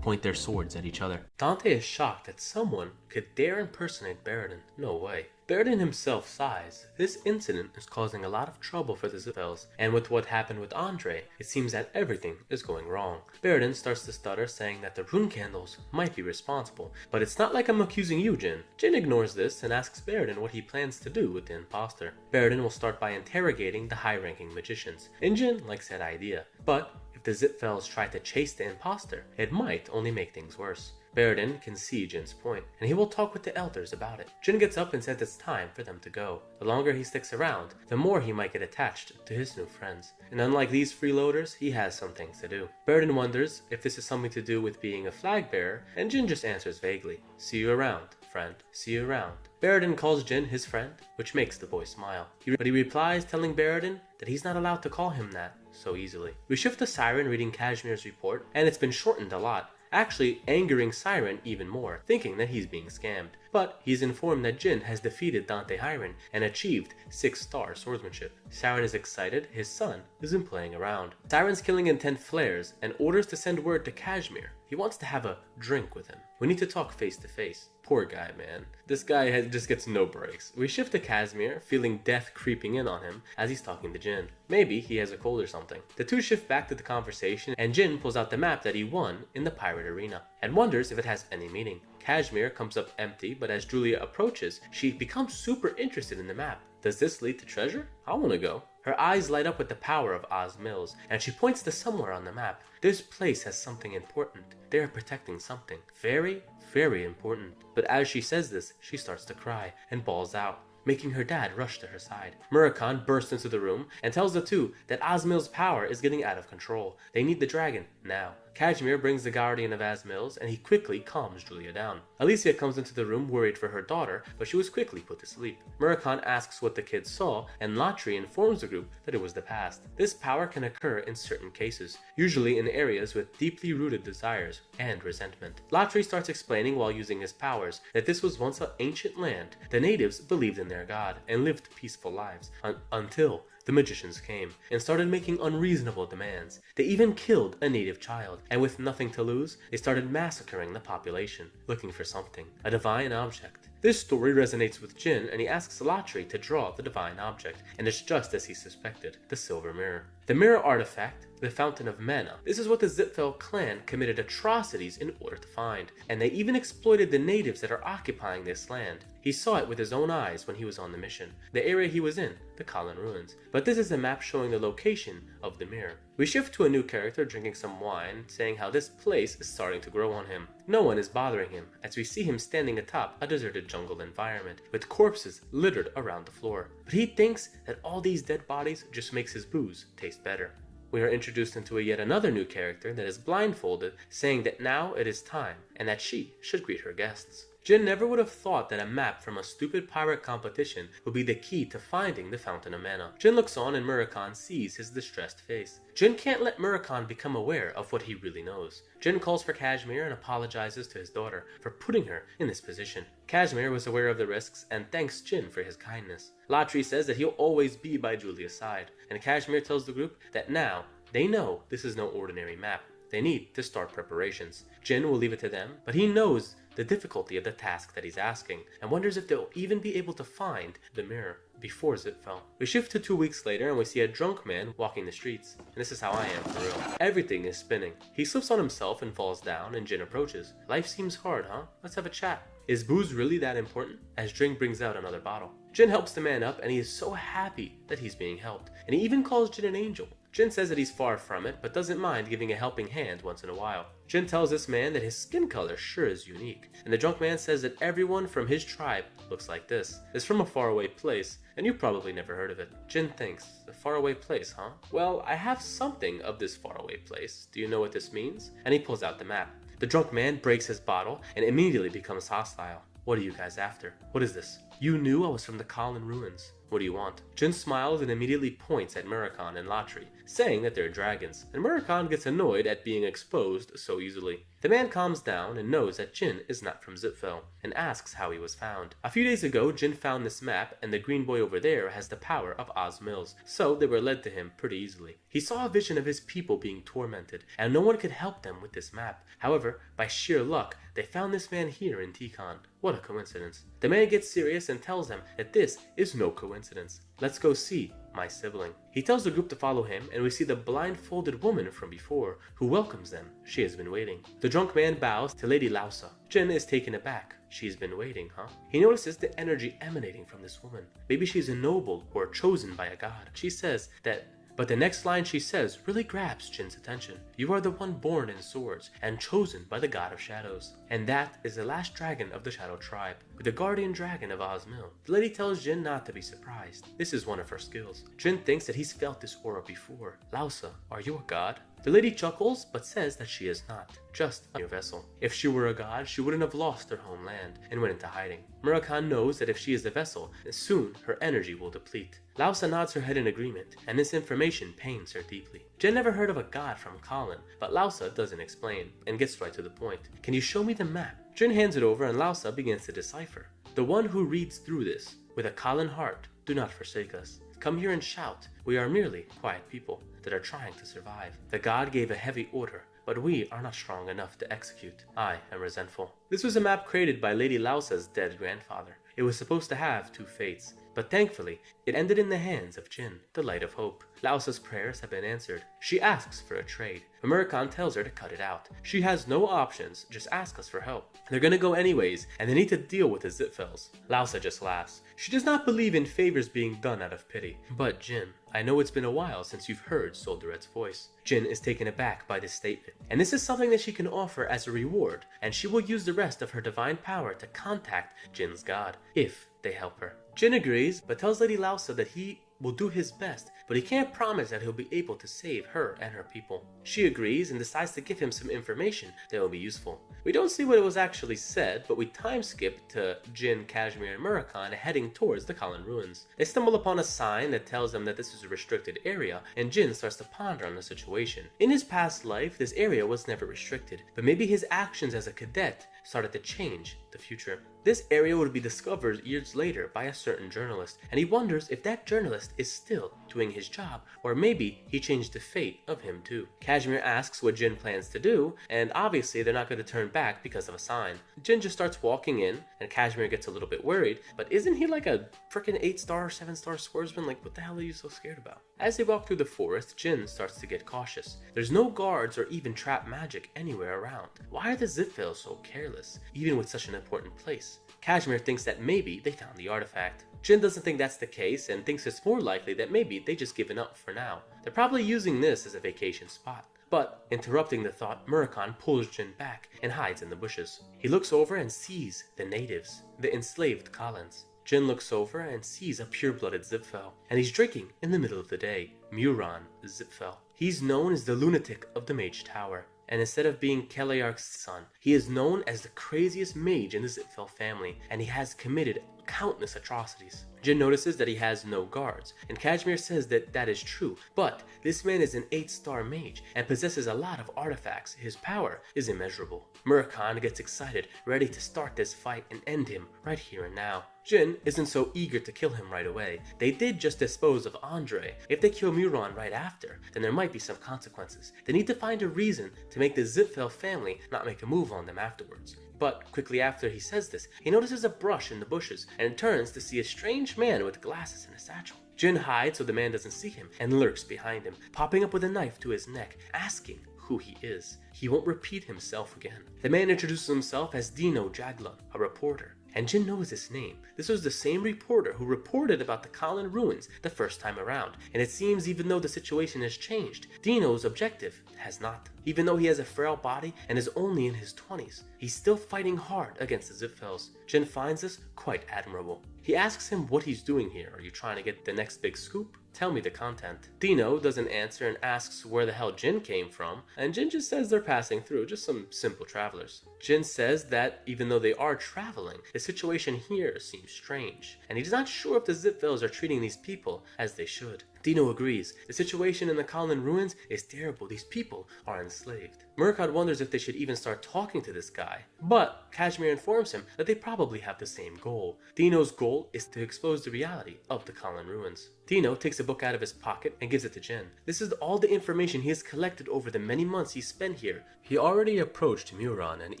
point their swords at each other. Dante is shocked that someone could dare impersonate Baradin. No way. Baradin himself sighs. This incident is causing a lot of trouble for the Zipfels, and with what happened with Andre, it seems that everything is going wrong. Baradin starts to stutter, saying that the rune candles might be responsible, but it's not like I'm accusing you, Jin. Jin ignores this and asks Baradin what he plans to do with the imposter. Baradin will start by interrogating the high-ranking magicians, and Jin likes that idea, but if the Zipfels try to chase the imposter, it might only make things worse. Baradin can see Jin's point, and he will talk with the elders about it. Jin gets up and says it's time for them to go. The longer he sticks around, the more he might get attached to his new friends. And unlike these freeloaders, he has some things to do. Baradin wonders if this is something to do with being a flag bearer, and Jin just answers vaguely, "See you around, friend. See you around." Baradin calls Jin his friend, which makes the boy smile. But he replies telling Baradin that he's not allowed to call him that so easily. We shift to Siren reading Kashmir's report, and it's been shortened a lot, actually angering Siren even more, thinking that he's being scammed. But he's informed that Jin has defeated Dante Hiren and achieved 6-star swordsmanship. Siren is excited his son isn't playing around. Siren's killing intent flares and orders to send word to Kashmir. He wants to have a drink with him. We need to talk face to face. Poor guy, man. This guy just gets no breaks. We shift to Kashmir, feeling death creeping in on him as he's talking to Jin. Maybe he has a cold or something. The two shift back to the conversation, and Jin pulls out the map that he won in the pirate arena and wonders if it has any meaning. Kashmir comes up empty, but as Julia approaches, she becomes super interested in the map. Does this lead to treasure? I want to go. Her eyes light up with the power of Oz Mills, and she points to somewhere on the map. This place has something important. They are protecting something. Very, very important. But as she says this, she starts to cry and bawls out, making her dad rush to her side. Murakhan bursts into the room and tells the two that Asmil's power is getting out of control. They need the dragon now. Kashmir brings the guardian of Asmil's and he quickly calms Julia down. Alicia comes into the room worried for her daughter, but she was quickly put to sleep. Murakhan asks what the kids saw, and Latri informs the group that it was the past. This power can occur in certain cases, usually in areas with deeply rooted desires and resentment. Latri starts explaining while using his powers that this was once an ancient land. The natives believed in their god and lived peaceful lives until the magicians came and started making unreasonable demands. They even killed a native child, and with nothing to lose, they started massacring the population, looking for something, a divine object. This story resonates with Jin, and he asks Latri to draw the divine object, and it's just as he suspected, the silver mirror. The mirror artifact, the fountain of mana. This is what the Zipfel clan committed atrocities in order to find, and they even exploited the natives that are occupying this land. He saw it with his own eyes when he was on the mission, the area he was in, the Kalin Ruins. But this is a map showing the location of the mirror. We shift to a new character drinking some wine, saying how this place is starting to grow on him. No one is bothering him, as we see him standing atop a deserted jungle environment, with corpses littered around the floor. But he thinks that all these dead bodies just makes his booze taste better. we are introduced into yet another new character that is blindfolded, saying that now it is time, and that she should greet her guests. Jin never would have thought that a map from a stupid pirate competition would be the key to finding the Fountain of Mana. Jin looks on and Murakon sees his distressed face. Jin can't let Murakon become aware of what he really knows. Jin calls for Kashmir and apologizes to his daughter for putting her in this position. Kashmir was aware of the risks and thanks Jin for his kindness. Latri says that he'll always be by Julia's side, and Kashmir tells the group that now they know this is no ordinary map. They need to start preparations. Jin will leave it to them, but he knows the difficulty of the task that he's asking, and wonders if they'll even be able to find the mirror before Zipfel. We shift to 2 weeks later and we see a drunk man walking the streets. And this is how I am for real. Everything is spinning. He slips on himself and falls down, and Jin approaches. Life seems hard, huh? Let's have a chat. Is booze really that important? As Drink brings out another bottle. Jin helps the man up and he is so happy that he's being helped. And he even calls Jin an angel. Jin says that he's far from it, but doesn't mind giving a helping hand once in a while. Jin tells this man that his skin color sure is unique, and the drunk man says that everyone from his tribe looks like this. It's from a faraway place, and you probably never heard of it. Jin thinks, a faraway place, huh? Well, I have something of this faraway place. Do you know what this means? And he pulls out the map. The drunk man breaks his bottle and immediately becomes hostile. What are you guys after? What is this? You knew I was from the Kalin ruins. What do you want? Jin smiles and immediately points at Murakon and Latri, saying that they're dragons, and Murakon gets annoyed at being exposed so easily. The man calms down and knows that Jin is not from Zipfel, and asks how he was found. A few days ago, Jin found this map, and the green boy over there has the power of Oz Mills, so they were led to him pretty easily. He saw a vision of his people being tormented, and no one could help them with this map. However, by sheer luck, they found this man here in Tikon. What a coincidence. The man gets serious and tells them that this is no coincidence. Let's go see my sibling. He tells the group to follow him, and we see the blindfolded woman from before, who welcomes them. She has been waiting. The drunk man bows to Lady Lausa. Jin is taken aback. She's been waiting, huh? He notices the energy emanating from this woman. Maybe she's a noble or chosen by a god. She says that, but the next line she says really grabs Jin's attention. You are the one born in swords and chosen by the god of shadows. And that is the last dragon of the Shadow tribe, the guardian dragon of Ozmil. The lady tells Jin not to be surprised. This is one of her skills. Jin thinks that he's felt this aura before. Lausa, are you a god? The lady chuckles, but says that she is not, just a mere vessel. If she were a god, she wouldn't have lost her homeland and went into hiding. Murakon knows that if she is a vessel, then soon her energy will deplete. Lausa nods her head in agreement, and this information pains her deeply. Jin never heard of a god from Kalin, but Lausa doesn't explain, and gets right to the point. Can you show me the map? Jin hands it over and Lausa begins to decipher. The one who reads through this, with a Kalin heart, do not forsake us. Come here and shout. We are merely quiet people that are trying to survive. The god gave a heavy order, but we are not strong enough to execute. I am resentful. This was a map created by Lady Lausa's dead grandfather. It was supposed to have 2 fates, but thankfully, it ended in the hands of Jin, the light of hope. Lausa's prayers have been answered. She asks for a trade, but Murakon tells her to cut it out. She has no options, just ask us for help. They're gonna go anyways, and they need to deal with the Zipfels. Lausa just laughs. She does not believe in favors being done out of pity. But Jin, I know it's been a while since you've heard Solderet's voice. Jin is taken aback by this statement, and this is something that she can offer as a reward, and she will use the rest of her divine power to contact Jin's god, if they help her. Jin agrees, but tells Lady Lausa that he will do his best, but he can't promise that he'll be able to save her and her people. She agrees and decides to give him some information that will be useful. We don't see what was actually said, but we time skip to Jin, Kashmir, and Murakon heading towards the Kalin ruins. They stumble upon a sign that tells them that this is a restricted area, and Jin starts to ponder on the situation. In his past life, this area was never restricted, but maybe his actions as a cadet started to change the future. This area would be discovered years later by a certain journalist, and he wonders if that journalist is still doing his job, or maybe he changed the fate of him too. Kashmir asks what Jin plans to do, and obviously they're not going to turn back because of a sign. Jin just starts walking in, and Kashmir gets a little bit worried, but isn't he like a freaking 8-star, 7-star swordsman? Like, what the hell are you so scared about? As they walk through the forest, Jin starts to get cautious. There's no guards or even trap magic anywhere around. Why are the Zipfels so careless, even with such an important place? Kashmir thinks that maybe they found the artifact. Jin doesn't think that's the case and thinks it's more likely that maybe they just given up for now. They're probably using this as a vacation spot. But, interrupting the thought, Murakon pulls Jin back and hides in the bushes. He looks over and sees the natives, the enslaved Kalins. Jin looks over and sees a pure-blooded Zipfel, and he's drinking in the middle of the day. Muran Zipfel. He's known as the lunatic of the Mage Tower. And instead of being Keliark's son, he is known as the craziest mage in the Zitfell family, and he has committed countless atrocities. Jin notices that he has no guards, and Kashmir says that that is true, but this man is an 8-star mage and possesses a lot of artifacts. His power is immeasurable. Murakhan gets excited, ready to start this fight and end him right here and now. Jin isn't so eager to kill him right away. They did just dispose of Andre. If they kill Muron right after, then there might be some consequences. They need to find a reason to make the Zitfell family not make a move on them afterwards. But quickly after he says this, he notices a brush in the bushes and turns to see a strange man with glasses and a satchel. Jin hides so the man doesn't see him and lurks behind him, popping up with a knife to his neck, asking who he is. He won't repeat himself again. The man introduces himself as Dino Jaglan, a reporter. And Jin knows his name. This was the same reporter who reported about the Kalin ruins the first time around, and it seems even though the situation has changed, Dino's objective has not. Even though he has a frail body and is only in his 20s, he's still fighting hard against the Zitfells. Jin finds this quite admirable. He asks him what he's doing here. Are you trying to get the next big scoop? Tell me the content. Dino doesn't answer and asks where the hell Jin came from, and Jin just says they're passing through, just some simple travelers. Jin says that even though they are traveling, the situation here seems strange, and he's not sure if the Zitfells are treating these people as they should. Dino agrees. The situation in the Kalin ruins is terrible. These people are enslaved. Murkad wonders if they should even start talking to this guy, but Kashmir informs him that they probably have the same goal. Dino's goal is to expose the reality of the Kalin ruins. Dino takes a book out of his pocket and gives it to Jin. This is all the information he has collected over the many months he spent here. He already approached Muron and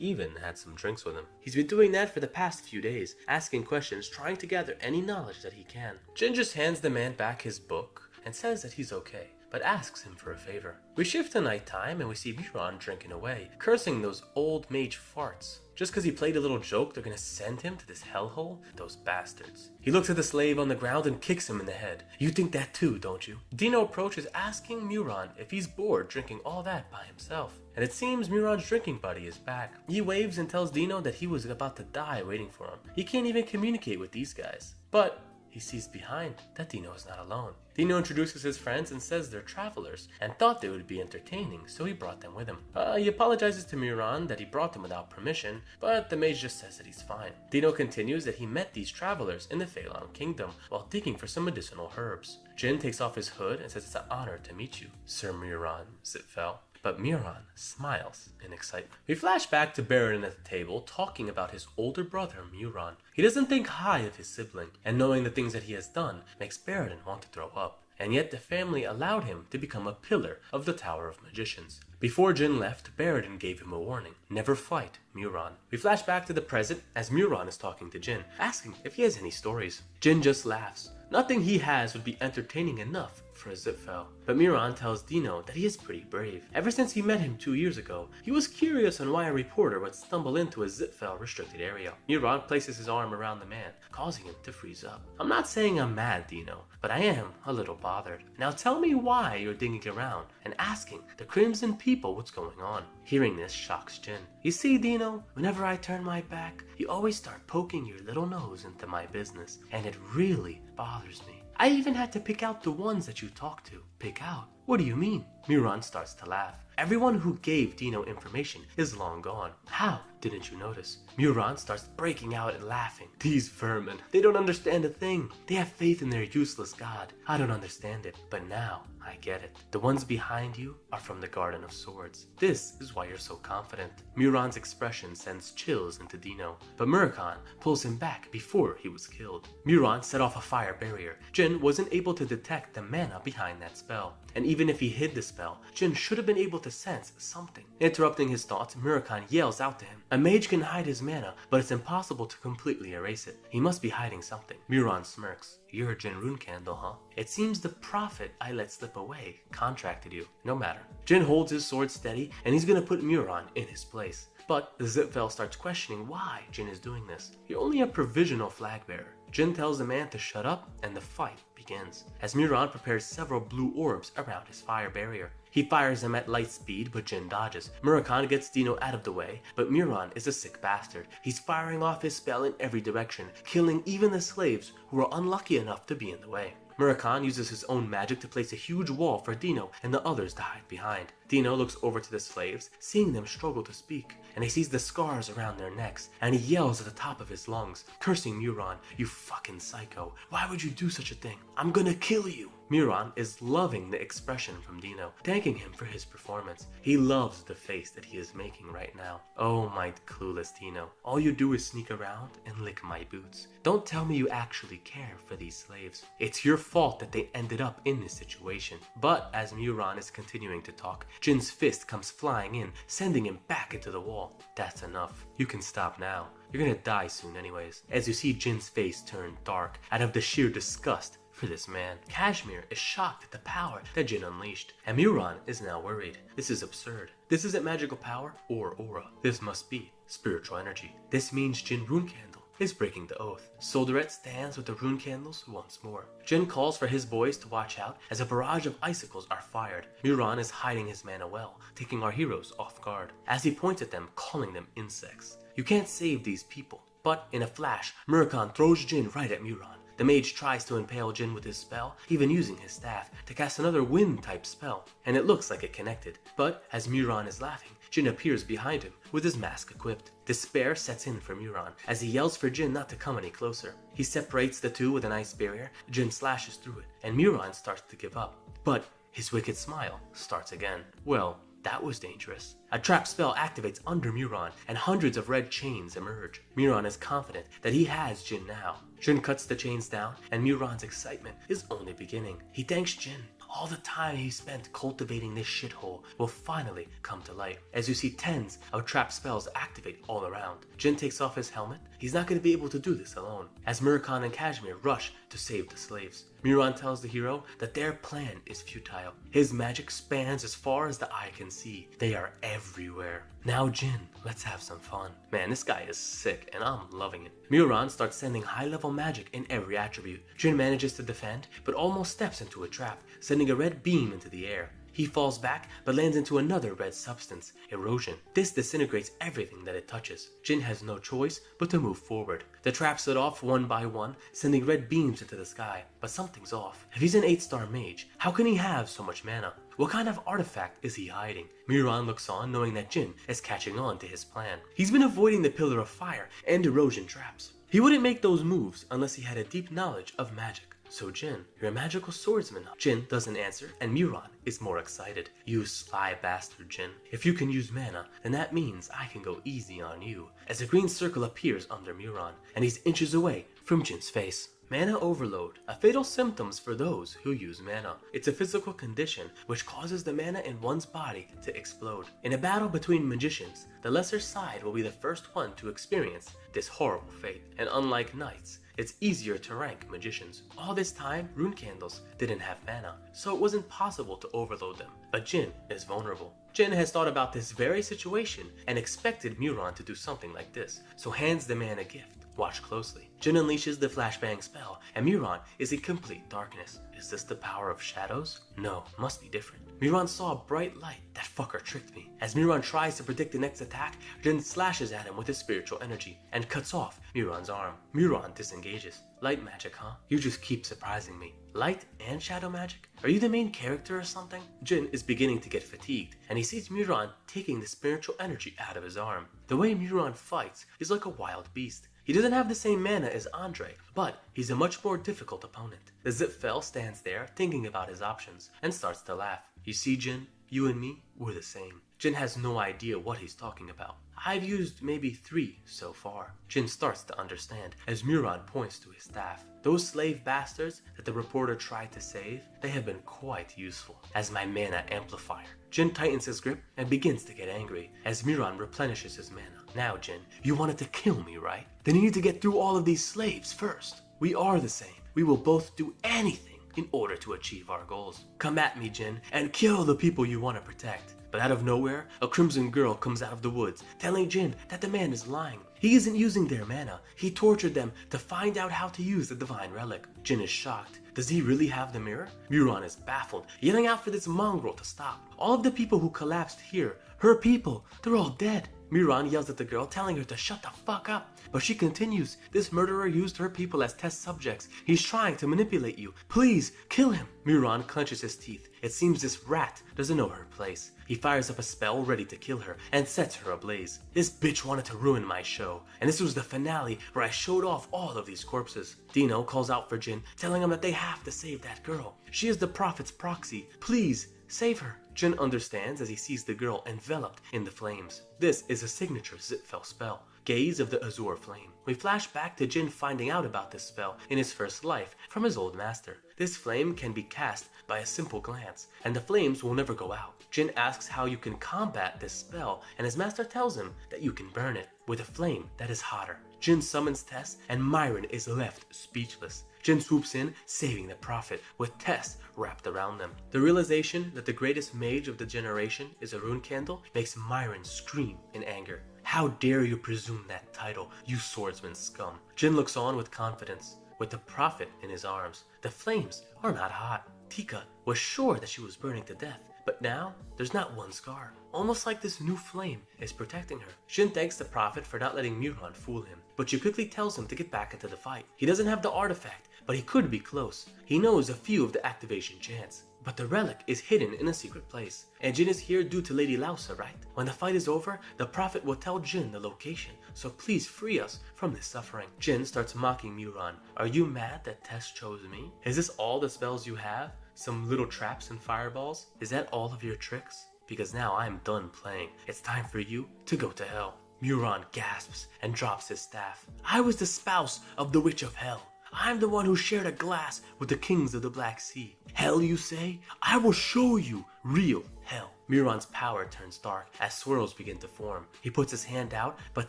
even had some drinks with him. He's been doing that for the past few days, asking questions, trying to gather any knowledge that he can. Jin just hands the man back his book and says that he's okay, but asks him for a favor. We shift to nighttime and we see Muron drinking away, cursing those old mage farts. Just because he played a little joke, they're gonna send him to this hellhole? Those bastards. He looks at the slave on the ground and kicks him in the head. You think that too, don't you? Dino approaches asking Muron if he's bored drinking all that by himself. And it seems Muron's drinking buddy is back. He waves and tells Dino that he was about to die waiting for him. He can't even communicate with these guys. But he sees behind that Dino is not alone. Dino introduces his friends and says they're travelers and thought they would be entertaining, so he brought them with him. He apologizes to Muron that he brought them without permission, but the mage just says that he's fine. Dino continues that he met these travelers in the Phelan Kingdom while digging for some medicinal herbs. Jin takes off his hood and says it's an honor to meet you, Sir Muron Zitfell. But Muron smiles in excitement. We flash back to Baradin at the table talking about his older brother Muron. He doesn't think high of his sibling, and knowing the things that he has done makes Baradin want to throw up. And yet the family allowed him to become a pillar of the Tower of Magicians. Before Jin left, Baradin gave him a warning. Never fight Muron. We flash back to the present as Muron is talking to Jin, asking if he has any stories. Jin just laughs. Nothing he has would be entertaining enough for a Zitfell. But Muron tells Dino that he is pretty brave. Ever since he met him 2 years ago, he was curious on why a reporter would stumble into a Zitfell restricted area. Muron places his arm around the man, causing him to freeze up. I'm not saying I'm mad, Dino, but I am a little bothered. Now tell me why you're digging around and asking the Crimson people what's going on. Hearing this shocks Jin. You see, Dino, whenever I turn my back, you always start poking your little nose into my business, and it really bothers me. I even had to pick out the ones that you talk to. Pick out? What do you mean? Muron starts to laugh. Everyone who gave Dino information is long gone. How didn't you notice? Muron starts breaking out and laughing. These vermin, they don't understand a thing. They have faith in their useless god. I don't understand it, but now I get it. The ones behind you are from the Garden of Swords. This is why you're so confident. Muron's expression sends chills into Dino, but Murakhan pulls him back before he was killed. Muron set off a fire barrier. Jin wasn't able to detect the mana behind that spell, and even if he hid the spell, Jin should have been able to sense something. Interrupting his thoughts, Murakhan yells out to him. A mage can hide his mana, but it's impossible to completely erase it. He must be hiding something. Muron smirks. You're a Jin Rune Candle, huh? It seems the prophet I let slip away contracted you. No matter. Jin holds his sword steady, and he's gonna put Muron in his place. But the Zitfell starts questioning why Jin is doing this. You're only a provisional flag bearer. Jin tells the man to shut up, and the fight begins. As Muron prepares several blue orbs around his fire barrier. He fires them at light speed, but Jin dodges. Murakhan gets Dino out of the way, but Muron is a sick bastard. He's firing off his spell in every direction, killing even the slaves who are unlucky enough to be in the way. Murakami uses his own magic to place a huge wall for Dino and the others to hide behind. Dino looks over to the slaves, seeing them struggle to speak, and he sees the scars around their necks, and he yells at the top of his lungs, cursing Muran, "You fucking psycho. Why would you do such a thing? I'm gonna kill you." Muran is loving the expression from Dino, thanking him for his performance. He loves the face that he is making right now. "Oh my clueless Dino, all you do is sneak around and lick my boots. Don't tell me you actually care for these slaves. It's your fault that they ended up in this situation." But as Muran is continuing to talk, Jin's fist comes flying in, sending him back into the wall. "That's enough. You can stop now. You're gonna die soon anyways." As you see Jin's face turn dark out of the sheer disgust for this man. Kashmir is shocked at the power that Jin unleashed, and Muran is now worried. This is absurd. This isn't magical power or aura. This must be spiritual energy. This means Jin Rune Candle is breaking the oath. Solderet stands with the rune candles once more. Jin calls for his boys to watch out as a barrage of icicles are fired. Muran is hiding his mana well, taking our heroes off guard, as he points at them, calling them insects. You can't save these people. But in a flash, Murakami throws Jin right at Muran. The mage tries to impale Jin with his spell, even using his staff to cast another wind-type spell, and it looks like it connected. But as Muran is laughing, Jin appears behind him with his mask equipped. Despair sets in for Muran as he yells for Jin not to come any closer. He separates the two with an ice barrier. Jin slashes through it, and Muran starts to give up. But his wicked smile starts again. Well, that was dangerous. A trap spell activates under Muran, and hundreds of red chains emerge. Muran is confident that he has Jin now. Jin cuts the chains down, and Muran's excitement is only beginning. He thanks Jin. All the time he spent cultivating this shithole will finally come to light. As you see tens of trap spells activate all around. Jin takes off his helmet. He's not going to be able to do this alone. As Murakami and Kashmir rush to save the slaves, Muran tells the hero that their plan is futile. His magic spans as far as the eye can see. They are everywhere. Now Jin, let's have some fun. Man, this guy is sick and I'm loving it. Muran starts sending high-level magic in every attribute. Jin manages to defend, but almost steps into a trap, sending a red beam into the air. He falls back, but lands into another red substance, erosion. This disintegrates everything that it touches. Jin has no choice but to move forward. The traps set off one by one, sending red beams into the sky. But something's off. If he's an 8-star mage, how can he have so much mana? What kind of artifact is he hiding? Muran looks on, knowing that Jin is catching on to his plan. He's been avoiding the pillar of fire and erosion traps. He wouldn't make those moves unless he had a deep knowledge of magic. So Jin, you're a magical swordsman. Jin doesn't answer, and Muran is more excited. You sly bastard, Jin. If you can use mana, then that means I can go easy on you. As a green circle appears under Muran, and he's inches away from Jin's face. Mana overload, a fatal symptom for those who use mana. It's a physical condition which causes the mana in one's body to explode. In a battle between magicians, the lesser side will be the first one to experience this horrible fate. And unlike knights, it's easier to rank magicians. All this time, rune candles didn't have mana, so it wasn't possible to overload them. But Jin is vulnerable. Jin has thought about this very situation and expected Muran to do something like this, so hands the man a gift. Watch closely. Jin unleashes the flashbang spell, and Muran is in complete darkness. Is this the power of shadows? No, must be different. Muran saw a bright light. That fucker tricked me. As Muran tries to predict the next attack, Jin slashes at him with his spiritual energy and cuts off Muran's arm. Muran disengages. Light magic, huh? You just keep surprising me. Light and shadow magic? Are you the main character or something? Jin is beginning to get fatigued, and he sees Muran taking the spiritual energy out of his arm. The way Muran fights is like a wild beast. He doesn't have the same mana as Andre, but he's a much more difficult opponent. The Zipfel stands there thinking about his options and starts to laugh. You see, Jin, you and me, we're the same. Jin has no idea what he's talking about. I've used maybe 3 so far. Jin starts to understand as Muran points to his staff. Those slave bastards that the reporter tried to save, they have been quite useful as my mana amplifier. Jin tightens his grip and begins to get angry as Muran replenishes his mana. Now, Jin, you wanted to kill me, right? Then you need to get through all of these slaves first. We are the same. We will both do anything in order to achieve our goals. Come at me, Jin, and kill the people you want to protect. But out of nowhere, a crimson girl comes out of the woods, telling Jin that the man is lying. He isn't using their mana. He tortured them to find out how to use the divine relic. Jin is shocked. Does he really have the mirror? Muran is baffled, yelling out for this mongrel to stop. All of the people who collapsed here, her people, they're all dead. Miran yells at the girl, telling her to shut the fuck up. But she continues, "This murderer used her people as test subjects. He's trying to manipulate you. Please, kill him." Miran clenches his teeth. It seems this rat doesn't know her place. He fires up a spell ready to kill her and sets her ablaze. This bitch wanted to ruin my show, and this was the finale where I showed off all of these corpses. Dino calls out for Jin, telling him that they have to save that girl. She is the prophet's proxy. Please, save her. Jin understands as he sees the girl enveloped in the flames. This is a signature Zitfel spell, Gaze of the Azure Flame. We flash back to Jin finding out about this spell in his first life from his old master. This flame can be cast by a simple glance, and the flames will never go out. Jin asks how you can combat this spell, and his master tells him that you can burn it with a flame that is hotter. Jin summons Tess, and Myron is left speechless. Jin swoops in, saving the prophet, with Tess wrapped around them. The realization that the greatest mage of the generation is a rune candle makes Myron scream in anger. "How dare you presume that title, you swordsman scum?" Jin looks on with confidence, with the prophet in his arms. The flames are not hot. Tika was sure that she was burning to death, but now there's not one scar. Almost like this new flame is protecting her. Jin thanks the prophet for not letting Miran fool him, but she quickly tells him to get back into the fight. He doesn't have the artifact, but he could be close. He knows a few of the activation chants, but the relic is hidden in a secret place. And Jin is here due to Lady Lausa, right? When the fight is over, the prophet will tell Jin the location, so please free us from this suffering. Jin starts mocking Miran. "Are you mad that Tess chose me? Is this all the spells you have? Some little traps and fireballs? Is that all of your tricks? Because now I'm done playing. It's time for you to go to hell." Miran gasps and drops his staff. "I was the spouse of the Witch of Hell. I'm the one who shared a glass with the kings of the Black Sea. Hell, you say? I will show you real hell." Miran's power turns dark as swirls begin to form. He puts his hand out, but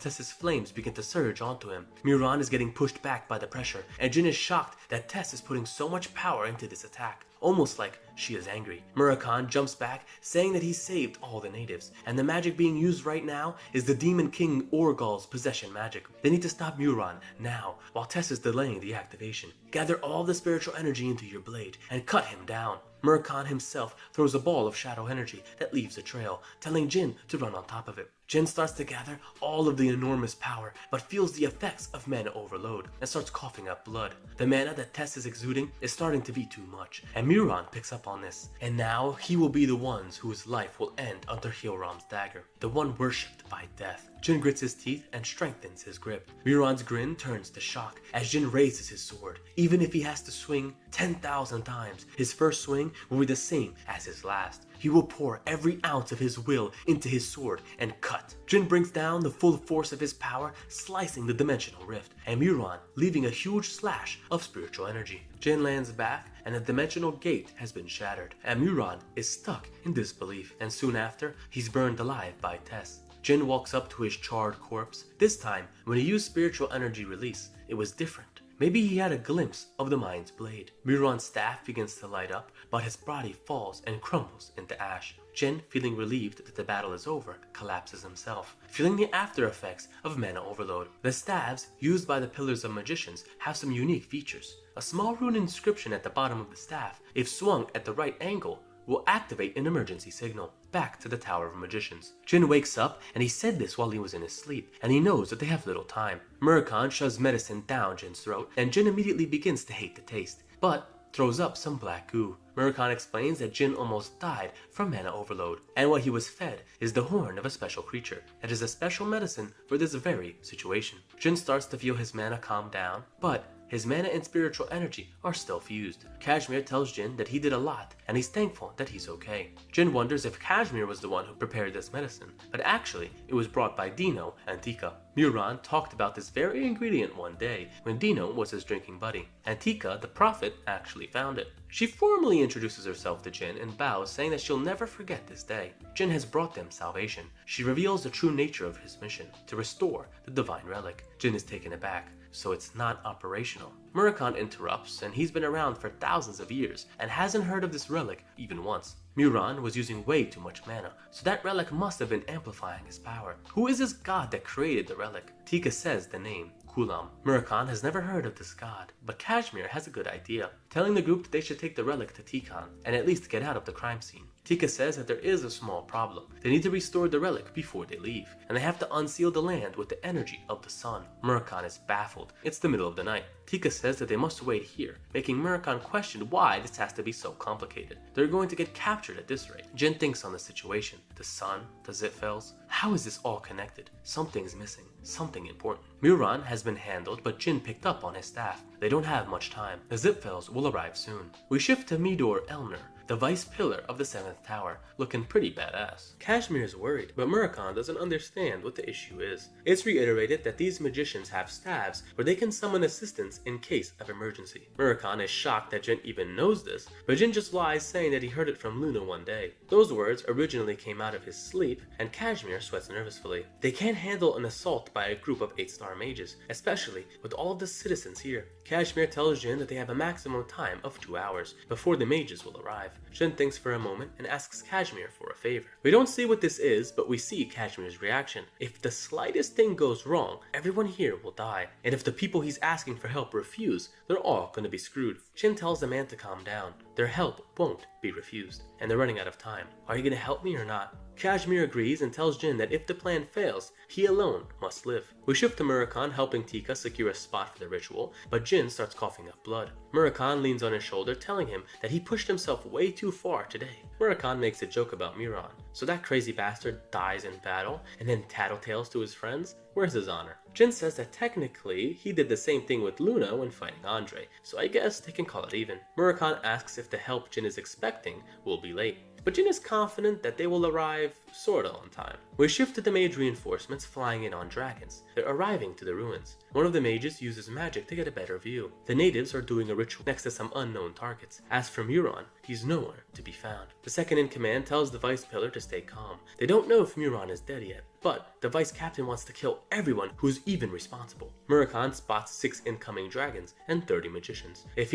Tess's flames begin to surge onto him. Miran is getting pushed back by the pressure, and Jin is shocked that Tess is putting so much power into this attack, almost like she is angry. Murakhan jumps back, saying that he saved all the natives, and the magic being used right now is the Demon King Orgal's possession magic. They need to stop Miran now, while Tess is delaying the activation. Gather all the spiritual energy into your blade and cut him down. Murakhan himself throws a ball of shadow energy that leaves a trail, telling Jin to run on top of it. Jin starts to gather all of the enormous power, but feels the effects of mana overload and starts coughing up blood. The mana that Tess is exuding is starting to be too much, and Miran picks up on this. And now he will be the ones whose life will end under Hilram's dagger, the one worshipped by death. Jin grits his teeth and strengthens his grip. Miran's grin turns to shock as Jin raises his sword. Even if he has to swing 10,000 times, his first swing will be the same as his last. He will pour every ounce of his will into his sword and cut. Jin brings down the full force of his power, slicing the dimensional rift, and Miran leaving a huge slash of spiritual energy. Jin lands back, and the dimensional gate has been shattered, and Miran is stuck in disbelief, and soon after, he's burned alive by Tess. Jin walks up to his charred corpse. This time, when he used spiritual energy release, it was different. Maybe he had a glimpse of the mind's blade. Miran's staff begins to light up, but his body falls and crumbles into ash. Jin, feeling relieved that the battle is over, collapses himself, feeling the after effects of mana overload. The staves used by the Pillars of Magicians have some unique features. A small rune inscription at the bottom of the staff, if swung at the right angle, will activate an emergency signal. Back to the Tower of Magicians. Jin wakes up, and he said this while he was in his sleep, and he knows that they have little time. Murakhan shoves medicine down Jin's throat, and Jin immediately begins to hate the taste, but throws up some black goo. Murakhan explains that Jin almost died from mana overload, and what he was fed is the horn of a special creature that is a special medicine for this very situation. Jin starts to feel his mana calm down, but his mana and spiritual energy are still fused. Kashmir tells Jin that he did a lot, and he's thankful that he's okay. Jin wonders if Kashmir was the one who prepared this medicine, but actually it was brought by Dino and Tika. Miran talked about this very ingredient one day when Dino was his drinking buddy, and Tika, the prophet, actually found it. She formally introduces herself to Jin and bows, saying that she'll never forget this day. Jin has brought them salvation. She reveals the true nature of his mission, to restore the divine relic. Jin is taken aback, so it's not operational. Murakhan interrupts, and he's been around for thousands of years and hasn't heard of this relic even once. Miran was using way too much mana, so that relic must have been amplifying his power. Who is this god that created the relic? Tika says the name, Kulam. Murakhan has never heard of this god, but Kashmir has a good idea, telling the group that they should take the relic to Tikan and at least get out of the crime scene. Tika says that there is a small problem. They need to restore the relic before they leave, and they have to unseal the land with the energy of the sun. Murakami is baffled. It's the middle of the night. Tika says that they must wait here, making Murakami question why this has to be so complicated. They're going to get captured at this rate. Jin thinks on the situation. The sun, the Zitfels. How is this all connected? Something's missing. Something important. Muran has been handled, but Jin picked up on his staff. They don't have much time. The Zitfels will arrive soon. We shift to Midor Elner, the vice pillar of the 7th tower, looking pretty badass. Kashmir is worried, but Murakami doesn't understand what the issue is. It's reiterated that these magicians have staves where they can summon assistance in case of emergency. Murakami is shocked that Jin even knows this, but Jin just lies, saying that he heard it from Luna one day. Those words originally came out of his sleep, and Kashmir sweats nervously. They can't handle an assault by a group of 8-star mages, especially with all of the citizens here. Kashmir tells Jin that they have a maximum time of 2 hours before the mages will arrive. Jin thinks for a moment and asks Kashmir for a favor. We don't see what this is, but we see Kashmir's reaction. If the slightest thing goes wrong, everyone here will die. And if the people he's asking for help refuse, they're all gonna be screwed. Jin tells the man to calm down. Their help won't be refused, and they're running out of time. Are you gonna help me or not? Kashmir agrees and tells Jin that if the plan fails, he alone must live. We shift to Murakami helping Tika secure a spot for the ritual, but Jin starts coughing up blood. Murakami leans on his shoulder, telling him that he pushed himself way too far today. Murakami makes a joke about Muran. So that crazy bastard dies in battle and then tattletales to his friends? Where's his honor? Jin says that technically he did the same thing with Luna when fighting Andre, so I guess they can call it even. Murakami asks if the help Jin is expecting will be late, but Jin is confident that they will arrive sorta on time. We shift to the mage reinforcements flying in on dragons. They're arriving to the ruins. One of the mages uses magic to get a better view. The natives are doing a ritual next to some unknown targets. As for Muran, he's nowhere to be found. The second in command tells the vice pillar to stay calm. They don't know if Muran is dead yet, but the vice captain wants to kill everyone who's even responsible. Murakami spots 6 incoming dragons and 30 magicians. If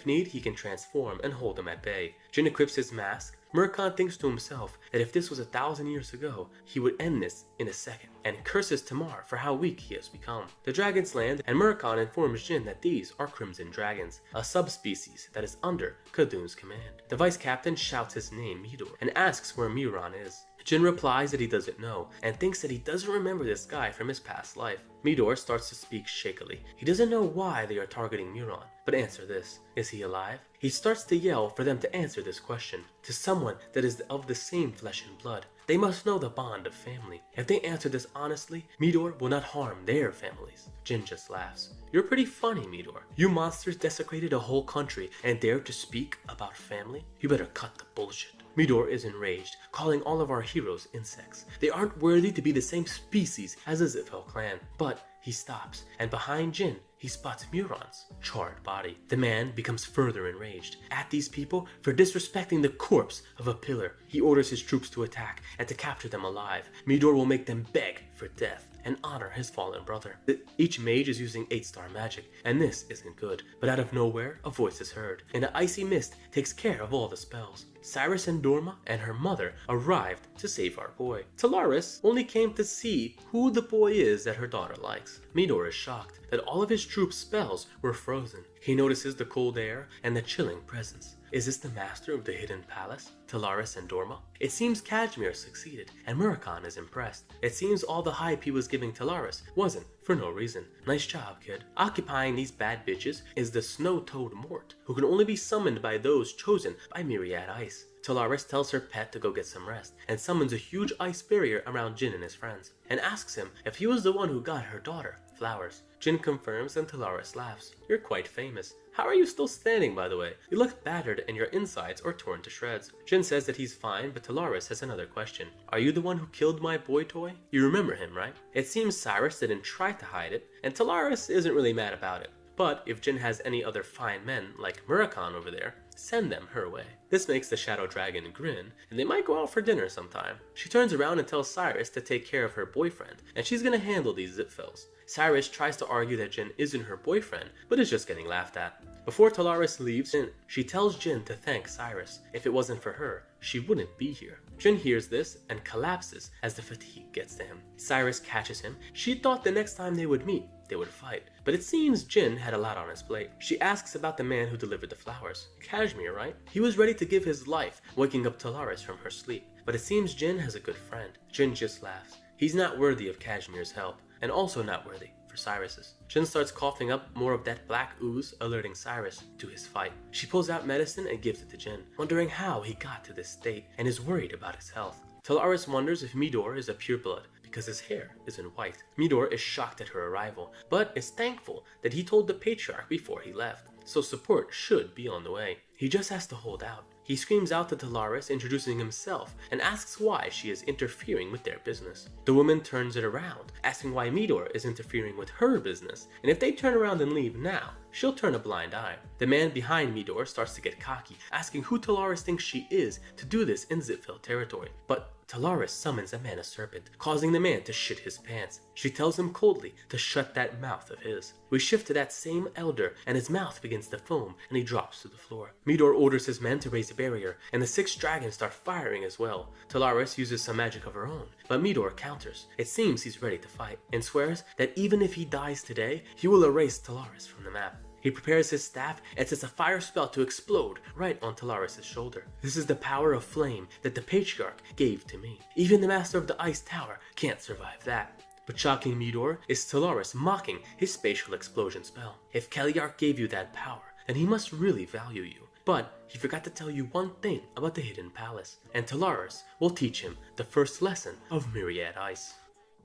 need, he can transform and hold them at bay. Jin equips his mask. Murakami thinks to himself that if this was 1,000 years ago, he would end this in a second, and curses Tamar for how weak he has become. The dragons land, and Murakami informs Jin that these are crimson dragons, a subspecies that is under Khadun's command. The vice captain shouts his name, Midor, and asks where Muran is. Jin replies that he doesn't know, and thinks that he doesn't remember this guy from his past life. Midor starts to speak shakily. He doesn't know why they are targeting Muran, but answer this. Is he alive? He starts to yell for them to answer this question, to someone that is of the same flesh and blood. They must know the bond of family. If they answer this honestly, Midor will not harm their families. Jin just laughs. You're pretty funny, Midor. You monsters desecrated a whole country and dare to speak about family? You better cut the bullshit. Midor is enraged, calling all of our heroes insects. They aren't worthy to be the same species as the Zitfel clan. But he stops, and behind Jin, he spots Muran's charred body. The man becomes further enraged at these people for disrespecting the corpse of a pillar. He orders his troops to attack and to capture them alive. Midor will make them beg for death and honor his fallen brother. Each mage is using 8-star magic, and this isn't good. But out of nowhere, a voice is heard, and an icy mist takes care of all the spells. Cyrus and Dorma and her mother arrived to save our boy. Talaris only came to see who the boy is that her daughter likes. Midor is shocked that all of his troops' spells were frozen. He notices the cold air and the chilling presence. Is this the master of the hidden palace? Talaris and Dorma? It seems Kashmir succeeded, and Murakami is impressed. It seems all the hype he was giving Talaris wasn't for no reason. Nice job, kid. Occupying these bad bitches is the snow-toad Mort, who can only be summoned by those chosen by Myriad Ice. Talaris tells her pet to go get some rest, and summons a huge ice barrier around Jin and his friends, and asks him if he was the one who got her daughter flowers. Jin confirms and Talaris laughs. You're quite famous. How are you still standing, by the way? You look battered and your insides are torn to shreds. Jin says that he's fine, but Talaris has another question. Are you the one who killed my boy toy? You remember him, right? It seems Cyrus didn't try to hide it, and Talaris isn't really mad about it. But if Jin has any other fine men, like Murakami over there, send them her way. This makes the Shadow Dragon grin, and they might go out for dinner sometime. She turns around and tells Cyrus to take care of her boyfriend, and she's gonna handle these Zitfels. Cyrus tries to argue that Jin isn't her boyfriend, but is just getting laughed at. Before Talaris leaves, she tells Jin to thank Cyrus. If it wasn't for her, she wouldn't be here. Jin hears this and collapses as the fatigue gets to him. Cyrus catches him. She thought the next time they would meet, they would fight. But it seems Jin had a lot on his plate. She asks about the man who delivered the flowers. Kashmir, right? He was ready to give his life, waking up Talaris from her sleep. But it seems Jin has a good friend. Jin just laughs. He's not worthy of Kashmir's help, and also not worthy for Cyrus's. Jin starts coughing up more of that black ooze, alerting Cyrus to his fight. She pulls out medicine and gives it to Jin, wondering how he got to this state, and is worried about his health. Talaris wonders if Midor is a pureblood, because his hair isn't white. Midor is shocked at her arrival, but is thankful that he told the patriarch before he left, so support should be on the way. He just has to hold out. He screams out to Talaris, introducing himself, and asks why she is interfering with their business. The woman turns it around, asking why Midor is interfering with her business, and if they turn around and leave now, she'll turn a blind eye. The man behind Midor starts to get cocky, asking who Talaris thinks she is to do this in Zitfell territory, but Talaris summons a mana serpent, causing the man to shit his pants. She tells him coldly to shut that mouth of his. We shift to that same elder, and his mouth begins to foam, and he drops to the floor. Midor orders his men to raise a barrier, and the 6 dragons start firing as well. Talaris uses some magic of her own, but Midor counters. It seems he's ready to fight, and swears that even if he dies today, he will erase Talaris from the map. He prepares his staff and sets a fire spell to explode right on Talaris' shoulder. This is the power of flame that the patriarch gave to me. Even the master of the ice tower can't survive that. But shocking Midor is Talaris mocking his spatial explosion spell. If Keliark gave you that power, then he must really value you. But he forgot to tell you one thing about the hidden palace, and Talaris will teach him the first lesson of Myriad Ice.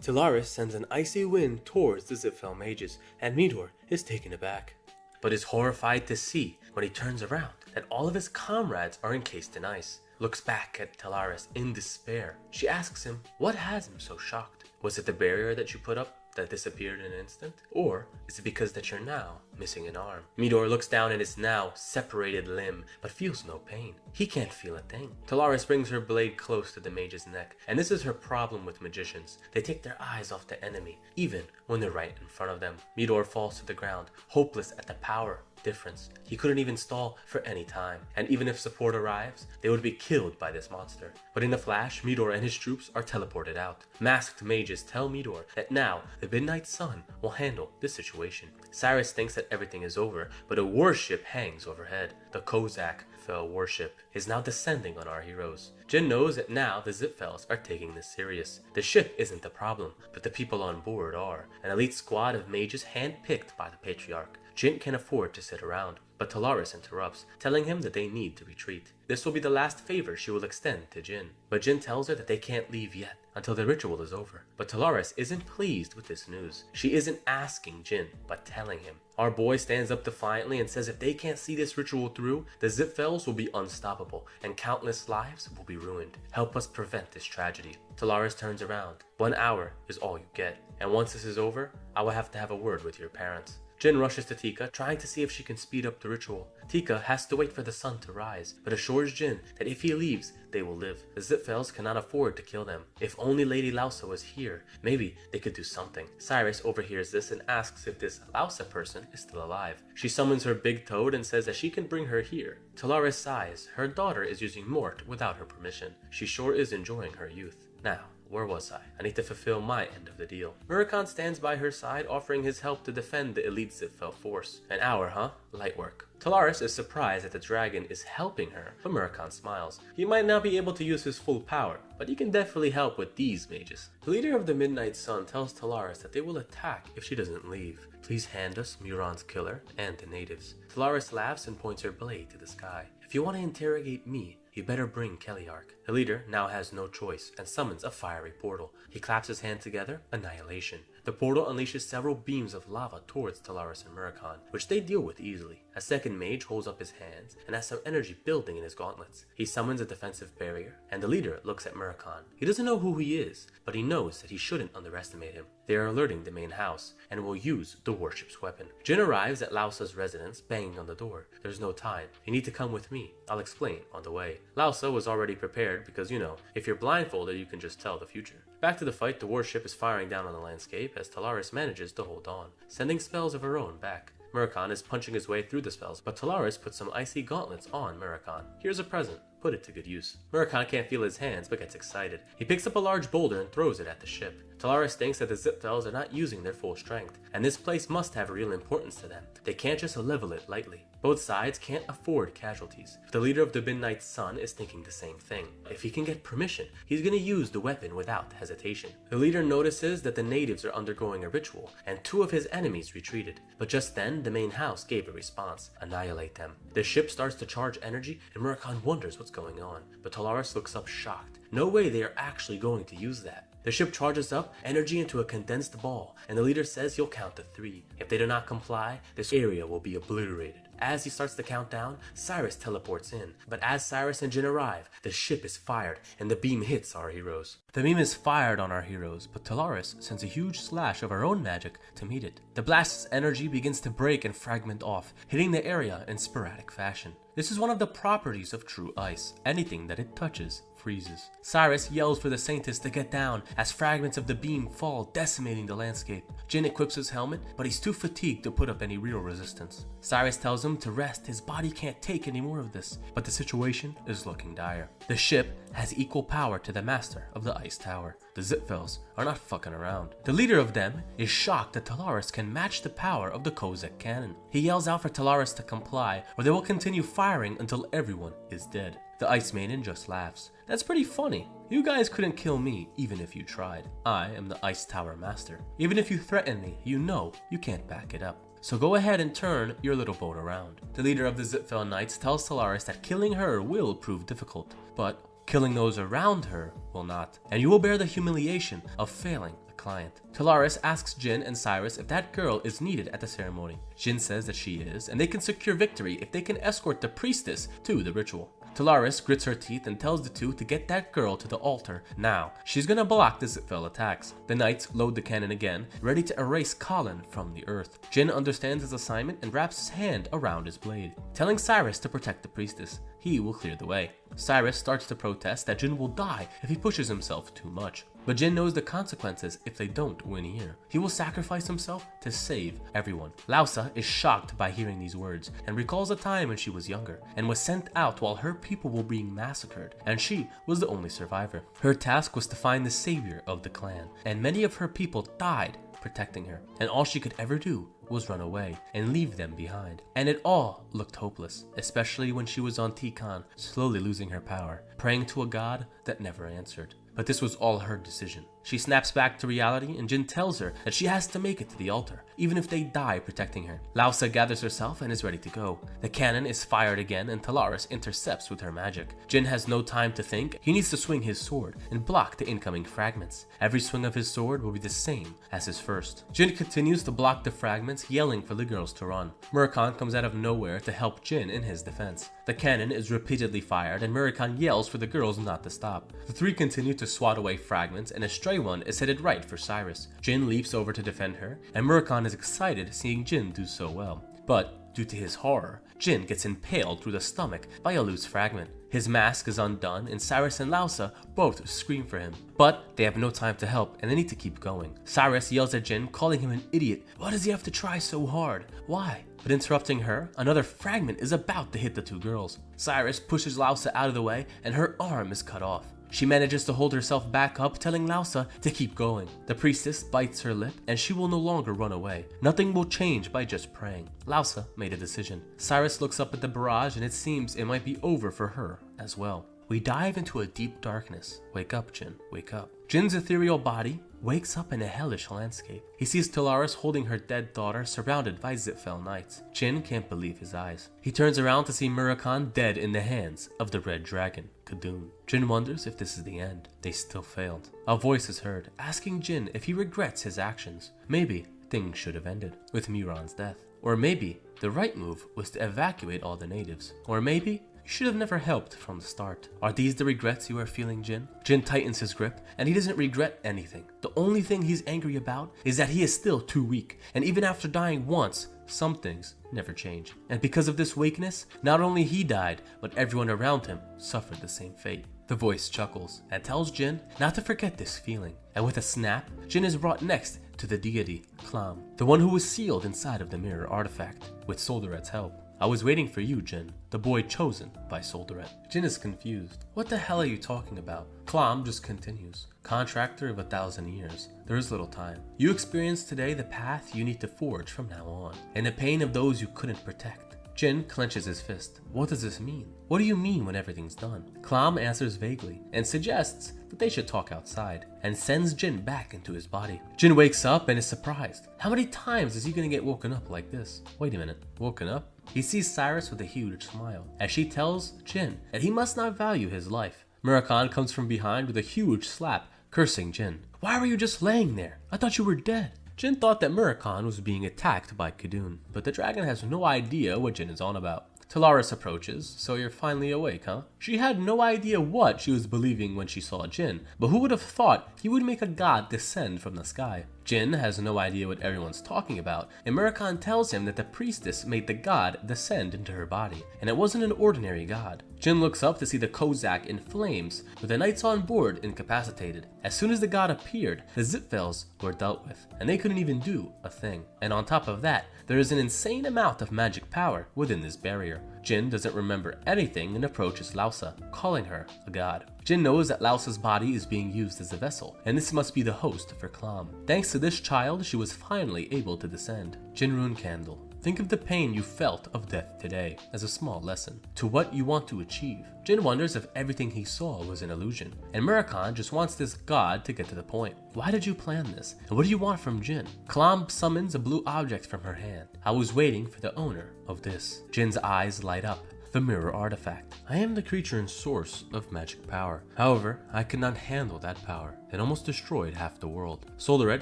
Talaris sends an icy wind towards the Zitfell mages, and Midor is taken aback, but is horrified to see when he turns around that all of his comrades are encased in ice. Looks back at Talaris in despair. She asks him what has him so shocked. Was it the barrier that you put up that disappeared in an instant? Or is it because that you're now missing an arm? Midor looks down at his now separated limb, but feels no pain. He can't feel a thing. Talaris brings her blade close to the mage's neck, and this is her problem with magicians. They take their eyes off the enemy, even when they're right in front of them. Midor falls to the ground, hopeless at the power difference. He couldn't even stall for any time, and even if support arrives, they would be killed by this monster. But in a flash, Midor and his troops are teleported out. Masked mages tell Midor that now the Midnight Sun will handle this situation. Cyrus thinks that everything is over, but a warship hangs overhead. The Kozak Fell warship is now descending on our heroes. Jin knows that now the Zitfells are taking this serious. The ship isn't the problem, but the people on board are. An elite squad of mages handpicked by the Patriarch. Jin can afford to sit around, but Talaris interrupts, telling him that they need to retreat. This will be the last favor she will extend to Jin, but Jin tells her that they can't leave yet, until the ritual is over. But Talaris isn't pleased with this news. She isn't asking Jin, but telling him. Our boy stands up defiantly and says if they can't see this ritual through, the Zitfells will be unstoppable, and countless lives will be ruined. Help us prevent this tragedy. Talaris turns around. 1 hour is all you get, and once this is over, I will have to have a word with your parents. Jin rushes to Tika, trying to see if she can speed up the ritual. Tika has to wait for the sun to rise, but assures Jin that if he leaves, they will live. The Zitfells cannot afford to kill them. If only Lady Lausa was here, maybe they could do something. Cyrus overhears this and asks if this Lausa person is still alive. She summons her big toad and says that she can bring her here. Talaris sighs. Her daughter is using Mort without her permission. She sure is enjoying her youth. Now, where was I? I need to fulfill my end of the deal. Murakhan stands by her side, offering his help to defend the elite Zitfell force. An hour, huh? Light work. Talaris is surprised that the dragon is helping her, but Murakhan smiles. He might not be able to use his full power, but he can definitely help with these mages. The leader of the Midnight Sun tells Talaris that they will attack if she doesn't leave. Please hand us Muron's killer and the natives. Talaris laughs and points her blade to the sky. If you want to interrogate me, you better bring Keliark. The leader now has no choice and summons a fiery portal. He claps his hands together, annihilation. The portal unleashes several beams of lava towards Talaris and Murakhan, which they deal with easily. A second mage holds up his hands and has some energy building in his gauntlets. He summons a defensive barrier, and the leader looks at Murakhan. He doesn't know who he is, but he knows that he shouldn't underestimate him. They are alerting the main house, and will use the warship's weapon. Jin arrives at Lausa's residence, banging on the door. There's no time. You need to come with me. I'll explain on the way. Lausa was already prepared because, if you're blindfolded, you can just tell the future. Back to the fight, the warship is firing down on the landscape as Talaris manages to hold on, sending spells of her own back. Murakami is punching his way through the spells, but Talaris puts some icy gauntlets on Murakami. Here's a present. Put it to good use. Murakami can't feel his hands but gets excited. He picks up a large boulder and throws it at the ship. Talaris thinks that the Zipfels are not using their full strength, and this place must have real importance to them. They can't just level it lightly. Both sides can't afford casualties. The leader of the Midnight Sun is thinking the same thing. If he can get permission, he's gonna use the weapon without hesitation. The leader notices that the natives are undergoing a ritual, and 2 of his enemies retreated. But just then, the main house gave a response. Annihilate them. The ship starts to charge energy, and Murakami wonders what's going on. But Talaris looks up shocked. No way they are actually going to use that. The ship charges up energy into a condensed ball, and the leader says he'll count to 3. If they do not comply, this area will be obliterated. As he starts to count down, Cyrus teleports in, but as Cyrus and Jin arrive, the ship is fired and the beam hits our heroes. The beam is fired on our heroes, but Talaris sends a huge slash of her own magic to meet it. The blast's energy begins to break and fragment off, hitting the area in sporadic fashion. This is one of the properties of true ice. Anything that it touches freezes. Cyrus yells for the Saintess to get down as fragments of the beam fall, decimating the landscape. Jin equips his helmet, but he's too fatigued to put up any real resistance. Cyrus tells him to rest, his body can't take any more of this, but the situation is looking dire. The ship has equal power to the master of the ice tower. The Zipfels are not fucking around. The leader of them is shocked that Talaris can match the power of the Kozak cannon. He yells out for Talaris to comply, or they will continue firing until everyone is dead. The Ice Maiden just laughs. That's pretty funny. You guys couldn't kill me even if you tried. I am the Ice Tower Master. Even if you threaten me, you know you can't back it up. So go ahead and turn your little boat around. The leader of the Zipfel Knights tells Talaris that killing her will prove difficult, but killing those around her will not, and you will bear the humiliation of failing the client. Talaris asks Jin and Cyrus if that girl is needed at the ceremony. Jin says that she is, and they can secure victory if they can escort the priestess to the ritual. Talaris grits her teeth and tells the 2 to get that girl to the altar now. She's gonna block the Zipfel attacks. The knights load the cannon again, ready to erase Colin from the earth. Jin understands his assignment and wraps his hand around his blade, telling Cyrus to protect the priestess. He will clear the way. Cyrus starts to protest that Jin will die if he pushes himself too much. But Jin knows the consequences if they don't win here. He will sacrifice himself to save everyone. Lausa is shocked by hearing these words and recalls a time when she was younger and was sent out while her people were being massacred, and she was the only survivor. Her task was to find the savior of the clan, and many of her people died protecting her, and all she could ever do was run away and leave them behind. And it all looked hopeless, especially when she was on Tikan, slowly losing her power, praying to a god that never answered. But this was all her decision. She snaps back to reality, and Jin tells her that she has to make it to the altar, even if they die protecting her. Lausa gathers herself and is ready to go. The cannon is fired again, and Talaris intercepts with her magic. Jin has no time to think. He needs to swing his sword and block the incoming fragments. Every swing of his sword will be the same as his first. Jin continues to block the fragments, yelling for the girls to run. Murakami comes out of nowhere to help Jin in his defense. The cannon is repeatedly fired, and Murakami yells for the girls not to stop. The 3 continue to swat away fragments, and a stray one is headed right for Cyrus. Jin leaps over to defend her, and Murakami is excited seeing Jin do so well. But due to his horror, Jin gets impaled through the stomach by a loose fragment. His mask is undone, and Cyrus and Lausa both scream for him. But they have no time to help, and they need to keep going. Cyrus yells at Jin, calling him an idiot. Why does he have to try so hard? Why? But interrupting her, another fragment is about to hit the 2 girls. Cyrus pushes Lausa out of the way, and her arm is cut off. She manages to hold herself back up, telling Lausa to keep going. The priestess bites her lip, and she will no longer run away. Nothing will change by just praying. Lausa made a decision. Cyrus looks up at the barrage, and it seems it might be over for her as well. We dive into a deep darkness. Wake up, Jin, wake up. Jin's ethereal body wakes up in a hellish landscape. He sees Talaris holding her dead daughter surrounded by Zipfel knights. Jin can't believe his eyes. He turns around to see Murakami dead in the hands of the red dragon, Khadun. Jin wonders if this is the end. They still failed. A voice is heard, asking Jin if he regrets his actions. Maybe things should have ended with Muran's death. Or maybe the right move was to evacuate all the natives. Or maybe you should have never helped from the start. Are these the regrets you are feeling, Jin? Jin tightens his grip, and he doesn't regret anything. The only thing he's angry about is that he is still too weak, and even after dying once, some things never change. And because of this weakness, not only he died, but everyone around him suffered the same fate. The voice chuckles and tells Jin not to forget this feeling, and with a snap, Jin is brought next to the deity, Clam, the one who was sealed inside of the mirror artifact, with Solderet's help. I was waiting for you, Jin, the boy chosen by Solderet. Jin is confused. What the hell are you talking about? Clam just continues. Contractor of 1,000 years. There is little time. You experience today the path you need to forge from now on, and the pain of those you couldn't protect. Jin clenches his fist. What does this mean? What do you mean when everything's done? Clam answers vaguely and suggests that they should talk outside, and sends Jin back into his body. Jin wakes up and is surprised. How many times is he gonna get woken up like this? Wait a minute, woken up? He sees Cyrus with a huge smile as she tells Jin that he must not value his life. Murakami comes from behind with a huge slap, cursing Jin. Why were you just laying there? I thought you were dead. Jin thought that Murakami was being attacked by Kidun, but the dragon has no idea what Jin is on about. Talaris approaches. So you're finally awake, huh? She had no idea what she was believing when she saw Jin, but who would have thought he would make a god descend from the sky? Jin has no idea what everyone's talking about, and Murakami tells him that the priestess made the god descend into her body, and it wasn't an ordinary god. Jin looks up to see the Kozak in flames, with the knights on board incapacitated. As soon as the god appeared, the Zipfels were dealt with, and they couldn't even do a thing. And on top of that, there is an insane amount of magic power within this barrier. Jin doesn't remember anything and approaches Lausa, calling her a god. Jin knows that Lausa's body is being used as a vessel, and this must be the host for Clam. Thanks to this child, she was finally able to descend. Jin Rune Candle. Think of the pain you felt of death today as a small lesson to what you want to achieve. Jin wonders if everything he saw was an illusion, and Murakami just wants this god to get to the point. Why did you plan this? And what do you want from Jin? Clam summons a blue object from her hand. I was waiting for the owner of this. Jin's eyes light up. The mirror artifact. I am the creature and source of magic power. However, I could not handle that power. It almost destroyed half the world. Solderet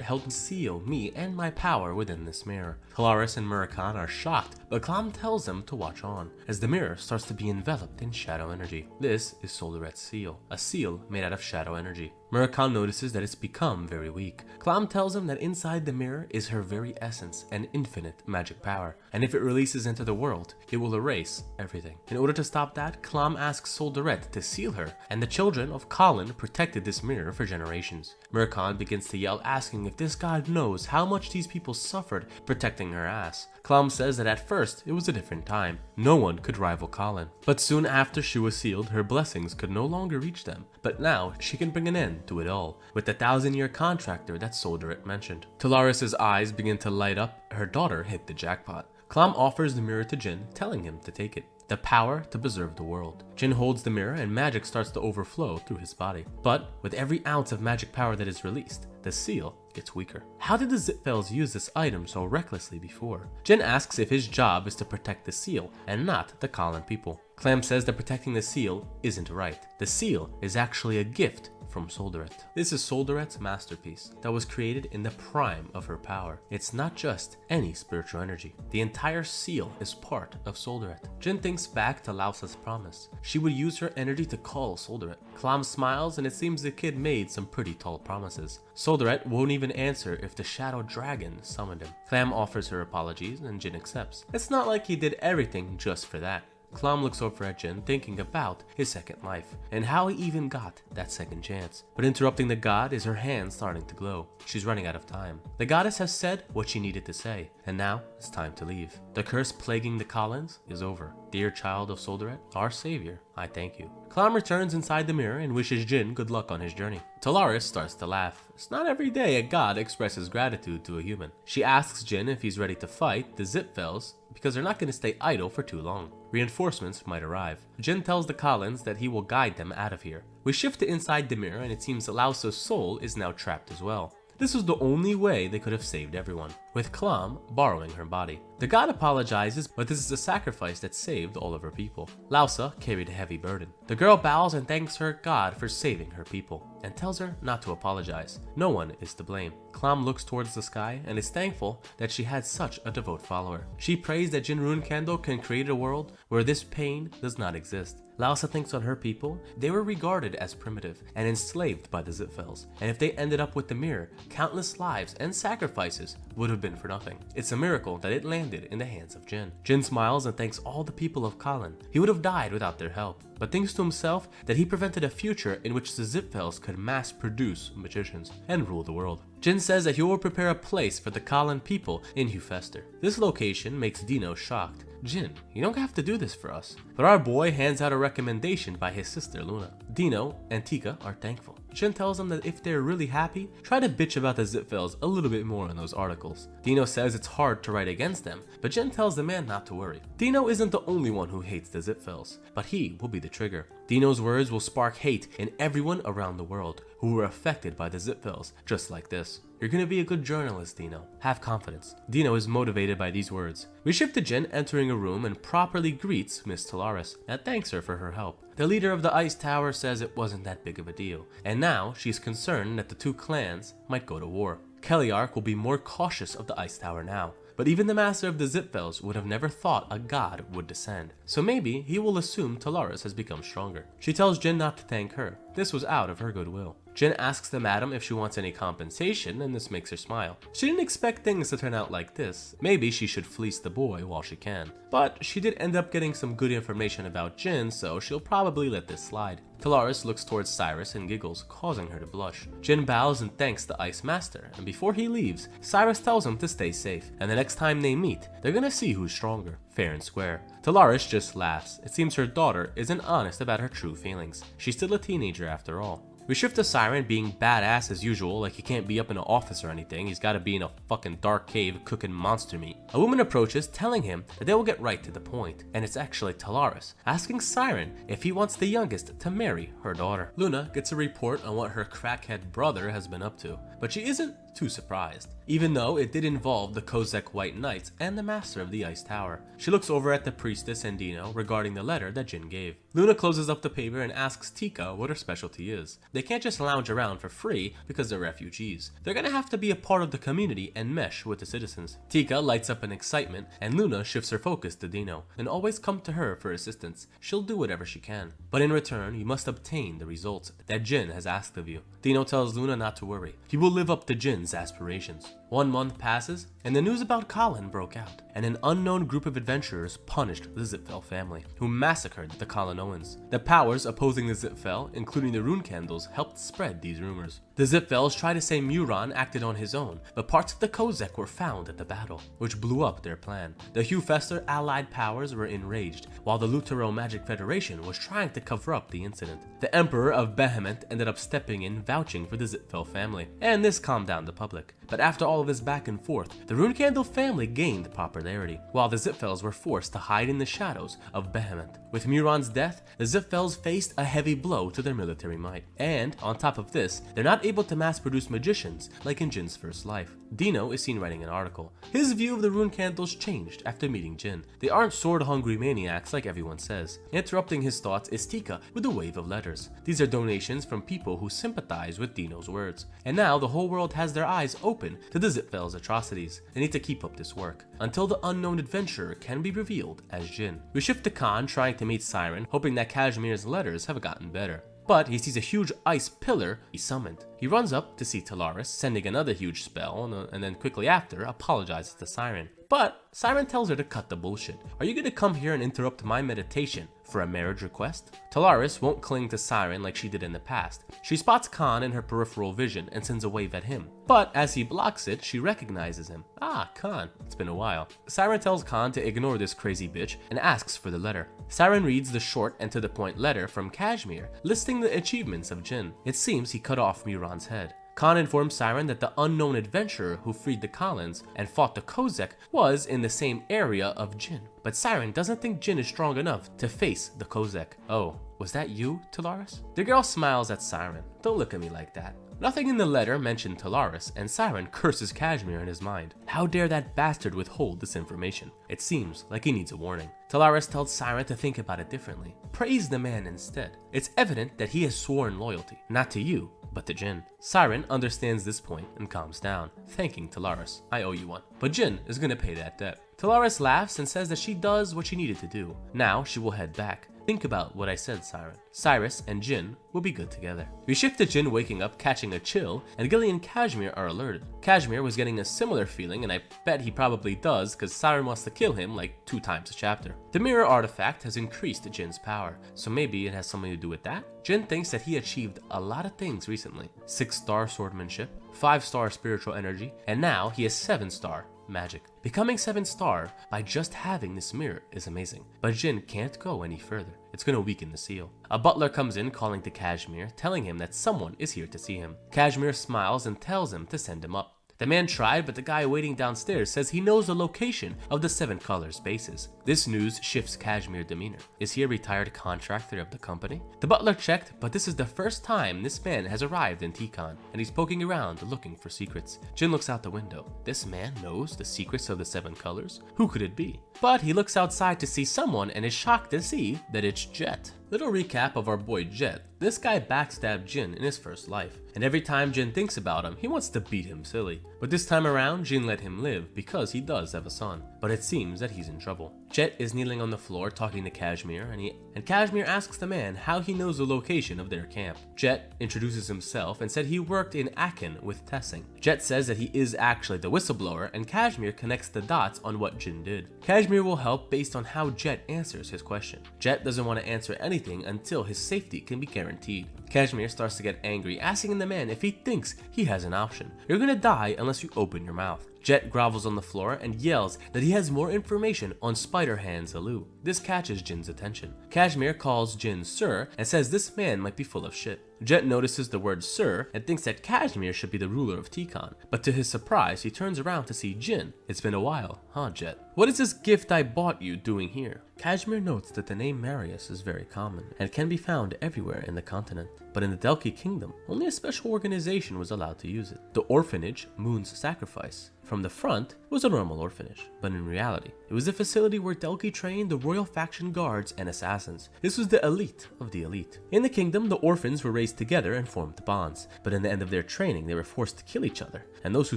helped seal me and my power within this mirror. Talaris and Murakami are shocked, but Clam tells them to watch on, as the mirror starts to be enveloped in shadow energy. This is Solderet's seal, a seal made out of shadow energy. Murakami notices that it's become very weak. Clam tells him that inside the mirror is her very essence and infinite magic power, and if it releases into the world, it will erase everything. In order to stop that, Clam asks Solderet to seal her, and the children of Colin protected this mirror for generations. Murakami begins to yell, asking if this god knows how much these people suffered protecting her ass. Clam says that at first it was a different time. No one could rival Colin. But soon after she was sealed, her blessings could no longer reach them. But now she can bring an end to it all, with the 1,000-year contractor that Solderet mentioned. Talaris' eyes begin to light up. Her daughter hit the jackpot. Clam offers the mirror to Jin, telling him to take it. The power to preserve the world. Jin holds the mirror and magic starts to overflow through his body. But with every ounce of magic power that is released, the seal gets weaker. How did the Zipfels use this item so recklessly before? Jin asks if his job is to protect the seal and not the Colin people. Clam says that protecting the seal isn't right. The seal is actually a gift from Solderet. This is Solderet's masterpiece that was created in the prime of her power. It's not just any spiritual energy. The entire seal is part of Solderet. Jin thinks back to Lausa's promise. She would use her energy to call Solderet. Clam smiles, and it seems the kid made some pretty tall promises. Solderet won't even answer if the shadow dragon summoned him. Clam offers her apologies and Jin accepts. It's not like he did everything just for that. Clam looks over at Jin, thinking about his second life, and how he even got that second chance. But interrupting the god is her hand starting to glow. She's running out of time. The goddess has said what she needed to say, and now it's time to leave. The curse plaguing the Collins is over. Dear child of Solderet, our savior, I thank you. Clam returns inside the mirror and wishes Jin good luck on his journey. Talaris starts to laugh. It's not every day a god expresses gratitude to a human. She asks Jin if he's ready to fight the Zipfels, because they're not going to stay idle for too long. Reinforcements might arrive. Jin tells the Collins that he will guide them out of here. We shift to inside the mirror and it seems Lausa's soul is now trapped as well. This was the only way they could have saved everyone, with Clam borrowing her body. The god apologizes, but this is a sacrifice that saved all of her people. Lausa carried a heavy burden. The girl bows and thanks her god for saving her people, and tells her not to apologize. No one is to blame. Clam looks towards the sky and is thankful that she had such a devout follower. She prays that Jin Rune Candle can create a world where this pain does not exist. Lausa thinks on her people. They were regarded as primitive and enslaved by the Zipfels, and if they ended up with the mirror, countless lives and sacrifices would have been for nothing. It's a miracle that it landed in the hands of Jin. Jin smiles and thanks all the people of Kallen. He would have died without their help, but thinks to himself that he prevented a future in which the Zipfels could mass produce magicians and rule the world. Jin says that he will prepare a place for the Kallen people in Hufester. This location makes Dino shocked. Jin, you don't have to do this for us. But our boy hands out a recommendation by his sister Luna. Dino and Tika are thankful. Jin tells them that if they're really happy, try to bitch about the Zipfels a little bit more in those articles. Dino says it's hard to write against them, but Jin tells the man not to worry. Dino isn't the only one who hates the Zipfels, but he will be the trigger. Dino's words will spark hate in everyone around the world who were affected by the Zipfels, just like this. You're gonna be a good journalist, Dino. Have confidence. Dino is motivated by these words. We shift to Jin entering a room and properly greets Miss Talaris and thanks her for her help. The leader of the Ice Tower says it wasn't that big of a deal, and now she's concerned that the two clans might go to war. Keliark will be more cautious of the Ice Tower now, but even the master of the Zipfels would have never thought a god would descend, so maybe he will assume Talaris has become stronger. She tells Jin not to thank her. This was out of her goodwill. Jin asks the madam if she wants any compensation, and this makes her smile. She didn't expect things to turn out like this. Maybe she should fleece the boy while she can. But she did end up getting some good information about Jin, so she'll probably let this slide. Talaris looks towards Cyrus and giggles, causing her to blush. Jin bows and thanks the Ice Master, and before he leaves, Cyrus tells him to stay safe, and the next time they meet, they're gonna see who's stronger, fair and square. Talaris just laughs. It seems her daughter isn't honest about her true feelings. She's still a teenager after all. We shift to Siren being badass as usual, like he can't be up in an office or anything, he's gotta be in a fucking dark cave cooking monster meat. A woman approaches, telling him that they will get right to the point, and it's actually Talaris, asking Siren if he wants the youngest to marry her daughter. Luna gets a report on what her crackhead brother has been up to, but she isn't too surprised, even though it did involve the Kozek White Knights and the master of the Ice Tower. She looks over at the priestess and Dino regarding the letter that Jin gave. Luna closes up the paper and asks Tika what her specialty is. They can't just lounge around for free because they're refugees. They're gonna have to be a part of the community and mesh with the citizens. Tika lights up in excitement, and Luna shifts her focus to Dino, and always come to her for assistance. She'll do whatever she can, but in return, you must obtain the results that Jin has asked of you. Dino tells Luna not to worry. He will live up to Jin's aspirations. 1 month passes, and the news about Kallen broke out, and an unknown group of adventurers punished the Zipfel family, who massacred the Kallenoans. The powers opposing the Zipfel, including the rune candles, helped spread these rumors. The Zipfels tried to say Muron acted on his own, but parts of the Kozek were found at the battle, which blew up their plan. The Hufester allied powers were enraged, while the Lutero Magic Federation was trying to cover up the incident. The Emperor of Behemoth ended up stepping in, vouching for the Zipfel family, and this calmed down the public. But after all of this back and forth, the Rune Candle family gained popularity, while the Zipfels were forced to hide in the shadows of Behemoth. With Muron's death, the Zipfels faced a heavy blow to their military might, and on top of this, they're not able to mass-produce magicians like in Jin's first life. Dino is seen writing an article. His view of the Rune Candles changed after meeting Jin. They aren't sword-hungry maniacs like everyone says. Interrupting his thoughts is Tika with a wave of letters. These are donations from people who sympathize with Dino's words. And now the whole world has their eyes open to the Zipfels' atrocities. They need to keep up this work until the unknown adventurer can be revealed as Jin. We shift to Khan trying to meet Siren, hoping that Kashmir's letters have gotten better. But he sees a huge ice pillar he summoned. He runs up to see Talaris, sending another huge spell, and then quickly after apologizes to Siren. But Siren tells her to cut the bullshit. Are you gonna come here and interrupt my meditation for a marriage request? Talaris won't cling to Siren like she did in the past. She spots Khan in her peripheral vision and sends a wave at him. But as he blocks it, she recognizes him. Ah, Khan, it's been a while. Siren tells Khan to ignore this crazy bitch and asks for the letter. Siren reads the short and to the point letter from Kashmir, listing the achievements of Jin. It seems he cut off Muron's head. Khan informs Siren that the unknown adventurer who freed the Kallens and fought the Kozek was in the same area of Jin. But Siren doesn't think Jin is strong enough to face the Kozek. Oh, was that you, Talaris? The girl smiles at Siren. Don't look at me like that. Nothing in the letter mentioned Talaris, and Siren curses Kashmir in his mind. How dare that bastard withhold this information? It seems like he needs a warning. Talaris tells Siren to think about it differently. Praise the man instead. It's evident that he has sworn loyalty, not to you, but to Jin. Siren understands this point and calms down, thanking Talaris. I owe you one. But Jin is gonna pay that debt. Talaris laughs and says that she does what she needed to do. Now she will head back. Think about what I said, Siren. Cyrus and Jin will be good together. We shift to Jin waking up, catching a chill, and Gilly and Kashmir are alerted. Kashmir was getting a similar feeling, and I bet he probably does because Siren wants to kill him like 2 times a chapter. The mirror artifact has increased Jin's power, so maybe it has something to do with that? Jin thinks that he achieved a lot of things recently. 6-star swordsmanship, 5-star spiritual energy, and now he has 7-star magic. Becoming 7-star by just having this mirror is amazing, but Jin can't go any further. It's gonna weaken the seal. A butler comes in calling to Kashmir, telling him that someone is here to see him. Kashmir smiles and tells him to send him up. The man tried, but the guy waiting downstairs says he knows the location of the 7 Colors bases. This news shifts Kashmir's demeanor. Is he a retired contractor of the company? The butler checked, but this is the first time this man has arrived in Tikon, and he's poking around looking for secrets. Jin looks out the window. This man knows the secrets of the 7 Colors? Who could it be? But he looks outside to see someone and is shocked to see that it's Jet. Little recap of our boy Jet. This guy backstabbed Jin in his first life, and every time Jin thinks about him, he wants to beat him silly. But this time around, Jin let him live because he does have a son, but it seems that he's in trouble. Jet is kneeling on the floor talking to Kashmir, and Kashmir asks the man how he knows the location of their camp. Jet introduces himself and said he worked in Akin with Tessing. Jet says that he is actually the whistleblower, and Kashmir connects the dots on what Jin did. Kashmir will help based on how Jet answers his question. Jet doesn't want to answer anything until his safety can be guaranteed. Kashmir starts to get angry, asking the man if he thinks he has an option. You're gonna die unless you open your mouth. Jet grovels on the floor and yells that he has more information on Spider-Hand Zalu. This catches Jin's attention. Kashmir calls Jin Sir and says this man might be full of shit. Jet notices the word Sir and thinks that Kashmir should be the ruler of Tikon, but to his surprise, he turns around to see Jin. It's been a while, huh, Jet? What is this gift I bought you doing here? Kashmir notes that the name Marius is very common and can be found everywhere in the continent, but in the Delki Kingdom, only a special organization was allowed to use it. The orphanage, Moon's Sacrifice, from the front, was a normal orphanage, but in reality, it was a facility where Delki trained the royal faction guards and assassins. This was the elite of the elite. In the kingdom, the orphans were raised together and formed bonds, but in the end of their training, they were forced to kill each other, and those who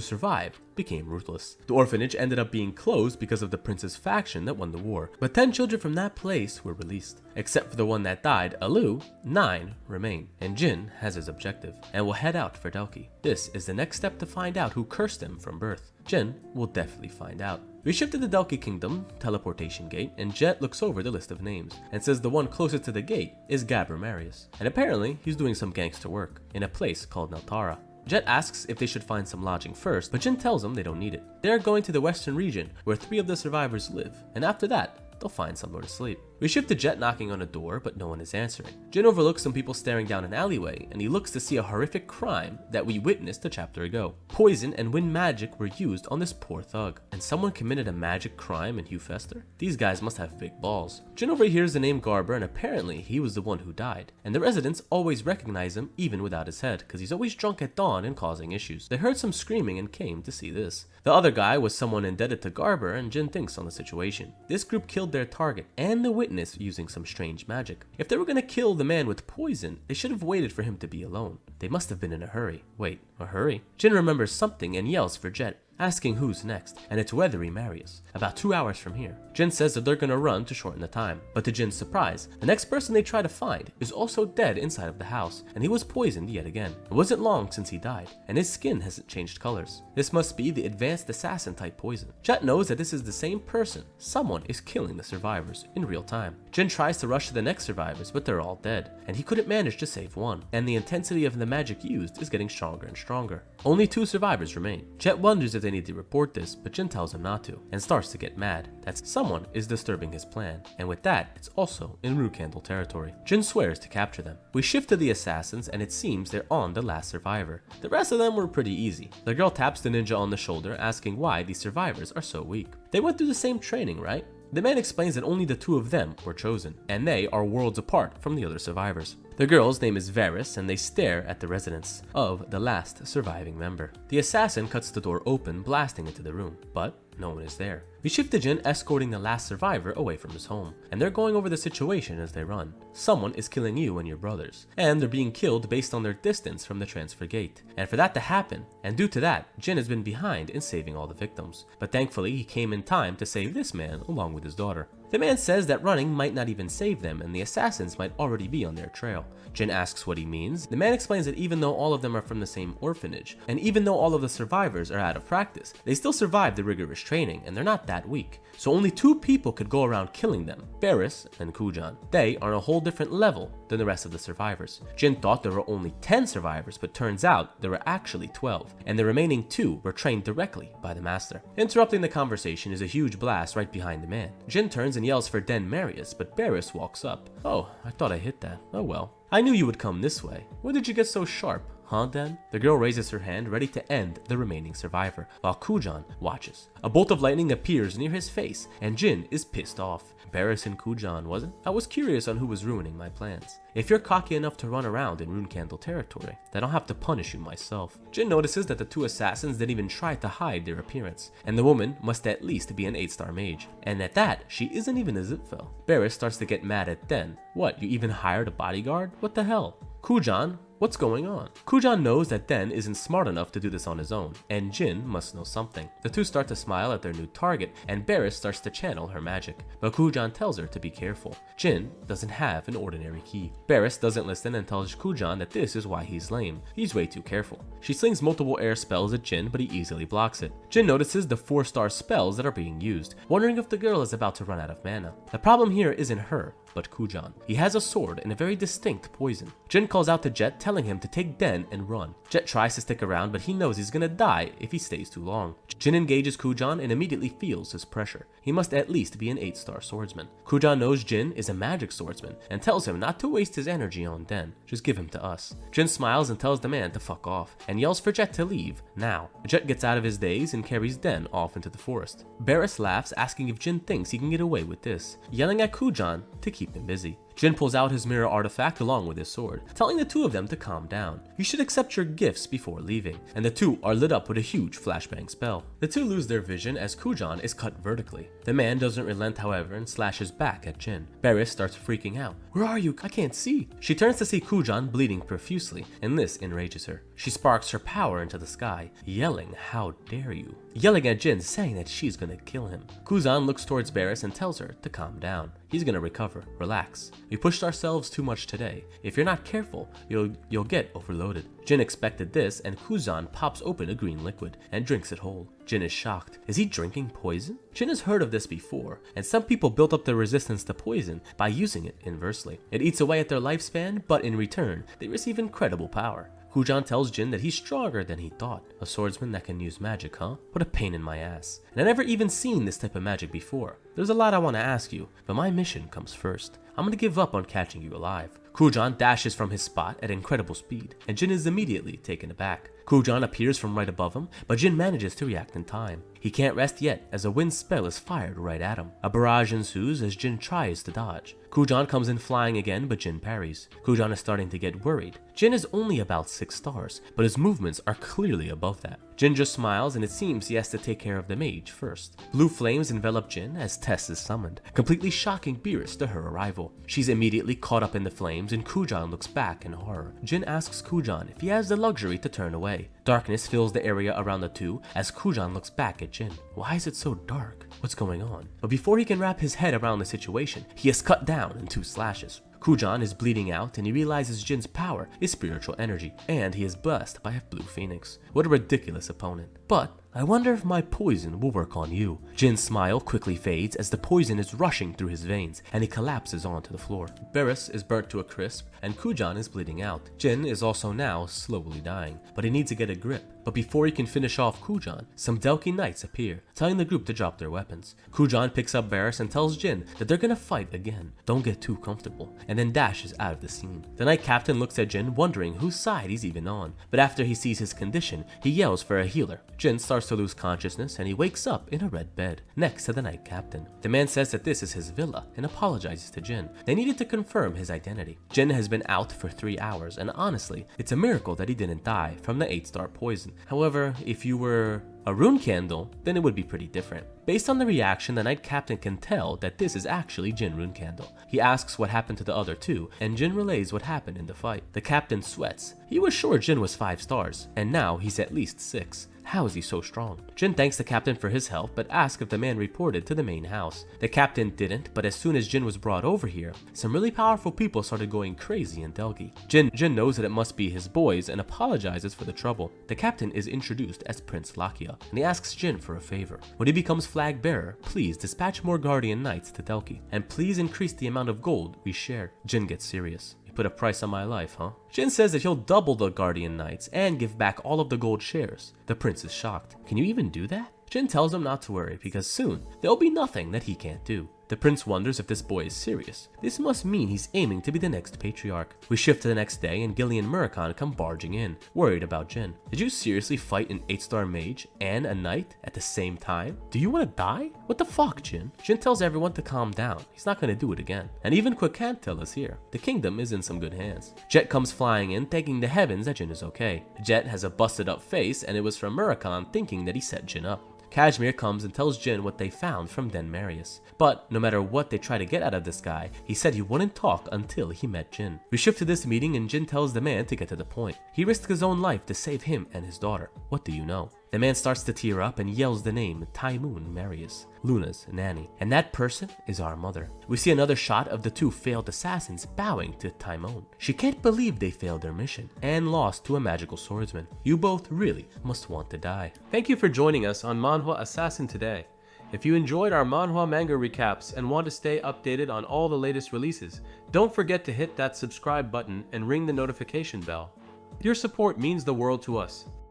survived became ruthless. The orphanage ended up being closed because of the prince's faction that won the war, but 10 children from that place were released. Except for the one that died, Alu, 9 remain, and Jin has his objective, and will head out for Delki. This is the next step to find out who cursed him from birth. Jin will definitely find out. We shift to the Delki Kingdom teleportation gate, and Jet looks over the list of names and says the one closest to the gate is Gabber Marius, and apparently he's doing some gangster work in a place called Neltara. Jet asks if they should find some lodging first, but Jin tells them they don't need it. They are going to the western region where 3 of the survivors live, and after that, they'll find somewhere to sleep. We shift to Jet knocking on a door, but no one is answering. Jin overlooks some people staring down an alleyway, and he looks to see a horrific crime that we witnessed a chapter ago. Poison and wind magic were used on this poor thug, and someone committed a magic crime in Hugh Fester? These guys must have big balls. Jin overhears the name Garber, and apparently he was the one who died, and the residents always recognize him even without his head, because he's always drunk at dawn and causing issues. They heard some screaming and came to see this. The other guy was someone indebted to Garber, and Jin thinks on the situation. This group killed their target and the witness using some strange magic. If they were gonna kill the man with poison, they should have waited for him to be alone. They must have been in a hurry. Wait, a hurry? Jin remembers something and yells for Jet, asking who's next, and it's Weathery Marius, about 2 hours from here. Jin says that they're gonna run to shorten the time, but to Jin's surprise, the next person they try to find is also dead inside of the house, and he was poisoned yet again. It wasn't long since he died, and his skin hasn't changed colors. This must be the advanced assassin type poison. Jet knows that this is the same person. Someone is killing the survivors in real time. Jin tries to rush to the next survivors, but they're all dead, and he couldn't manage to save one, and the intensity of the magic used is getting stronger and stronger. Only 2 survivors remain. Jet wonders if they need to report this, but Jin tells him not to, and starts to get mad that someone is disturbing his plan, and with that, it's also in Rue Candle territory. Jin swears to capture them. We shift to the assassins, and it seems they're on the last survivor. The rest of them were pretty easy. The girl taps the ninja on the shoulder, asking why these survivors are so weak. They went through the same training, right? The man explains that only the 2 of them were chosen, and they are worlds apart from the other survivors. The girl's name is Varys, and they stare at the residence of the last surviving member. The assassin cuts the door open, blasting into the room, but no one is there. We shift to Jin escorting the last survivor away from his home, and they're going over the situation as they run. Someone is killing you and your brothers, and they're being killed based on their distance from the transfer gate. And for that to happen, and due to that, Jin has been behind in saving all the victims. But thankfully, he came in time to save this man along with his daughter. The man says that running might not even save them, and the assassins might already be on their trail. Jin asks what he means. The man explains that even though all of them are from the same orphanage, and even though all of the survivors are out of practice, they still survive the rigorous training, and they're not that weak. So only 2 people could go around killing them, Varys and Kujan. They are on a whole different level than the rest of the survivors. Jin thought there were only 10 survivors, but turns out there were actually 12, and the remaining 2 were trained directly by the master. Interrupting the conversation is a huge blast right behind the man. Jin turns and yells for Den Marius, but Varys walks up. "Oh, I thought I hit that. Oh well. I knew you would come this way. Where did you get so sharp? Huh, Den?" The girl raises her hand, ready to end the remaining survivor, while Kujan watches. A bolt of lightning appears near his face, and Jin is pissed off. Varys and Kujan, wasn't? I was curious on who was ruining my plans. If you're cocky enough to run around in Rune Candle territory, then I'll have to punish you myself. Jin notices that the 2 assassins didn't even try to hide their appearance, and the woman must at least be an 8-star mage. And at that, she isn't even a Zipfel. Varys starts to get mad at Den. What, you even hired a bodyguard? What the hell? Kujan, what's going on? Kujan knows that Den isn't smart enough to do this on his own, and Jin must know something. The 2 start to smile at their new target, and Varys starts to channel her magic, but Kujan tells her to be careful. Jin doesn't have an ordinary key. Varys doesn't listen and tells Kujan that this is why he's lame. He's way too careful. She slings multiple air spells at Jin, but he easily blocks it. Jin notices the 4-star spells that are being used, wondering if the girl is about to run out of mana. The problem here isn't her, but Kujan. He has a sword and a very distinct poison. Jin calls out to Jet, telling him to take Den and run. Jet tries to stick around, but he knows he's gonna die if he stays too long. Jin engages Kujan and immediately feels his pressure. He must at least be an 8-star swordsman. Kujan knows Jin is a magic swordsman and tells him not to waste his energy on Den. Just give him to us. Jin smiles and tells the man to fuck off and yells for Jet to leave now. Jet gets out of his daze and carries Den off into the forest. Varys laughs, asking if Jin thinks he can get away with this, yelling at Kujan to keep him busy. Jin pulls out his mirror artifact along with his sword, telling the 2 of them to calm down. You should accept your gifts before leaving, and the 2 are lit up with a huge flashbang spell. The 2 lose their vision as Kujan is cut vertically. The man doesn't relent, however, and slashes back at Jin. Varys starts freaking out. Where are you? I can't see. She turns to see Kujan bleeding profusely, and this enrages her. She sparks her power into the sky, yelling, "How dare you?" Yelling at Jin, saying that she's gonna kill him. Kujan looks towards Varys and tells her to calm down. He's gonna recover. Relax. We pushed ourselves too much today. If you're not careful, you'll get overloaded. Jin expected this, and Kujan pops open a green liquid and drinks it whole. Jin is shocked. Is he drinking poison? Jin has heard of this before, and some people built up their resistance to poison by using it inversely. It eats away at their lifespan, but in return, they receive incredible power. Kujan tells Jin that he's stronger than he thought. A swordsman that can use magic, huh? What a pain in my ass. And I've never even seen this type of magic before. There's a lot I want to ask you, but my mission comes first. I'm gonna give up on catching you alive. Kujan dashes from his spot at incredible speed, and Jin is immediately taken aback. Kujan appears from right above him, but Jin manages to react in time. He can't rest yet as a wind spell is fired right at him. A barrage ensues as Jin tries to dodge. Kujan comes in flying again, but Jin parries. Kujan is starting to get worried. Jin is only about 6 stars, but his movements are clearly above that. Jin just smiles, and it seems he has to take care of the mage first. Blue flames envelop Jin as Tess is summoned, completely shocking Beerus to her arrival. She's immediately caught up in the flames, and Kujan looks back in horror. Jin asks Kujan if he has the luxury to turn away. Darkness fills the area around the 2 as Kujan looks back at Jin. Why is it so dark? What's going on? But before he can wrap his head around the situation, he is cut down in 2 slashes. Kujan is bleeding out, and he realizes Jin's power is spiritual energy, and he is blessed by a blue phoenix. What a ridiculous opponent. But I wonder if my poison will work on you. Jin's smile quickly fades as the poison is rushing through his veins, and he collapses onto the floor. Beerus is burnt to a crisp, and Kujan is bleeding out. Jin is also now slowly dying, but he needs to get a grip. But before he can finish off Kujan, some Delki knights appear, telling the group to drop their weapons. Kujan picks up Beerus and tells Jin that they're gonna fight again. Don't get too comfortable, and then dashes out of the scene. The knight captain looks at Jin, wondering whose side he's even on, but after he sees his condition, he yells for a healer. Jin starts starts to lose consciousness and he wakes up in a red bed next to the night captain. The man says that this is his villa and apologizes to Jin. They needed to confirm his identity. Jin has been out for 3 hours and honestly, it's a miracle that he didn't die from the 8-star poison. However, if you were a rune candle, then it would be pretty different. Based on the reaction, the night captain can tell that this is actually Jin rune candle. He asks what happened to the other 2, and Jin relays what happened in the fight. The captain sweats. He was sure Jin was 5 stars, and now he's at least 6. How is he so strong? Jin thanks the captain for his help, but asks if the man reported to the main house. The captain didn't, but as soon as Jin was brought over here, some really powerful people started going crazy in Delgi. Jin knows that it must be his boys and apologizes for the trouble. The captain is introduced as Prince Lakia, and he asks Jin for a favor. When he becomes flag bearer, please dispatch more guardian knights to Delgi, and please increase the amount of gold we share. Jin gets serious. Put a price on my life, huh? Jin says that he'll double the Guardian Knights and give back all of the gold shares. The prince is shocked. Can you even do that? Jin tells him not to worry because soon there'll be nothing that he can't do. The prince wonders if this boy is serious. This must mean he's aiming to be the next patriarch. We shift to the next day and Gilly and Murakhan come barging in, worried about Jin. Did you seriously fight an 8-star mage and a knight at the same time? Do you want to die? What the fuck, Jin? Jin tells everyone to calm down. He's not going to do it again. And even Quikantel is here. The kingdom is in some good hands. Jet comes flying in, thanking the heavens that Jin is okay. Jet has a busted up face and it was from Murakhan thinking that he set Jin up. Kashmir comes and tells Jin what they found from Den Marius. But no matter what they try to get out of this guy, he said he wouldn't talk until he met Jin. We shift to this meeting and Jin tells the man to get to the point. He risked his own life to save him and his daughter. What do you know? The man starts to tear up and yells the name Taimoon Marius, Luna's nanny. And that person is our mother. We see another shot of the 2 failed assassins bowing to Taimoon. She can't believe they failed their mission and lost to a magical swordsman. You both really must want to die. Thank you for joining us on Manhwa Assassin today. If you enjoyed our Manhwa manga recaps and want to stay updated on all the latest releases, don't forget to hit that subscribe button and ring the notification bell. Your support means the world to us.